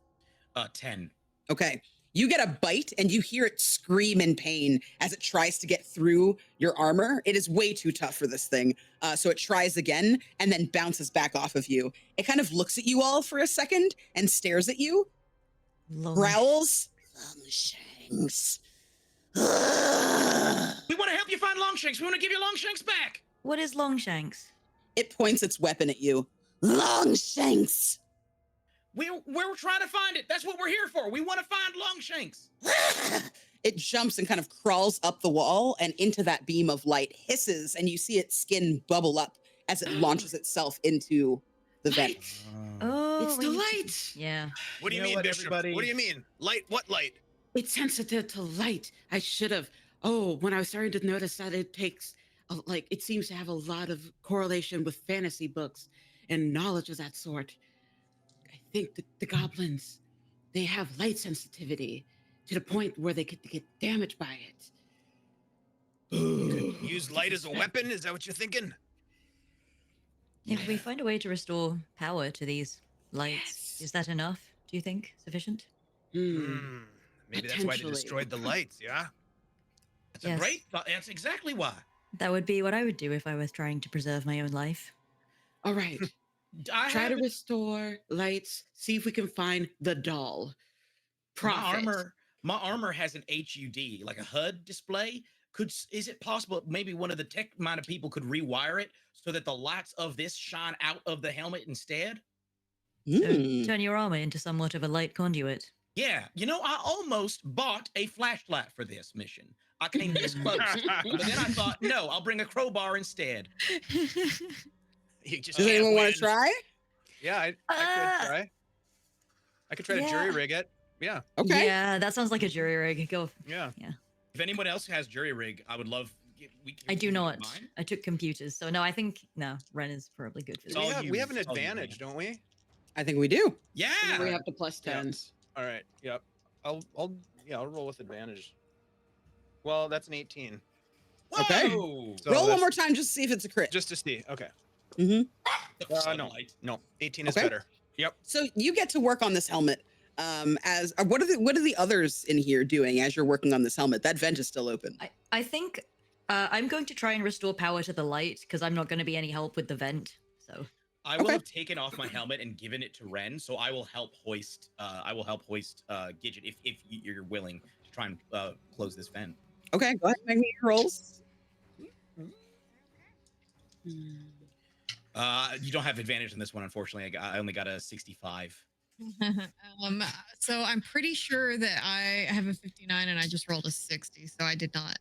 10. Okay. You get a bite and you hear it scream in pain as it tries to get through your armor. It is way too tough for this thing. So it tries again and then bounces back off of you. It kind of looks at you all for a second and stares at you, growls. Longshanks. We want to help you find Longshanks. We want to give you Longshanks back. What is Longshanks? It points its weapon at you. Longshanks. We're trying to find it. That's what we're here for. We want to find Longshanks. It jumps and kind of crawls up the wall and into that beam of light, hisses, and you see its skin bubble up as it launches itself into the vent. Oh, It's the wait. light. Yeah. What do you You know mean, what, Bishop? everybody? What do you mean? Light? What light? It's sensitive to light. I should have. Oh, when I was starting to notice that it takes, it seems to have a lot of correlation with fantasy books and knowledge of that sort. I think the goblins, they have light sensitivity to the point where they could get damaged by it. Use light as a weapon? Is that what you're thinking? If we find a way to restore power to these lights, is that enough? Do you think sufficient? Hmm. Maybe that's why they Potentially. destroyed the lights, yeah? That's a great thought. That's exactly why. That would be what I would do if I was trying to preserve my own life. All right. Try to restore lights. See if we can find the doll. Profit. My armor has an HUD, like a HUD display. Is it possible maybe one of the tech-minded people could rewire it so that the lights of this shine out of the helmet instead? Mm. Turn your armor into somewhat of a light conduit. Yeah, I almost bought a flashlight for this mission. I came this close, but then I thought, no, I'll bring a crowbar instead. You just Does can't anyone want win. to try? Yeah, I could try. I could try to jury rig it. Yeah. Okay. Yeah, that sounds like a jury rig. Go. Yeah. If anyone else has jury rig, I would love. I do not. Mine? I took computers, so no. I think Ren is probably good for It's this. all We have an It's all you, advantage, man. don't we? I think we do. Yeah. We have the plus Yeah. 10s. All right. Yep. I'll roll with advantage. Well, that's an 18. Okay. Whoa! So Roll one that's- more time just to see if it's a crit. Just to see. Okay. Mhm. Sunlight. No. 18 is Okay. better. Yep. So you get to work on this helmet. As what are the others in here doing as you're working on this helmet? That vent is still open. I think I'm going to try and restore power to the light because I'm not going to be any help with the vent. So I will Okay. have taken off my helmet and given it to Ren, so I will help hoist. Gidget if you're willing to try and close this vent. Okay, go ahead and make me your rolls. You don't have advantage in this one, unfortunately. I only got a 65. So I'm pretty sure that I have a 59 and I just rolled a 60, so I did not.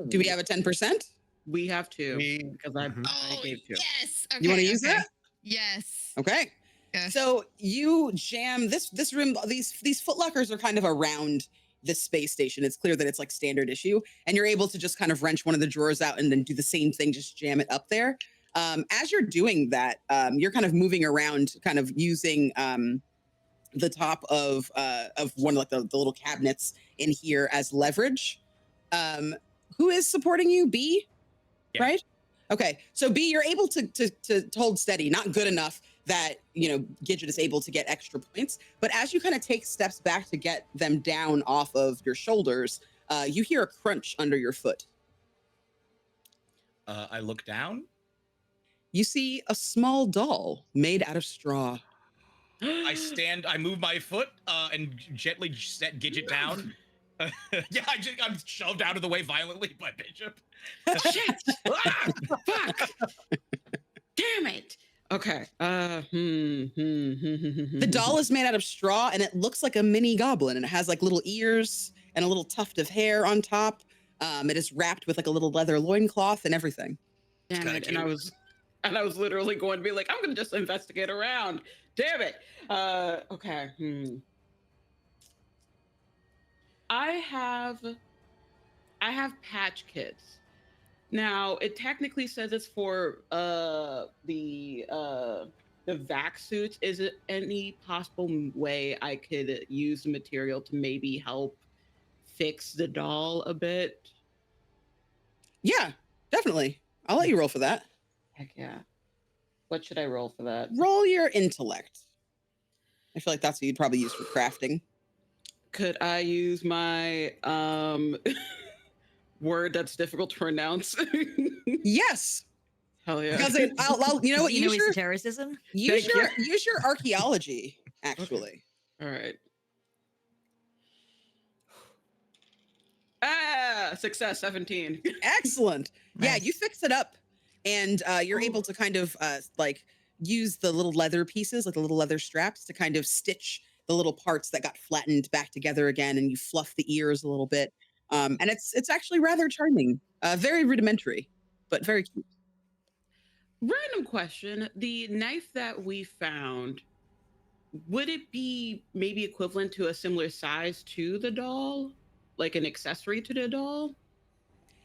Do we have a 10%? We have two We- because I Oh, gave two. yes. Okay, You want to use okay. that? Yes. Okay. Yes. So you jam this room. These footlockers are kind of around this space station. It's clear that it's like standard issue, and you're able to just kind of wrench one of the drawers out and then do the same thing, just jam it up there. As you're doing that, you're kind of moving around, kind of using the top of one of like the little cabinets in here as leverage. Who is supporting you? B, Yeah. right? Okay, so B, you're able to hold steady. Not good enough that, Gidget is able to get extra points. But as you kind of take steps back to get them down off of your shoulders, you hear a crunch under your foot. I look down. You see a small doll made out of straw. I move my foot and gently set Gidget down. Yeah, I'm shoved out of the way violently by Bishop. Shit! Fuck! Damn it! Okay. The doll is made out of straw, and it looks like a mini goblin, and it has like little ears and a little tuft of hair on top. It is wrapped with like a little leather loincloth and everything. Damn it! And I was literally going to be like, I'm gonna just investigate around. Damn it! Okay. I have patch kits. Now, it technically says it's for the vac suits. Is it any possible way I could use the material to maybe help fix the doll a bit? Yeah, definitely. I'll let you roll for that. Heck yeah. What should I roll for that? Roll your intellect. I feel like that's what you'd probably use for crafting. Could I use my word that's difficult to pronounce? Yes. Hell yeah. Because you know what? You know esotericism? Use your archaeology, actually. Okay. All right. Success, 17. Excellent. Yeah, Nice. you fix it up, and you're able to kind of use the little leather pieces, like the little leather straps, to kind of stitch the little parts that got flattened back together again, and you fluff the ears a little bit. And it's actually rather charming. Very rudimentary, but very cute. Random question. The knife that we found, would it be maybe equivalent to a similar size to the doll? Like an accessory to the doll?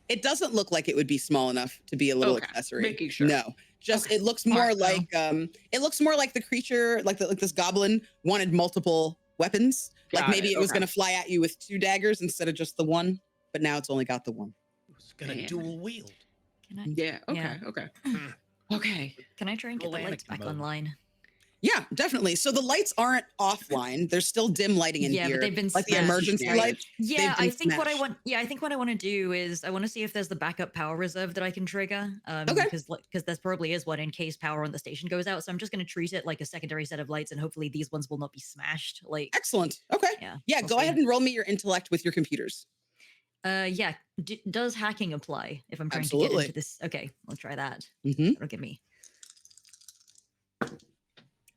It doesn't look like it would be small enough to be a little accessory. Making sure. No, just Okay. it looks more Smart, though. like it looks more like the creature, like this goblin wanted multiple weapons. Like Got maybe it, it was okay. going to fly at you with 2 daggers instead of just the one, but now it's only got the one. Who's gonna Damn. dual wield? Can I? Yeah, okay, Yeah. okay. Okay. Can I try and get the Full lights back Anakin mode. online? Yeah, definitely. So the lights aren't offline. There's still dim lighting in Yeah, here. but they've been like the smashed. emergency Yeah. lights. Yeah, been I think what I smashed. want. Yeah, I think what I want to do is I want to see if there's the backup power reserve that I can trigger. Okay. Because there probably is one in case power on the station goes out. So I'm just going to treat it like a secondary set of lights, and hopefully these ones will not be smashed. Like, Excellent. Okay. yeah. Yeah, we'll go see. ahead and roll me your intellect with your computers. Yeah. Does hacking apply if I'm trying to Absolutely. get into this? Okay, I'll try that. Mm-hmm. That'll give me.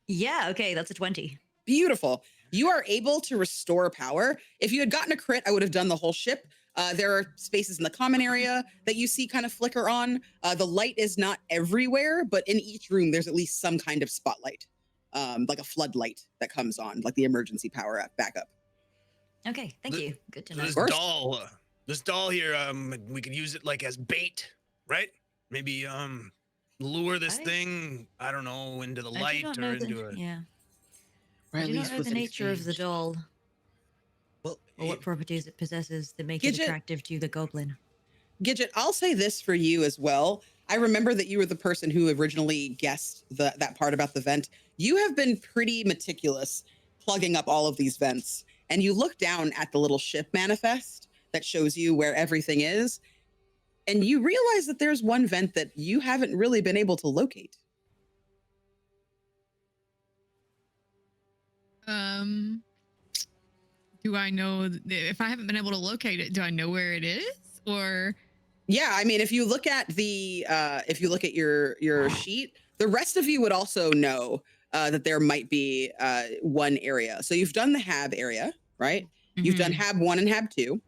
Yeah. Okay, that's a 20. Beautiful. You are able to restore power. If you had gotten a crit, I would have done the whole ship. There are spaces in the common area that you see kind of flicker on. The light is not everywhere, but in each room, there's at least some kind of spotlight, like a floodlight that comes on, like the emergency power backup. Okay, thank you. Good to know. This course. doll here, we could use it like as bait, right? Maybe lure this I- thing, I don't know, into the I do light not or know into a. yeah. Or I at do not least know with the an nature of the exchange. doll Well, or what properties it possesses that make it Gidget? attractive to the goblin. Gidget, I'll say this for you as well. I remember that you were the person who originally guessed that part about the vent. You have been pretty meticulous plugging up all of these vents. And you look down at the little ship manifest that shows you where everything is. And you realize that there's one vent that you haven't really been able to locate. Do I know if I haven't been able to locate it? Do I know where it is, or? Yeah, I mean, if you look at your sheet, the rest of you would also know that there might be one area. So you've done the Hab area, right? You've done Mhm. Hab 1 and Hab 2.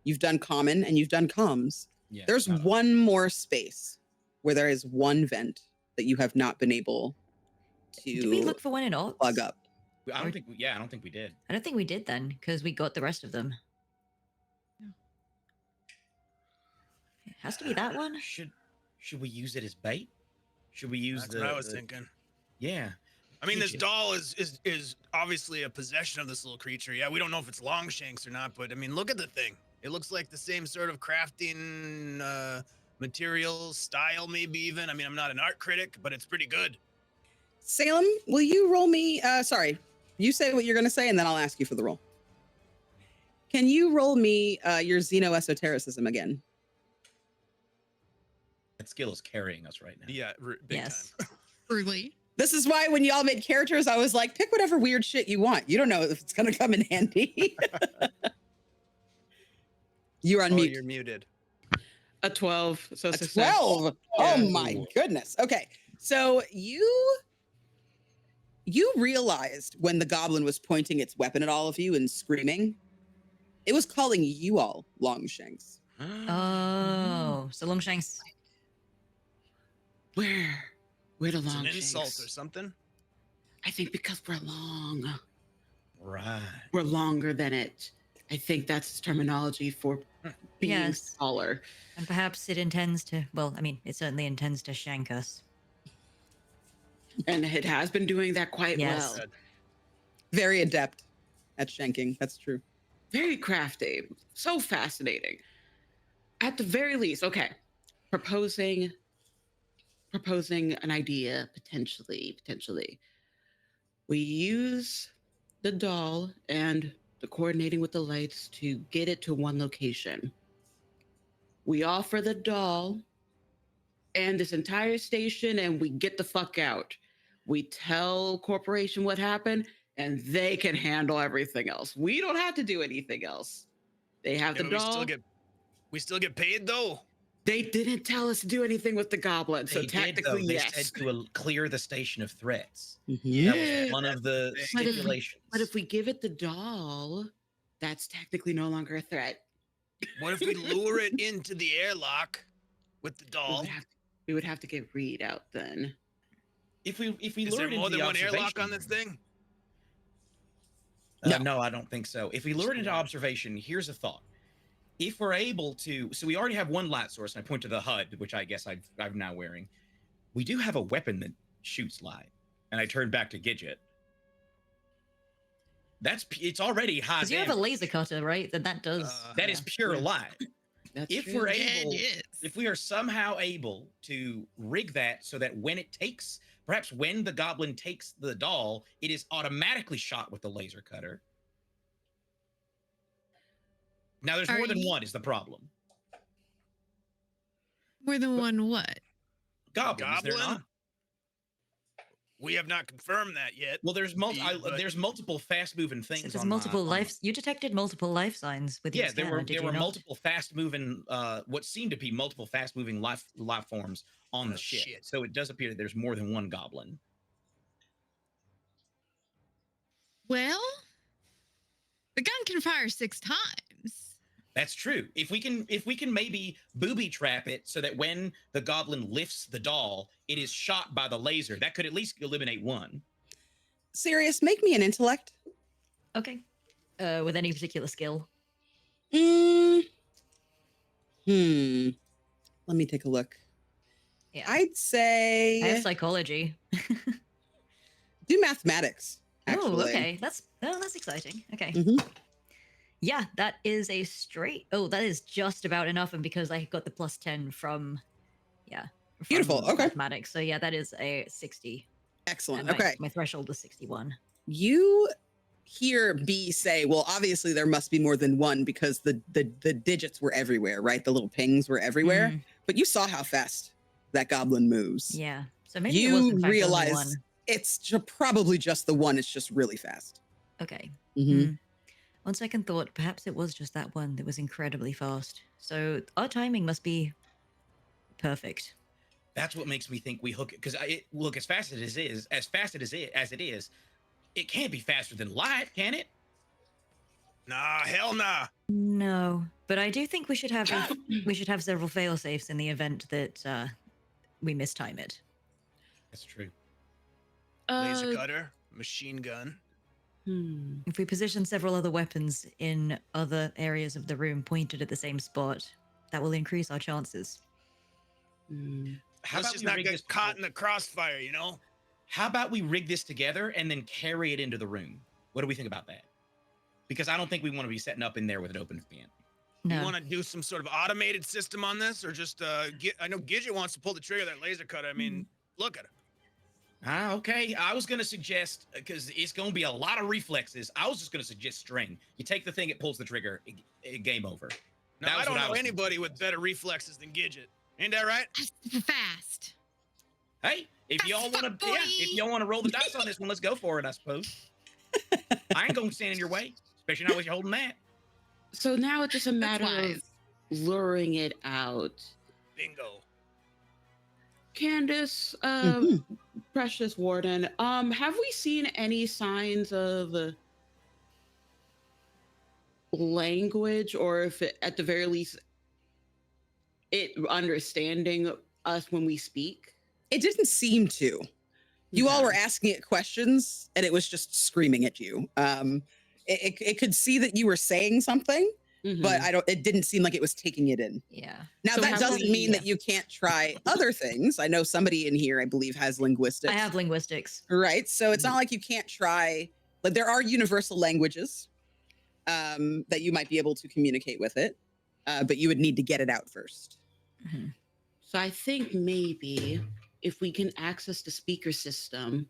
You've done Common and you've done Comms. yeah, There's not- one more space where there is one vent that you have not been able Did we to look for one in Ops? plug up. I don't think. Yeah, I don't think we did. I don't think we did then, because we got the rest of them. It has to be that one. Should we use it as bait? Should we use That's the? what I was the- thinking. Yeah. I mean, this Gidget. doll is obviously a possession of this little creature. Yeah, we don't know if it's Longshanks or not, but I mean, look at the thing. It looks like the same sort of crafting materials, style, maybe even. I mean, I'm not an art critic, but it's pretty good. Salem, will you roll me? Sorry, you say what you're going to say, and then I'll ask you for the roll. Can you roll me your xenoesotericism again? That skill is carrying us right now. Yeah, big Yes. time. Truly. This is why when y'all made characters, I was like, pick whatever weird shit you want. You don't know if it's going to come in handy. You're on Oh, mute. you're muted. A 12. So A success. 12. Yeah. Oh my goodness. Okay. So you realized when the goblin was pointing its weapon at all of you and screaming, it was calling you all Longshanks. Oh, so Longshanks. We're the It's an long insult shanks. or something. I think because we're long. Right. We're longer than it. I think that's terminology for being Yes. taller. And perhaps it intends to, well, I mean, it certainly intends to shank us. And it has been doing that quite Yes. well. Very adept at shanking. That's true. Very crafty. So fascinating. At the very least, okay. Proposing an idea, potentially. We use the doll and the coordinating with the lights to get it to one location. We offer the doll and this entire station, and we get the fuck out. We tell corporation what happened, and they can handle everything else. We don't have to do anything else. They have Yeah, the but doll. we still get paid though. They didn't tell us to do anything with the goblin, so They did, though. technically, They yes. said to clear the station of threats. Yeah. That was one of the But if- stipulations. But if we give it the doll, that's technically no longer a threat. What if we lure it into the airlock with the We doll? would have to get Reed out then. If we Is lure there it into more than the one airlock observation on this room- thing? No, I don't think so. If we lure it into observation, here's a thought. If we're able to, so we already have one light source, and I point to the HUD, which I guess I'm now wearing. We do have a weapon that shoots light, and I turn back to Gidget. It's already high. Because you have a laser cutter, right? Then that does. That is pure Yeah. light. That's If true. we're Yeah, able, it is. if we are somehow able to rig that so that when it takes, perhaps when the goblin takes the doll, it is automatically shot with the laser cutter. Now, there's Are more than you- one is the problem. More than one what? Goblin, is there Goblin? not? We have not confirmed that yet. Well, there's But- there's multiple fast-moving things. So there's on my- multiple on- life. You detected multiple life signs with your Yeah, there scanner, were did there you were not? multiple fast-moving, what seemed to be multiple fast-moving life forms on Oh, the ship. shit. So it does appear that there's more than one goblin. Well, the gun can fire 6 times. That's true. If we can maybe booby trap it so that when the goblin lifts the doll, it is shot by the laser. That could at least eliminate one. Sirius, make me an intellect. Okay. With any particular skill. Let me take a look. Yeah. I'd say I have psychology. do mathematics. Actually. Oh, okay. That's exciting. Okay. Mhm. Yeah, that is a straight. Oh, that is just about enough, and because I got the +10 from, from Beautiful, okay. mathematics. So yeah, that is a 60. Excellent. And Okay. My threshold was 61. You hear B say, well, obviously there must be more than one because the digits were everywhere, right? The little pings were everywhere. Mhm. But you saw how fast that goblin moves. Yeah. So maybe it was You in fact realize only one. it's probably just the one. It's just really fast. Okay. Mhm. On second thought, perhaps it was just that one that was incredibly fast. So our timing must be perfect. That's what makes me think we hook it. Because look, as fast as it is, it can't be faster than light, can it? Nah, hell nah. No, but I do think we should have several fail safes in the event that we mistime it. That's true. Laser cutter, machine gun. If we position several other weapons in other areas of the room pointed at the same spot, that will increase our chances. How Let's about just we not rig get this caught in the crossfire, you know? How about we rig this together and then carry it into the room? What do we think about that? Because I don't think we want to be setting up in there with an open fan. You No. want to do some sort of automated system on this, or just I know Gidget wants to pull the trigger of that laser cutter. I mean, look at her. Okay. I was going to suggest, because it's going to be a lot of reflexes, I was just going to suggest string. You take the thing, it pulls the trigger, game over. Now, I don't know anybody with better reflexes than Gidget. Ain't that right? Fast. Hey, if y'all want to, if y'all want to roll the dice on this one, let's go for it, I suppose. I ain't going to stand in your way, especially not with you holding that. So now it's just a matter of wise. luring it out. Bingo. Candace, Precious Warden, have we seen any signs of language, or if it, at the very least, it understanding us when we speak? It didn't seem to. You all Okay. were asking it questions, and it was just screaming at you. It could see that you were saying something, but Mhm. it didn't seem like it was taking it in. Yeah. Now, So that have doesn't we- mean that you can't try other things. I know somebody in here, I believe, has linguistics. I have linguistics. Right? So it's not like you can't try, like, there are universal languages that you might be able to communicate with it, but you would need to get it out first. Mhm. So I think maybe if we can access the speaker system,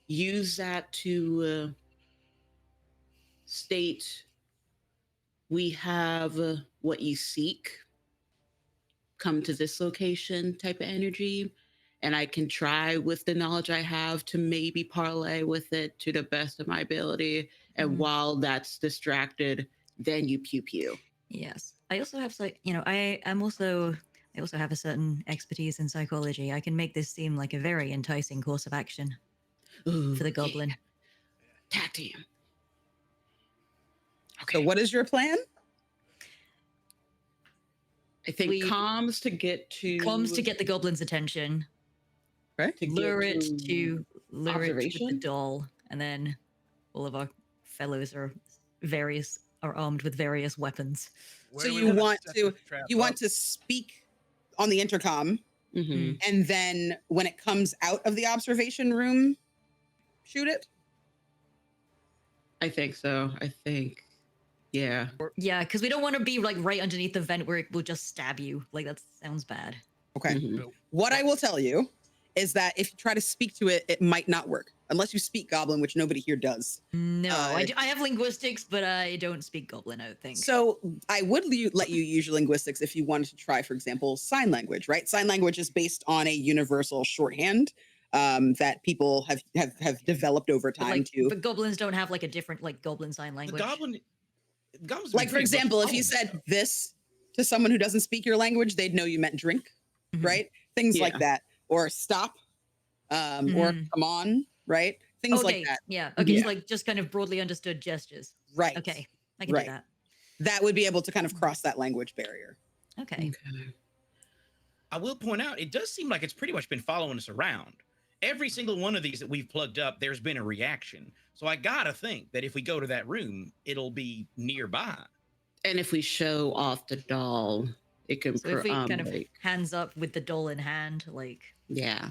use that to state we have what you seek, come to this location type of energy. And I can try with the knowledge I have to maybe parlay with it to the best of my ability. And Mhm. while that's distracted, then you pew pew. Yes. I also have I also have a certain expertise in psychology. I can make this seem like a very enticing course of action Ooh, for the goblin. yeah. Tag team. So what is your plan? I think We- comms to get the goblin's attention, Right? to lure get it to with the observation? doll, and then all of our fellows are armed with various weapons. Where So do we you wanna want set to this trap you want up? to speak on the intercom, Mhm. and then when it comes out of the observation room, shoot it. I think so. I think, yeah. Yeah, because we don't want to be like right underneath the vent where it will just stab you. Like that sounds bad. Okay. Mhm. What I will tell you is that if you try to speak to it, it might not work unless you speak Goblin, which nobody here does. No, I have linguistics, but I don't speak Goblin, I don't think. So I would let you use your linguistics if you wanted to try, for example, sign language, right? Sign language is based on a universal shorthand that people have developed over But, time but goblins don't have like a different like goblin sign The language. goblins like, for example, if you said this to someone who doesn't speak your language, they'd know you meant drink, Mhm. right? Things like Yeah. that, or stop, or Mhm. come on, right? Things Okay, like that. yeah. Okay, Yeah. so like just kind of broadly understood gestures. Right. Okay, I can Right. do that. That would be able to kind of cross that language barrier. Okay. I will point out, it does seem like it's pretty much been following us around. Every single one of these that we've plugged up, there's been a reaction. So I gotta think that if we go to that room, it'll be nearby. And if we show off the doll, it can So if we kind of like, hands up with the doll in hand, like yeah.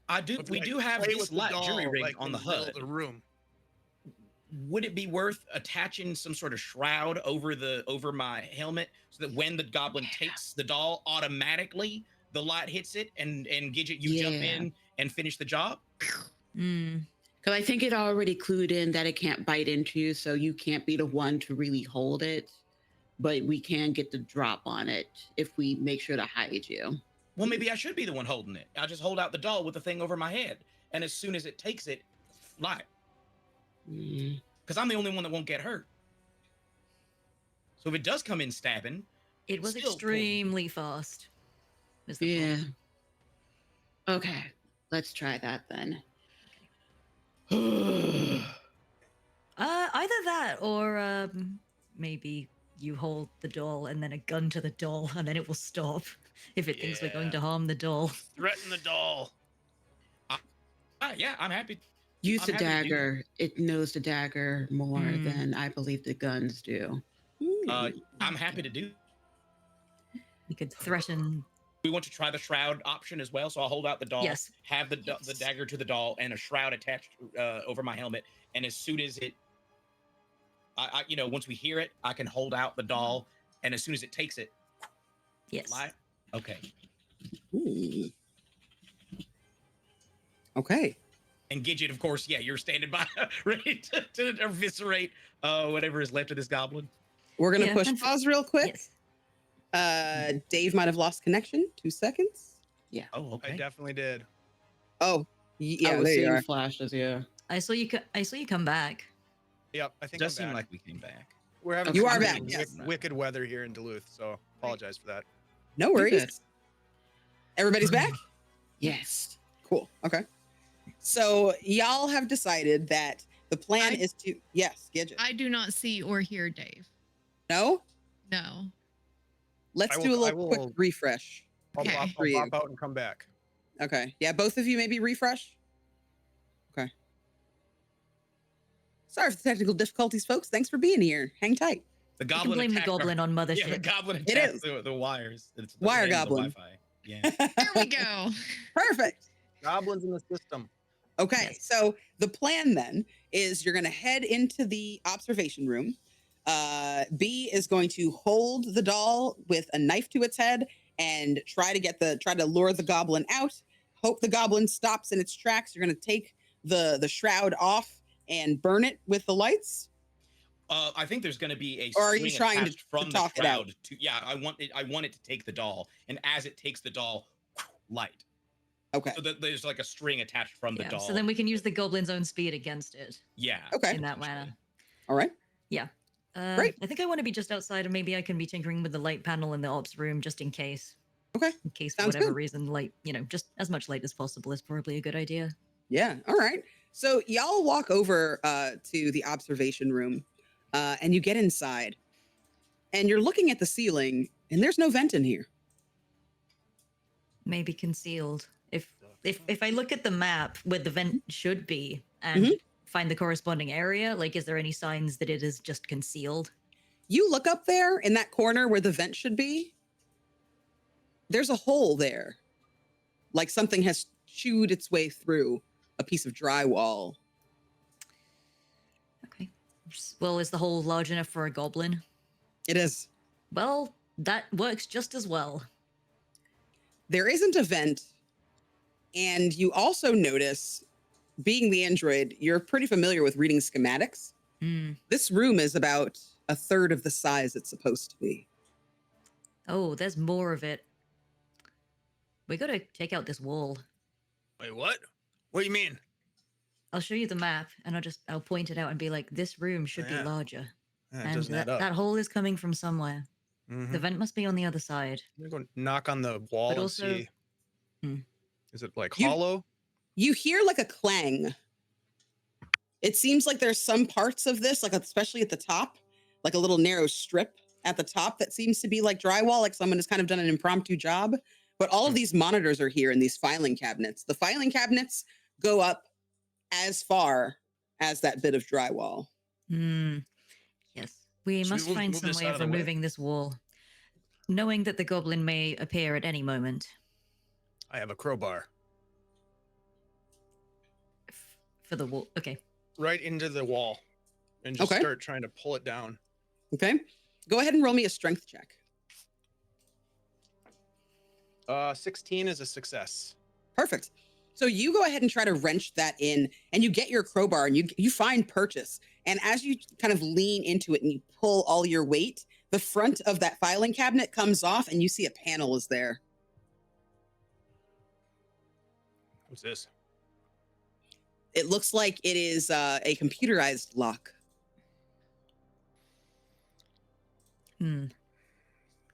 But We like, do have play this with the light doll, jury rig like, on in the middle of HUD. the room. Would it be worth attaching some sort of shroud over my helmet so that when the goblin takes the doll, automatically the light hits it and Gidget, you jump Yeah. in and finish the job? mm, Because I think it already clued in that it can't bite into you, so you can't be the one to really hold it. But we can get the drop on it if we make sure to hide you. Well, maybe I should be the one holding it. I'll just hold out the doll with the thing over my head. And as soon as it takes it, light. Mm. Because I'm the only one that won't get hurt. So if it does come in stabbing, it was still pull. extremely fast. is the Yeah. problem. Okay. Let's try that then. Either that or maybe you hold the doll and then a gun to the doll and then it will stop if it thinks we're going Yeah. to harm the doll. Threaten the doll. yeah, I'm happy. Use I'm the happy to do that. dagger. It knows the dagger more Mm. than I believe the guns do. I'm happy to do. You could threaten. We want to try the shroud option as well. So I'll hold out the doll, Yes. have the dagger to the doll, and a shroud attached over my helmet. And as soon as it, once we hear it, I can hold out the doll, and as soon as it takes it, Yes. light. Okay. Ooh. Okay. And Gidget, of course, yeah, you're standing by, ready to eviscerate whatever is left of this goblin. We're going to Yeah, push and for- pause real quick. Yes. Dave might have lost connection. 2 seconds. Oh, okay. I definitely did. Oh, I yeah, was there you seeing are. flashes. Yeah. I saw you come back. Yep, I think Does I'm seem back. like we came back. We're having You some are wicked- back, yes. wicked weather here in Duluth, so apologize for that. No You're worries. good. Everybody's back? Yes. Cool. Okay. So y'all have decided that the plan is to, yes, Gidget. I do not see or hear Dave. No? No. Let's I do a will- I little quick will- refresh. I'll, Okay. pop, For I'll you. pop out and come back. Okay. Yeah, both of you maybe refresh. Okay. Sorry for the technical difficulties, folks. Thanks for being here. Hang tight. The You goblin can blame the attacked our- goblin on Yeah, the Mothership. goblin It attacked is. the wires. It's the Wire and the goblin. Wi-Fi. Yeah. There we go. Perfect. Goblins in the system. Okay, Yes. so the plan then is you're going to head into the observation room. B is going to hold the doll with a knife to its head and try to lure the goblin out. Hope the goblin stops in its tracks. You're going to take the shroud off and burn it with the lights. I think there's going to be a Or are you string trying to attached from talk the it out? shroud to. Yeah, I want it to take the doll, and as it takes the doll, light. Okay. So that there's like a string attached from the Yeah, doll. so then we can use the goblin's own speed against it Yeah. Okay. in that manner. All right. Great. I think I want to be just outside, and maybe I can be tinkering with the light panel in the ops room just in case. Okay. In case for Sounds whatever good. reason, light, just as much light as possible is probably a good idea. Yeah. All right. So y'all walk over to the observation room, and you get inside, and you're looking at the ceiling, and there's no vent in here. Maybe concealed. If I look at the map where the vent should be and find the corresponding area, like, is there any signs that it is just concealed? You look up there in that corner where the vent should be. There's a hole there, like something has chewed its way through a piece of drywall. Okay. Well, is the hole large enough for a goblin? It is. Well, that works just as well. There isn't a vent, and you also notice, being the android, you're pretty familiar with reading schematics. Hmm. This room is about a third of the size it's supposed to be. Oh, there's more of it. We gotta take out this wall. Wait, what? What do you mean? I'll show you the map, and I'll point it out and be like, this room should Yeah. be larger. It And doesn't add up. that hole is coming from somewhere. Mhm. The vent must be on the other side. I'm gonna go knock on the wall But and also- see. Hmm. Is it like You- hollow? You hear like a clang. It seems like there's some parts of this, like especially at the top, like a little narrow strip at the top that seems to be like drywall, like someone has kind of done an impromptu job. But all of these monitors are here in these filing cabinets. The filing cabinets go up as far as that bit of drywall. Hmm. Yes. We Should we must move- find move some this way out of of the way? removing this wall. Knowing that the goblin may appear at any moment. I have a crowbar. For the wall. Okay. Right into the wall, and just Okay. start trying to pull it down. Okay. Go ahead and roll me a strength check. 16 is a success. Perfect. So you go ahead and try to wrench that in, and you get your crowbar and you find purchase. And as you kind of lean into it and you pull all your weight, the front of that filing cabinet comes off and you see a panel is there. What's this? It looks like it is a computerized lock. Hmm.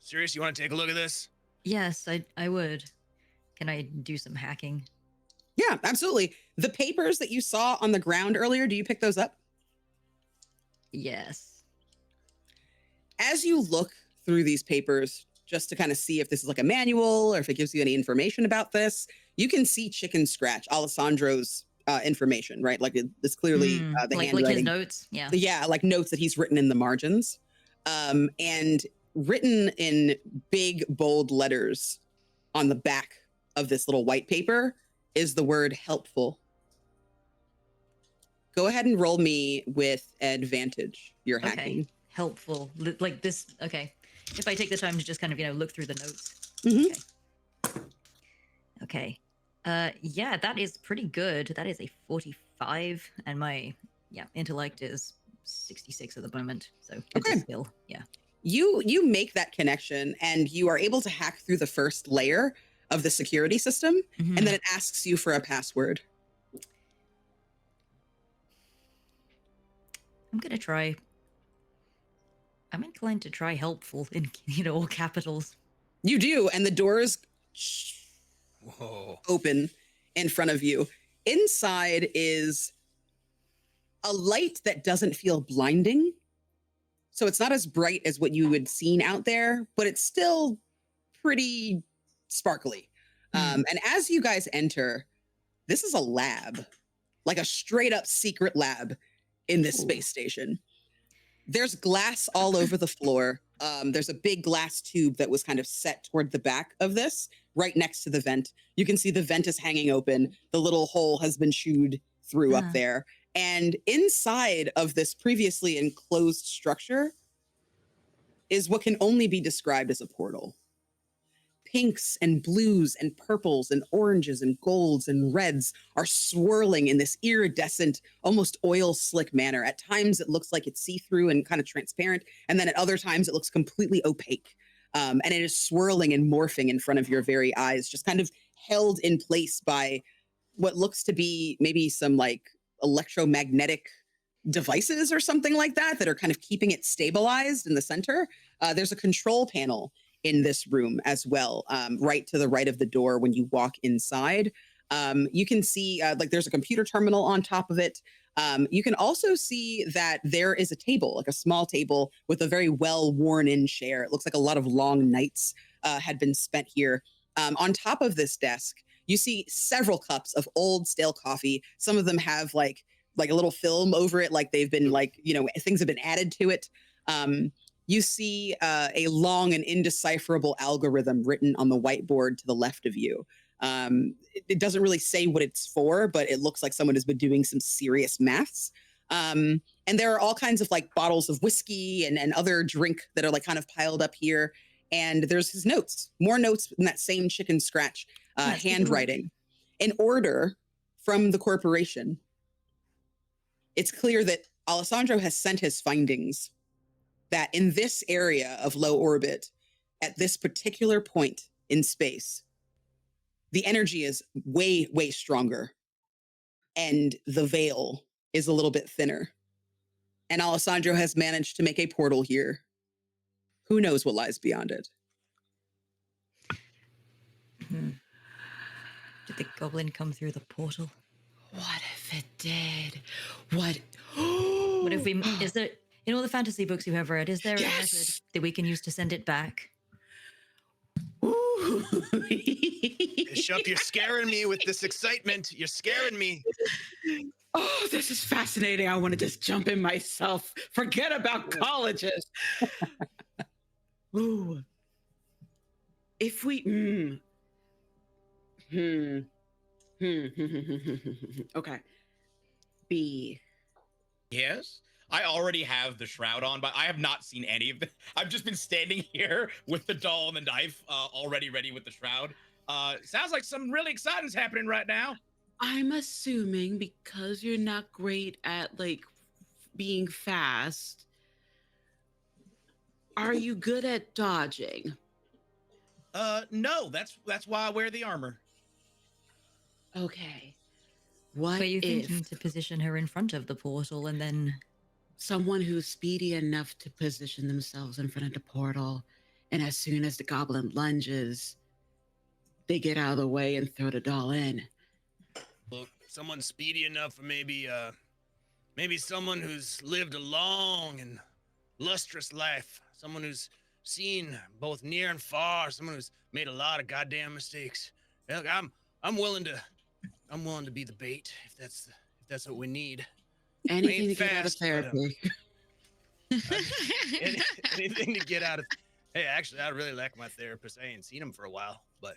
Serious? You want to take a look at this? Yes, I would. Can I do some hacking? Yeah, absolutely. The papers that you saw on the ground earlier, do you pick those up? Yes. As you look through these papers, just to kind of see if this is like a manual or if it gives you any information about this, you can see Chicken Scratch, Alessandro's information, right? Like it's clearly Hmm. the like his handwriting. notes. Yeah. Yeah, like notes that he's written in the margins. And written in big, bold letters on the back of this little white paper is the word helpful. Go ahead and roll me with advantage. You're Okay. hacking. Helpful. Like this. Okay. If I take the time to just kind of, look through the notes. Mhm. Okay. Okay. Yeah, that is pretty good. That is a 45, and my intellect is 66 at the moment. So good Okay. skill. Yeah. You make that connection, and you are able to hack through the first layer of the security system, Mhm. and then it asks you for a password. I'm inclined to try helpful in all capitals. You do, and the doors Whoa. open in front of you. Inside is a light that doesn't feel blinding. So it's not as bright as what you had seen out there, but it's still pretty sparkly. And as you guys enter, this is a lab, like a straight up secret lab in this space station. There's glass all over the floor. There's a big glass tube that was kind of set toward the back of this, right next to the vent. You can see the vent is hanging open. The little hole has been chewed through up there. And inside of this previously enclosed structure is what can only be described as a portal. Pinks and blues and purples and oranges and golds and reds are swirling in this iridescent, almost oil slick manner. At times it looks like it's see-through and kind of transparent, and then at other times it looks completely opaque. And it is swirling and morphing in front of your very eyes, just kind of held in place by what looks to be maybe some like electromagnetic devices or something like that that are kind of keeping it stabilized in the center. There's a control panel in this room as well, right to the right of the door when you walk inside. You can see like there's a computer terminal on top of it. You can also see that there is a table, like a small table with a very well worn in chair. It looks like a lot of long nights had been spent here. On top of this desk, you see several cups of old stale coffee. Some of them have like a little film over it, like they've been like, things have been added to it. You see a long and indecipherable algorithm written on the whiteboard to the left of you. It doesn't really say what it's for, but it looks like someone has been doing some serious maths. And there are all kinds of like bottles of whiskey and other drink that are like kind of piled up here. And there's his notes, more notes in that same chicken scratch handwriting. An order from the corporation. It's clear that Alessandro has sent his findings that in this area of low orbit, at this particular point in space, the energy is way, way stronger. And the veil is a little bit thinner. And Alessandro has managed to make a portal here. Who knows what lies beyond it? Did the goblin come through the portal? What if it did? What? What if we? Is there in all the fantasy books you have read? Is there a method that we can use to send it back? Ooh. Bishop, you're scaring me with this excitement. You're scaring me. Oh, this is fascinating. I want to just jump in myself. Forget about colleges. Ooh. If we okay. B. Yes. I already have the shroud on, but I have not seen any of them. I've just been standing here with the doll and the knife already ready with the shroud. Sounds like something really exciting's happening right now. I'm assuming because you're not great at like being fast, are you good at dodging? No, that's why I wear the armor. Okay. What Were you thinking if to position her in front of the portal and then someone who's speedy enough to position themselves in front of the portal, and as soon as the goblin lunges, they get out of the way and throw the doll in? Look, someone speedy enough, or maybe someone who's lived a long and lustrous life, someone who's seen both near and far, someone who's made a lot of goddamn mistakes. Look, I'm willing to be the bait if that's what we need. Anything to fast, get out of therapy. Anything to get out of. Hey, actually, I really like my therapist. I ain't seen him for a while, but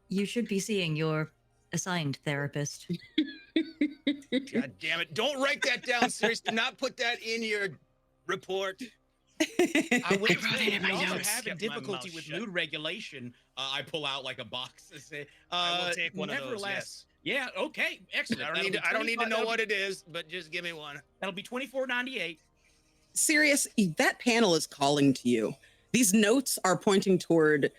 you should be seeing your assigned therapist? God damn it! Don't write that down, serious. Do not put that in your report. I will wrote say, it in if my y'all are notes. having Kept my difficulty mouth with shut. mood regulation, I pull out like a box. I will take one of those, Nevertheless, yeah, okay, excellent. I don't need to know what it is, but just give me one. That'll be $24.98. Sirius, that panel is calling to you. These notes are pointing toward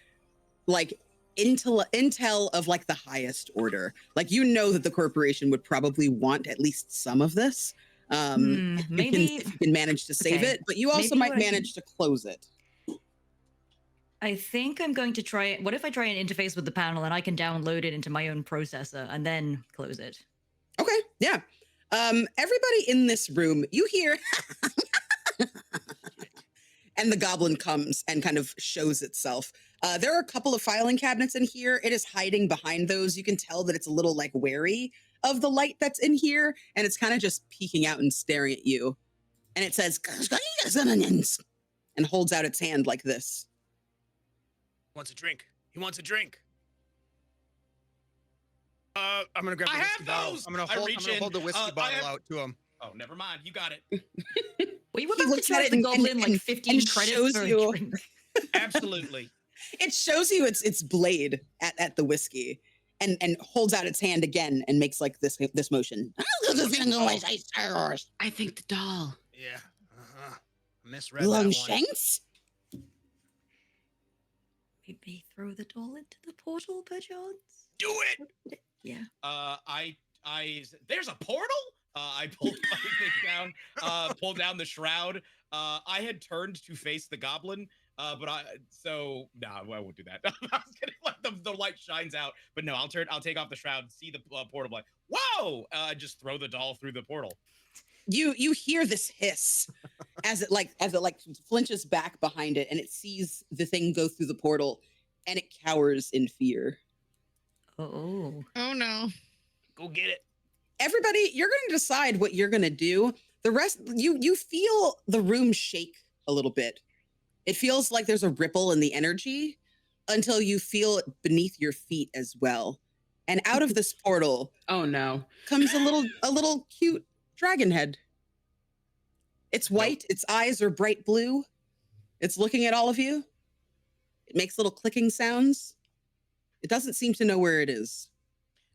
like intel of like the highest order. Like, you know that the corporation would probably want at least some of this. Maybe if you can manage to save okay. it, but you also Maybe might what I manage to close it. I think I'm going to try it. What if I try an interface with the panel and I can download it into my own processor and then close it? Okay, yeah. Everybody in this room, you hear, and the goblin comes and kind of shows itself. There are a couple of filing cabinets in here. It is hiding behind those. You can tell that it's a little like wary of the light that's in here, and it's kind of just peeking out and staring at you. And it says, and holds out its hand like this. Wants a drink. He wants a drink. I'm gonna grab the I whiskey have bottle. those! I'm gonna I hold, reach I'm gonna hold the in. whiskey I bottle have- out to him. Oh, never mind. You got it. We were He about to looks at charge it the and- goblin like and 15 credits shows for you- a drink. Absolutely. It shows you its blade at the whiskey, and holds out its hand again and makes like this motion. I think the doll. Yeah. Misread that Long one. shanks? Maybe throw the doll into the portal, perchance? Do it. Yeah. There's a portal? I pulled my thing down, pulled down the shroud. I had turned to face the goblin, I won't do that. I was gonna let the light shines out, but no, I'll take off the shroud, see the portal, like, whoa! Just throw the doll through the portal. You hear this hiss as it flinches back behind it, and it sees the thing go through the portal, and it cowers in fear. Oh. Oh no. Go get it. Everybody, you're going to decide what you're going to do. The rest, you feel the room shake a little bit. It feels like there's a ripple in the energy until you feel it beneath your feet as well. And out of this portal Oh no. comes a little cute dragon head. It's white. Its eyes are bright blue. It's looking at all of you. It makes little clicking sounds. It doesn't seem to know where it is.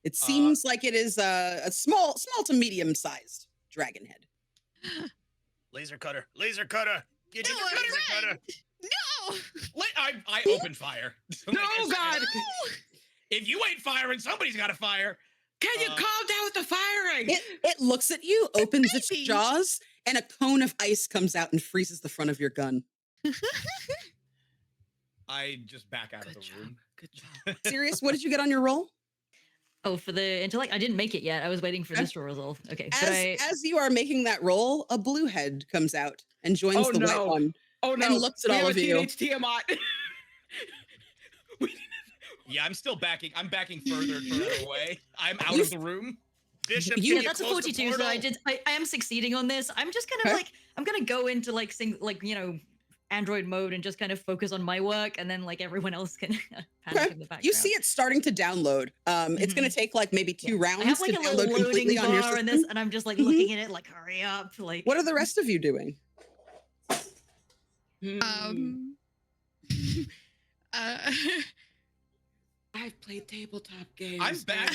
It seems like it is a small to medium-sized dragon head. Laser cutter. Laser cutter. Get No, your I'm laser cutter. red. No. I open fire. No, God. If you ain't firing, somebody's got to fire. Can you calm down with the firing? It looks at you, opens its baby. jaws, and a cone of ice comes out and freezes the front of your gun. I just back out of Good the job. room. Good job. Sirius, what did you get on your roll? Oh, for the intellect? I didn't make it yet. I was waiting for Okay. this to resolve. Okay. But As you are making that roll, a blue head comes out and joins Oh, the white no. one. Oh no. And looks at We all have of a you. teenage Tiamat. Yeah, I'm still backing. I'm backing further and further away. I'm out You- of the room. Bishop, You- can yeah, that's a close the 42, so portal? I am succeeding on this. I'm just kind of Okay. like, I'm gonna go into like Android mode and just kind of focus on my work, and then like everyone else can panic Okay. in the background. You see it starting to download. It's going to take like maybe 2 rounds I have like to a download little loading completely on your bar system. and this, and I'm just like Mhm. looking at it like, hurry up. Like, What are the rest of you doing? Hmm. Uh, I've played tabletop games. I'm back.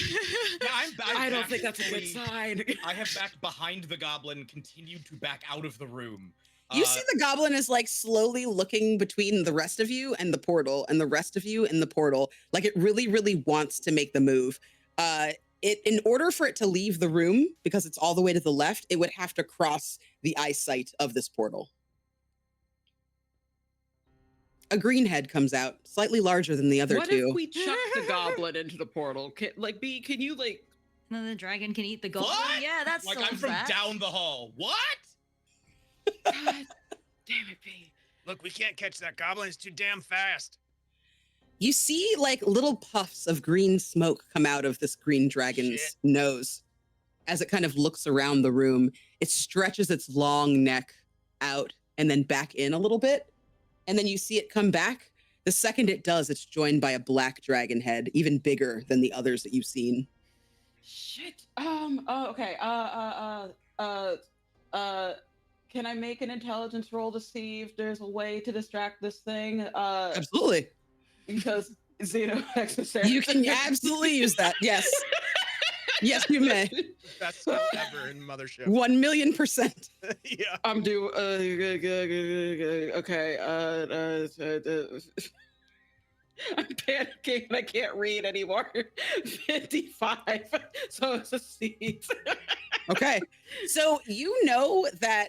Yeah, I'm back. I don't think that's a good fully- sign. I have backed behind the goblin, continued to back out of the room. You see the goblin is like slowly looking between the rest of you and the portal, and the rest of you and the portal. Like it really, really wants to make the move. In order for it to leave the room, because it's all the way to the left, it would have to cross the eyesight of this portal. A green head comes out, slightly larger than the other What two. if we chuck the goblin into the portal? Can you like? and then the dragon can eat the goblin. What? Yeah, that's Like I'm from down the hall. What? God damn it, B. Look, we can't catch that goblin. It's too damn fast. You see like little puffs of green smoke come out of this green dragon's Shit. nose as it kind of looks around the room. It stretches its long neck out and then back in a little bit. And then you see it come back. The second it does, it's joined by a black dragon head, even bigger than the others that you've seen. Shit. Okay. can I make an intelligence roll to see if there's a way to distract this thing? Absolutely. Because Xeno necessary. You can absolutely use that. Yes. Yes, you may. Best skill ever in Mothership. 1,000,000%. Yeah. I'm due. Okay. I'm panicking and I can't read anymore. 55. So it's a seed. Okay. So you know that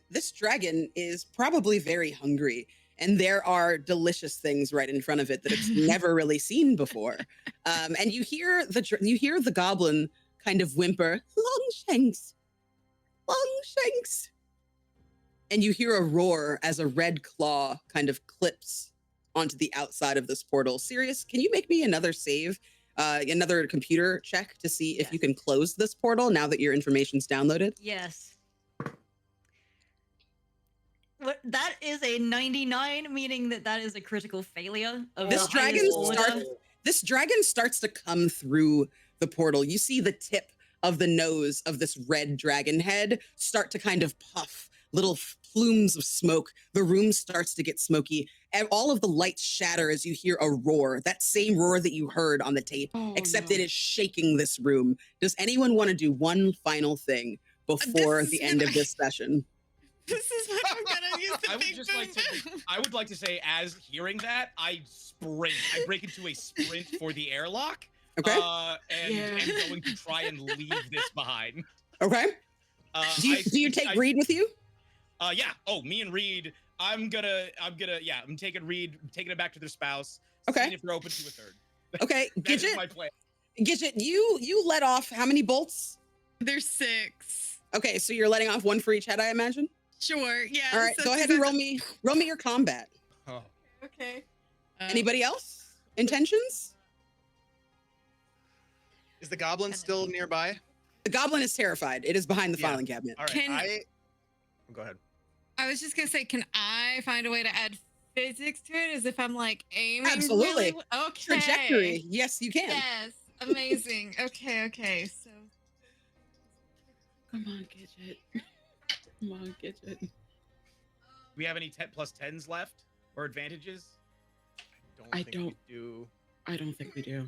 this dragon is probably very hungry, and there are delicious things right in front of it that it's never really seen before. And you hear the goblin kind of whimper, Longshanks, Longshanks. And you hear a roar as a red claw kind of clips onto the outside of this portal. Sirius, can you make me another save, another computer check to see if you can close this portal now that your information's downloaded? Yes. What, that is a 99, meaning that is a critical failure of This the dragon highest order. This dragon starts to come through the portal. You see the tip of the nose of this red dragon head start to kind of puff, little plumes of smoke. The room starts to get smoky, and all of the lights shatter as you hear a roar, that same roar that you heard on the tape, except it is shaking this room. Does anyone want to do one final thing before the end of this session? This is what I'm gonna use the big boom. I would like to say, as hearing that, I sprint. I break into a sprint for the airlock. Okay. And going to try and leave this behind. Okay. Do you take Reed with you? Yeah. Oh, me and Reed. I'm taking Reed, taking it back to their spouse. Okay. Seeing if they're open to a third. Okay. That's my plan. Gidget, you let off how many bolts? There's 6. Okay, so you're letting off one for each head, I imagine? Sure. Yeah. All right, go ahead and roll me your combat. Oh. Okay. Anybody else? Intentions? Is the goblin still nearby? The goblin is terrified. It is behind the Yeah. filing cabinet. All right. Go ahead. I was just gonna say, can I find a way to add physics to it, as if I'm like aiming? Absolutely. Really? Okay. Trajectory. Yes, you can. Yes. Amazing. Okay. So. Come on, Gidget. Come on, Gidget. Do we have any 10+10s left or advantages? I don't think we do. I don't think we do.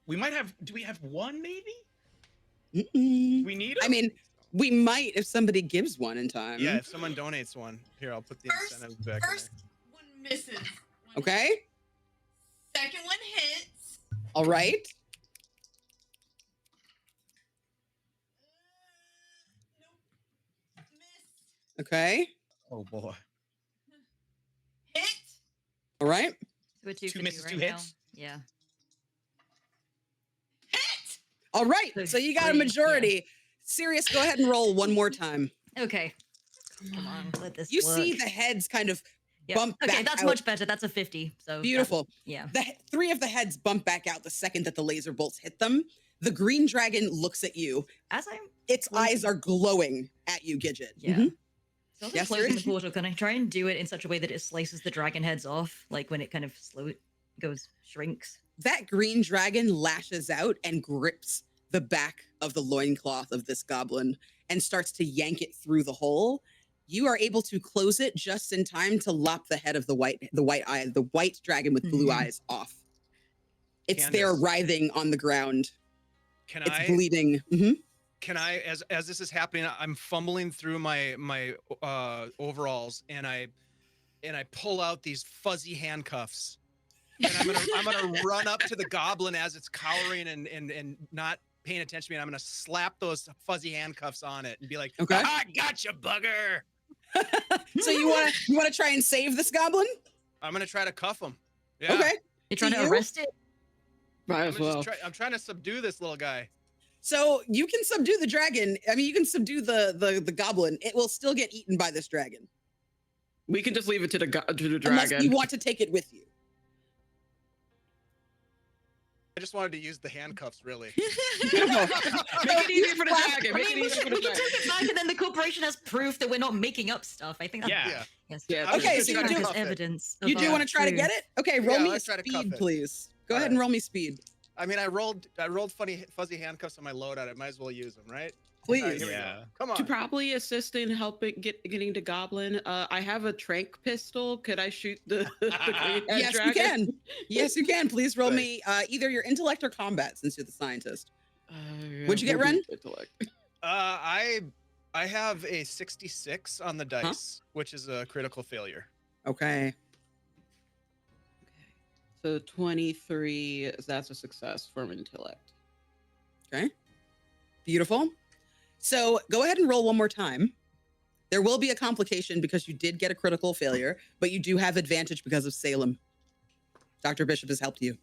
We might have. Do we have one? Maybe. Mm-mm. We need. I mean, we might if somebody gives one in time. Yeah, if someone donates one. Here, I'll put the incentives back in First one misses. Okay. Second one hits. All right. Nope. Miss. Okay. Oh boy. Hit. All right. So we're Two misses, right 2 now. hits. Yeah. Hit. All right. So you got a majority. Sirius, go ahead and roll one more time. Okay. Come on, let this You work. see the heads kind of bump Okay, back that's out. much better. That's a 50. So Beautiful. Yeah. The 3 of the heads bump back out the second that the laser bolts hit them. The green dragon looks at you. As I'm Its eyes are glowing at you, Gidget. Yeah. Mhm. So as I'm Yes, closing Siri? the portal, can I try and do it in such a way that it slices the dragon heads off? Like when it kind of shrinks? That green dragon lashes out and grips the back of the loincloth of this goblin and starts to yank it through the hole. You are able to close it just in time to lop the head of the white dragon with blue eyes off. It's there Candace. writhing on the ground. Can It's I? bleeding. Mhm. Can I? As this is happening, I'm fumbling through my overalls, and I pull out these fuzzy handcuffs, and I'm gonna run up to the goblin as it's cowering and not paying attention to me, and I'm gonna slap those fuzzy handcuffs on it and be like, Okay. "I gotcha, bugger!" So you want to try and save this goblin? I'm gonna try to cuff him. Yeah. Okay. You're trying to you? arrest it? Might as well. I'm trying to subdue this little guy. So you can subdue the dragon. I mean, you can subdue the goblin. It will still get eaten by this dragon. We can just leave it to the dragon. Unless you want to take it with you. I just wanted to use the handcuffs, really. Make it easy for the dragon. I Make it mean, we easy for can the take dragon. it back, and then the corporation has proof that we're not making up stuff. I think that's Yeah. yes. Yeah, Okay, just so you gonna do cuff it. evidence. You do want to try to get it? Okay, roll Yeah, me a let's try to cuff speed, it. please. Go All ahead right. and roll me speed. I mean, I rolled funny fuzzy handcuffs on my loadout. I might as well use them, right? please. Here we Yeah. go. Come To on. probably assist in helping getting to Goblin, I have a trank pistol. Could I shoot the green head Yes, you dragon? can. Yes, you can. Please roll Good. me either your intellect or combat, since you're the scientist. Yeah, What'd you get, we'll do Ren? intellect. I have a 66 on the dice, which is a critical failure. Okay. So 23, that's a success from intellect. Okay. Beautiful. So go ahead and roll one more time. There will be a complication because you did get a critical failure, but you do have advantage because of Salem. Dr. Bishop has helped you.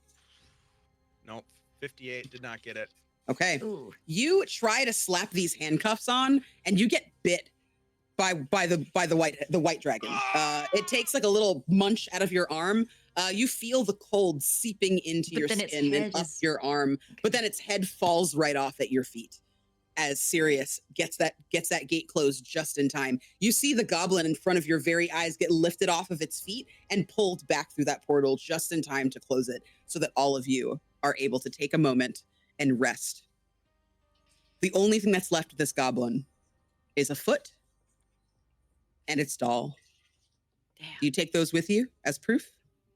Nope. 58 did not get it. Okay. Ooh. You try to slap these handcuffs on, and you get bit by the white dragon. It takes like a little munch out of your arm. You feel the cold seeping into But your then its skin and head up is- your arm, but then its head falls right off at your feet as Sirius gets that gate closed just in time. You see the goblin in front of your very eyes get lifted off of its feet and pulled back through that portal just in time to close it, so that all of you are able to take a moment and rest. The only thing that's left of this goblin is a foot and its doll. Damn. Do you take those with you as proof?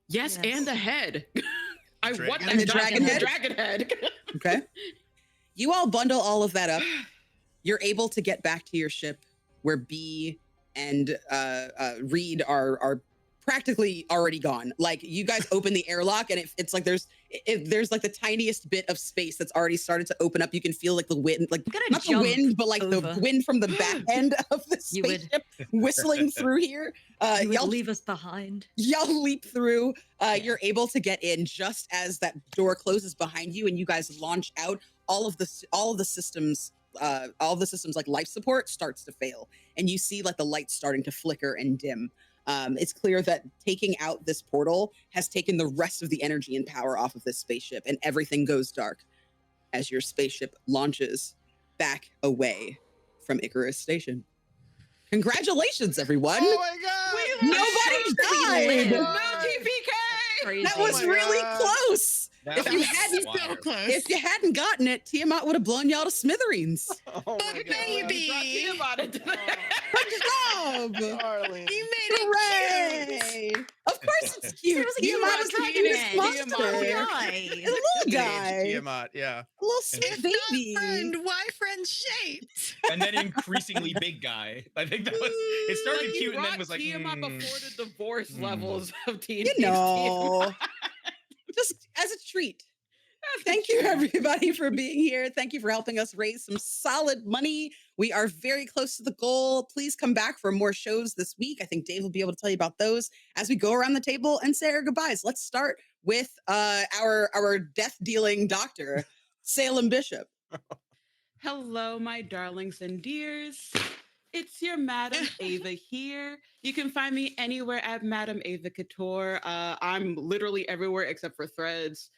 Yes, Yes. and a head. I Dragon? want that And the dragon dragon head. head? Dragon head. Okay. You all bundle all of that up. You're able to get back to your ship where B and Reed are practically already gone. Like, you guys open the airlock and it's like there's like the tiniest bit of space that's already started to open up. You can feel like the wind, like I'm gonna not the jump wind, but like over. the wind from the back end of the You would- spaceship whistling through here. You would Y'all leave us behind. y'all leap through. You're able to get in just as that door closes behind you, and you guys launch out. All of the systems like life support starts to fail, and you see like the lights starting to flicker and dim. It's clear that taking out this portal has taken the rest of the energy and power off of this spaceship, and everything goes dark as your spaceship launches back away from Icarus Station. Congratulations, everyone! Oh my god! Nobody died. lived. No TPK. Crazy. That was Oh my really God. close. If you was hadn't, so close. if you hadn't gotten it, Tiamat would have blown y'all to smithereens. Oh my But god. baby. About it today. Good job! Darling. You made it cute. Hooray! Of course it's cute. Seriously, Tiamat you was are the cutest Tiamat. monster. Guy. It's a little guy. Tiamat, yeah. A little sweet If baby. not friend, why friend shaped? And then increasingly big guy. I think that was it started He cute and then brought was like Tiamat mm. before the divorce Mm. levels of teen. You know, just as a treat. Thank you, everybody, for being here. Thank you for helping us raise some solid money. We are very close to the goal. Please come back for more shows this week. I think Dave will be able to tell you about those as we go around the table and say our goodbyes. Let's start with our death-dealing doctor, Salem Bishop. Hello, my darlings and dears. It's your Madam Ava here. You can find me anywhere at Madam Ava Couture. I'm literally everywhere except for Threads.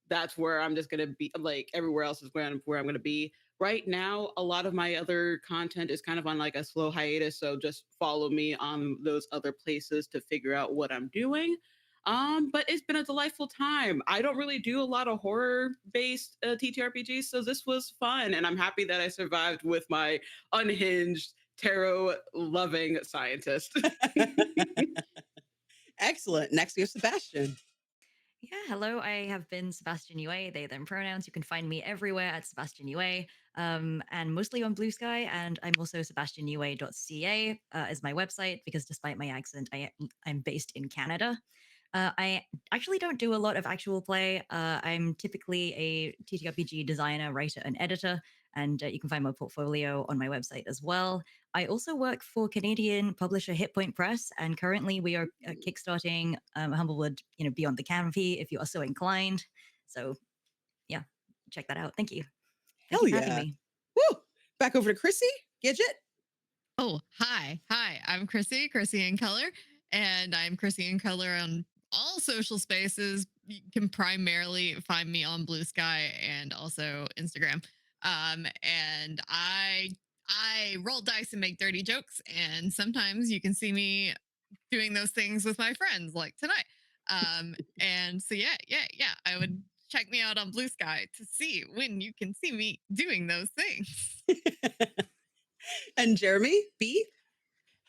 That's where I'm just gonna be. Like, everywhere else is where I'm gonna be. Right now, a lot of my other content is kind of on like a slow hiatus, so just follow me on those other places to figure out what I'm doing. But it's been a delightful time. I don't really do a lot of horror-based TTRPGs, so this was fun, and I'm happy that I survived with my unhinged, tarot-loving scientist. Excellent. Next, we have Sebastian. Yeah, hello. I have been Sebastian Ue, they, them pronouns. You can find me everywhere at Sebastian Ue, and mostly on Blue Sky. And I'm also sebastianue.ca is my website, because despite my accent, I'm based in Canada. I actually don't do a lot of actual play. I'm typically a TTRPG designer, writer, and editor, and you can find my portfolio on my website as well. I also work for Canadian publisher Hit Point Press, and currently we are kickstarting Humblewood, Beyond the Canopy, if you are so inclined. So, yeah, check that out. Thank you. Thank Hell you for having yeah. me. Woo! Back over to Chrissy. Gidget. Oh, hi. I'm Chrissy in Color, and I'm Chrissy in Color on all social spaces. You can primarily find me on Blue Sky and also Instagram. And I roll dice and make dirty jokes, and sometimes you can see me doing those things with my friends, like tonight. And so yeah, I would check me out on Blue Sky to see when you can see me doing those things. And Jeremy B.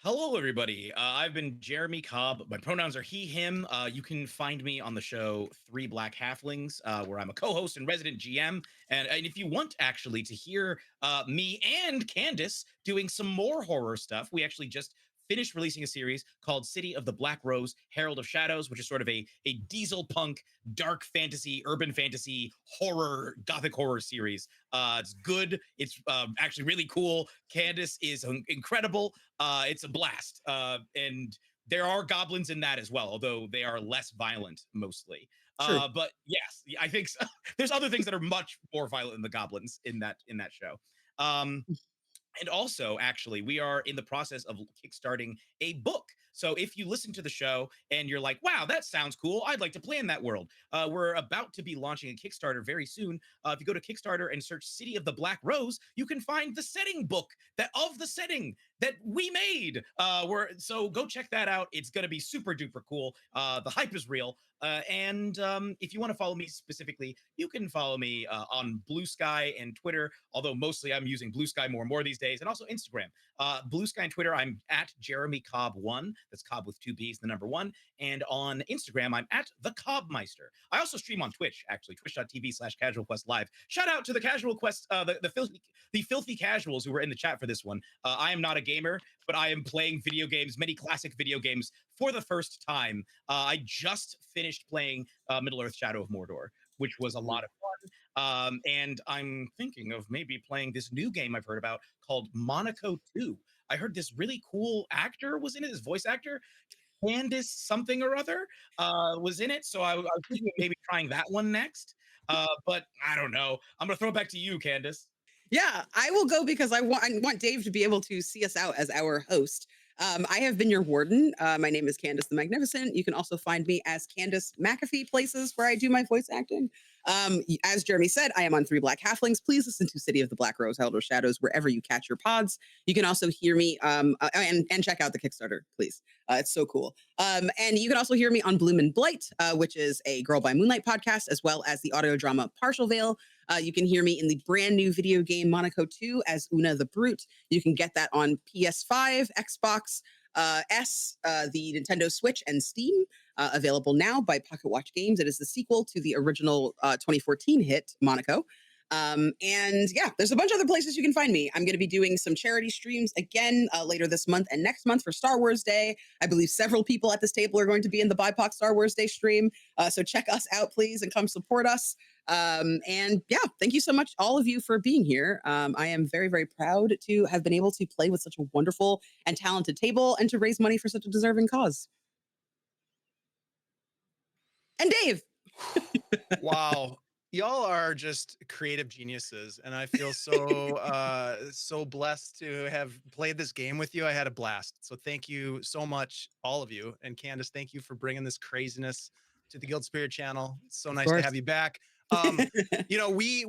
Hello, everybody. I've been Jeremy Cobb. My pronouns are he, him. You can find me on the show Three Black Halflings, where I'm a co-host and resident GM. And if you want actually to hear me and Candace doing some more horror stuff, we actually just finished releasing a series called City of the Black Rose, Herald of Shadows, which is sort of a diesel punk, dark fantasy, urban fantasy, horror, gothic horror series. It's good. It's actually really cool. Candace is incredible. It's a blast. And there are goblins in that as well, although they are less violent mostly. Sure. But yes, I think so. There's other things that are much more violent than the goblins in that show. And also, actually, we are in the process of kickstarting a book. So if you listen to the show and you're like, wow, that sounds cool, I'd like to play in that world. We're about to be launching a Kickstarter very soon. If you go to Kickstarter and search City of the Black Rose, you can find the setting book of the setting that we made. So go check that out. It's going to be super duper cool. The hype is real. And if you want to follow me specifically, you can follow me on Blue Sky and Twitter, although mostly I'm using Blue Sky more and more these days, and also Instagram. Blue Sky and Twitter, I'm at Jeremy Cobb1. That's Cobb with 2 B's, the number 1. And on Instagram, I'm at the Cobbmeister. I also stream on Twitch, actually, twitch.tv/Casual Quest Live. Shout out to the Casual Quest, the filthy casuals who were in the chat for this one. I am not a gamer, but I am playing video games, many classic video games, for the first time. I just finished playing Middle-earth: Shadow of Mordor, which was a lot of fun. And I'm thinking of maybe playing this new game I've heard about called Monaco 2. I heard this really cool actor was in it, this voice actor, Candace something or other, was in it. So I was thinking of maybe trying that one next. But I don't know. I'm going to throw it back to you, Candace. Yeah, I will go because I want Dave to be able to see us out as our host. I have been your warden. My name is Candace the Magnificent. You can also find me as Candace McAfee places where I do my voice acting. As Jeremy said, I am on Three Black Halflings. Please listen to City of the Black Rose, Herald of Shadows, wherever you catch your pods. You can also hear me and check out the Kickstarter, please. It's so cool. And you can also hear me on Bloom and Blight, which is a Girl by Moonlight podcast, as well as the audio drama Partial Veil. You can hear me in the brand new video game Monaco 2 as Una the Brute. You can get that on PS5, Xbox S, the Nintendo Switch, and Steam. Available now by Pocket Watch Games. It is the sequel to the original 2014 hit Monaco. And yeah, there's a bunch of other places you can find me. I'm going to be doing some charity streams again later this month and next month for Star Wars Day. I believe several people at this table are going to be in the BIPOC Star Wars Day stream. So check us out, please, and come support us. And yeah, thank you so much, all of you, for being here. I am very, very proud to have been able to play with such a wonderful and talented table and to raise money for such a deserving cause. And Dave. Wow. Y'all are just creative geniuses, and I feel so so blessed to have played this game with you. I had a blast. So thank you so much, all of you. And Candace, thank you for bringing this craziness to the Guild Spirit channel. It's so nice to have you back. You know, we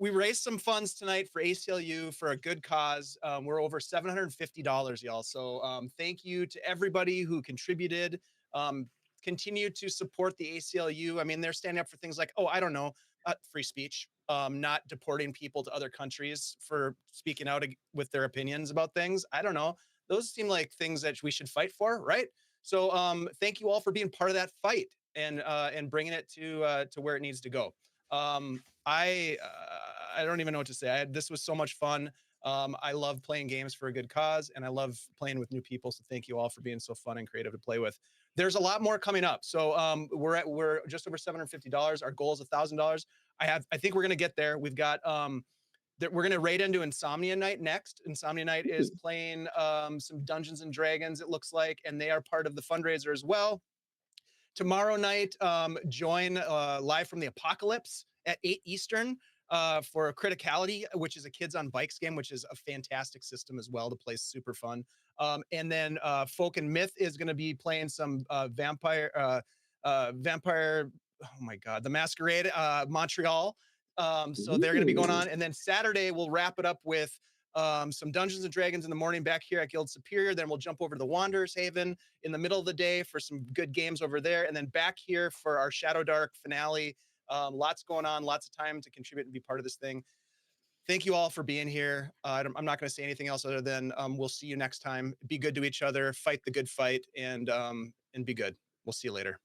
raised some funds tonight for ACLU for a good cause. We're over $750, y'all. So thank you to everybody who contributed. Continue to support the ACLU. I mean, they're standing up for things like, oh, I don't know, free speech, not deporting people to other countries for speaking out with their opinions about things. I don't know. Those seem like things that we should fight for, right? So thank you all for being part of that fight and bringing it to where it needs to go. I don't even know what to say. This was so much fun. I love playing games for a good cause, and I love playing with new people. So thank you all for being so fun and creative to play with. There's a lot more coming up. So we're just over $750. Our goal is $1,000. I think we're gonna get there. We've got we're gonna raid into Insomnia Night next. Insomnia Night is playing some Dungeons and Dragons, it looks like, and they are part of the fundraiser as well. Tomorrow night, join Live from the Apocalypse at 8 Eastern for Criticality, which is a Kids on Bikes game, which is a fantastic system as well to play, super fun. And then Folk and Myth is going to be playing some vampire, oh my God, the Masquerade, Montreal. So they're going to be going on. And then Saturday, we'll wrap it up with some Dungeons and Dragons in the morning back here at Guild Superior. Then we'll jump over to the Wanderer's Haven in the middle of the day for some good games over there. And then back here for our Shadow Dark finale Lots going on, lots of time to contribute and be part of this thing. Thank you all for being here. I'm not going to say anything else other than we'll see you next time. Be good to each other, fight the good fight, and be good. We'll see you later.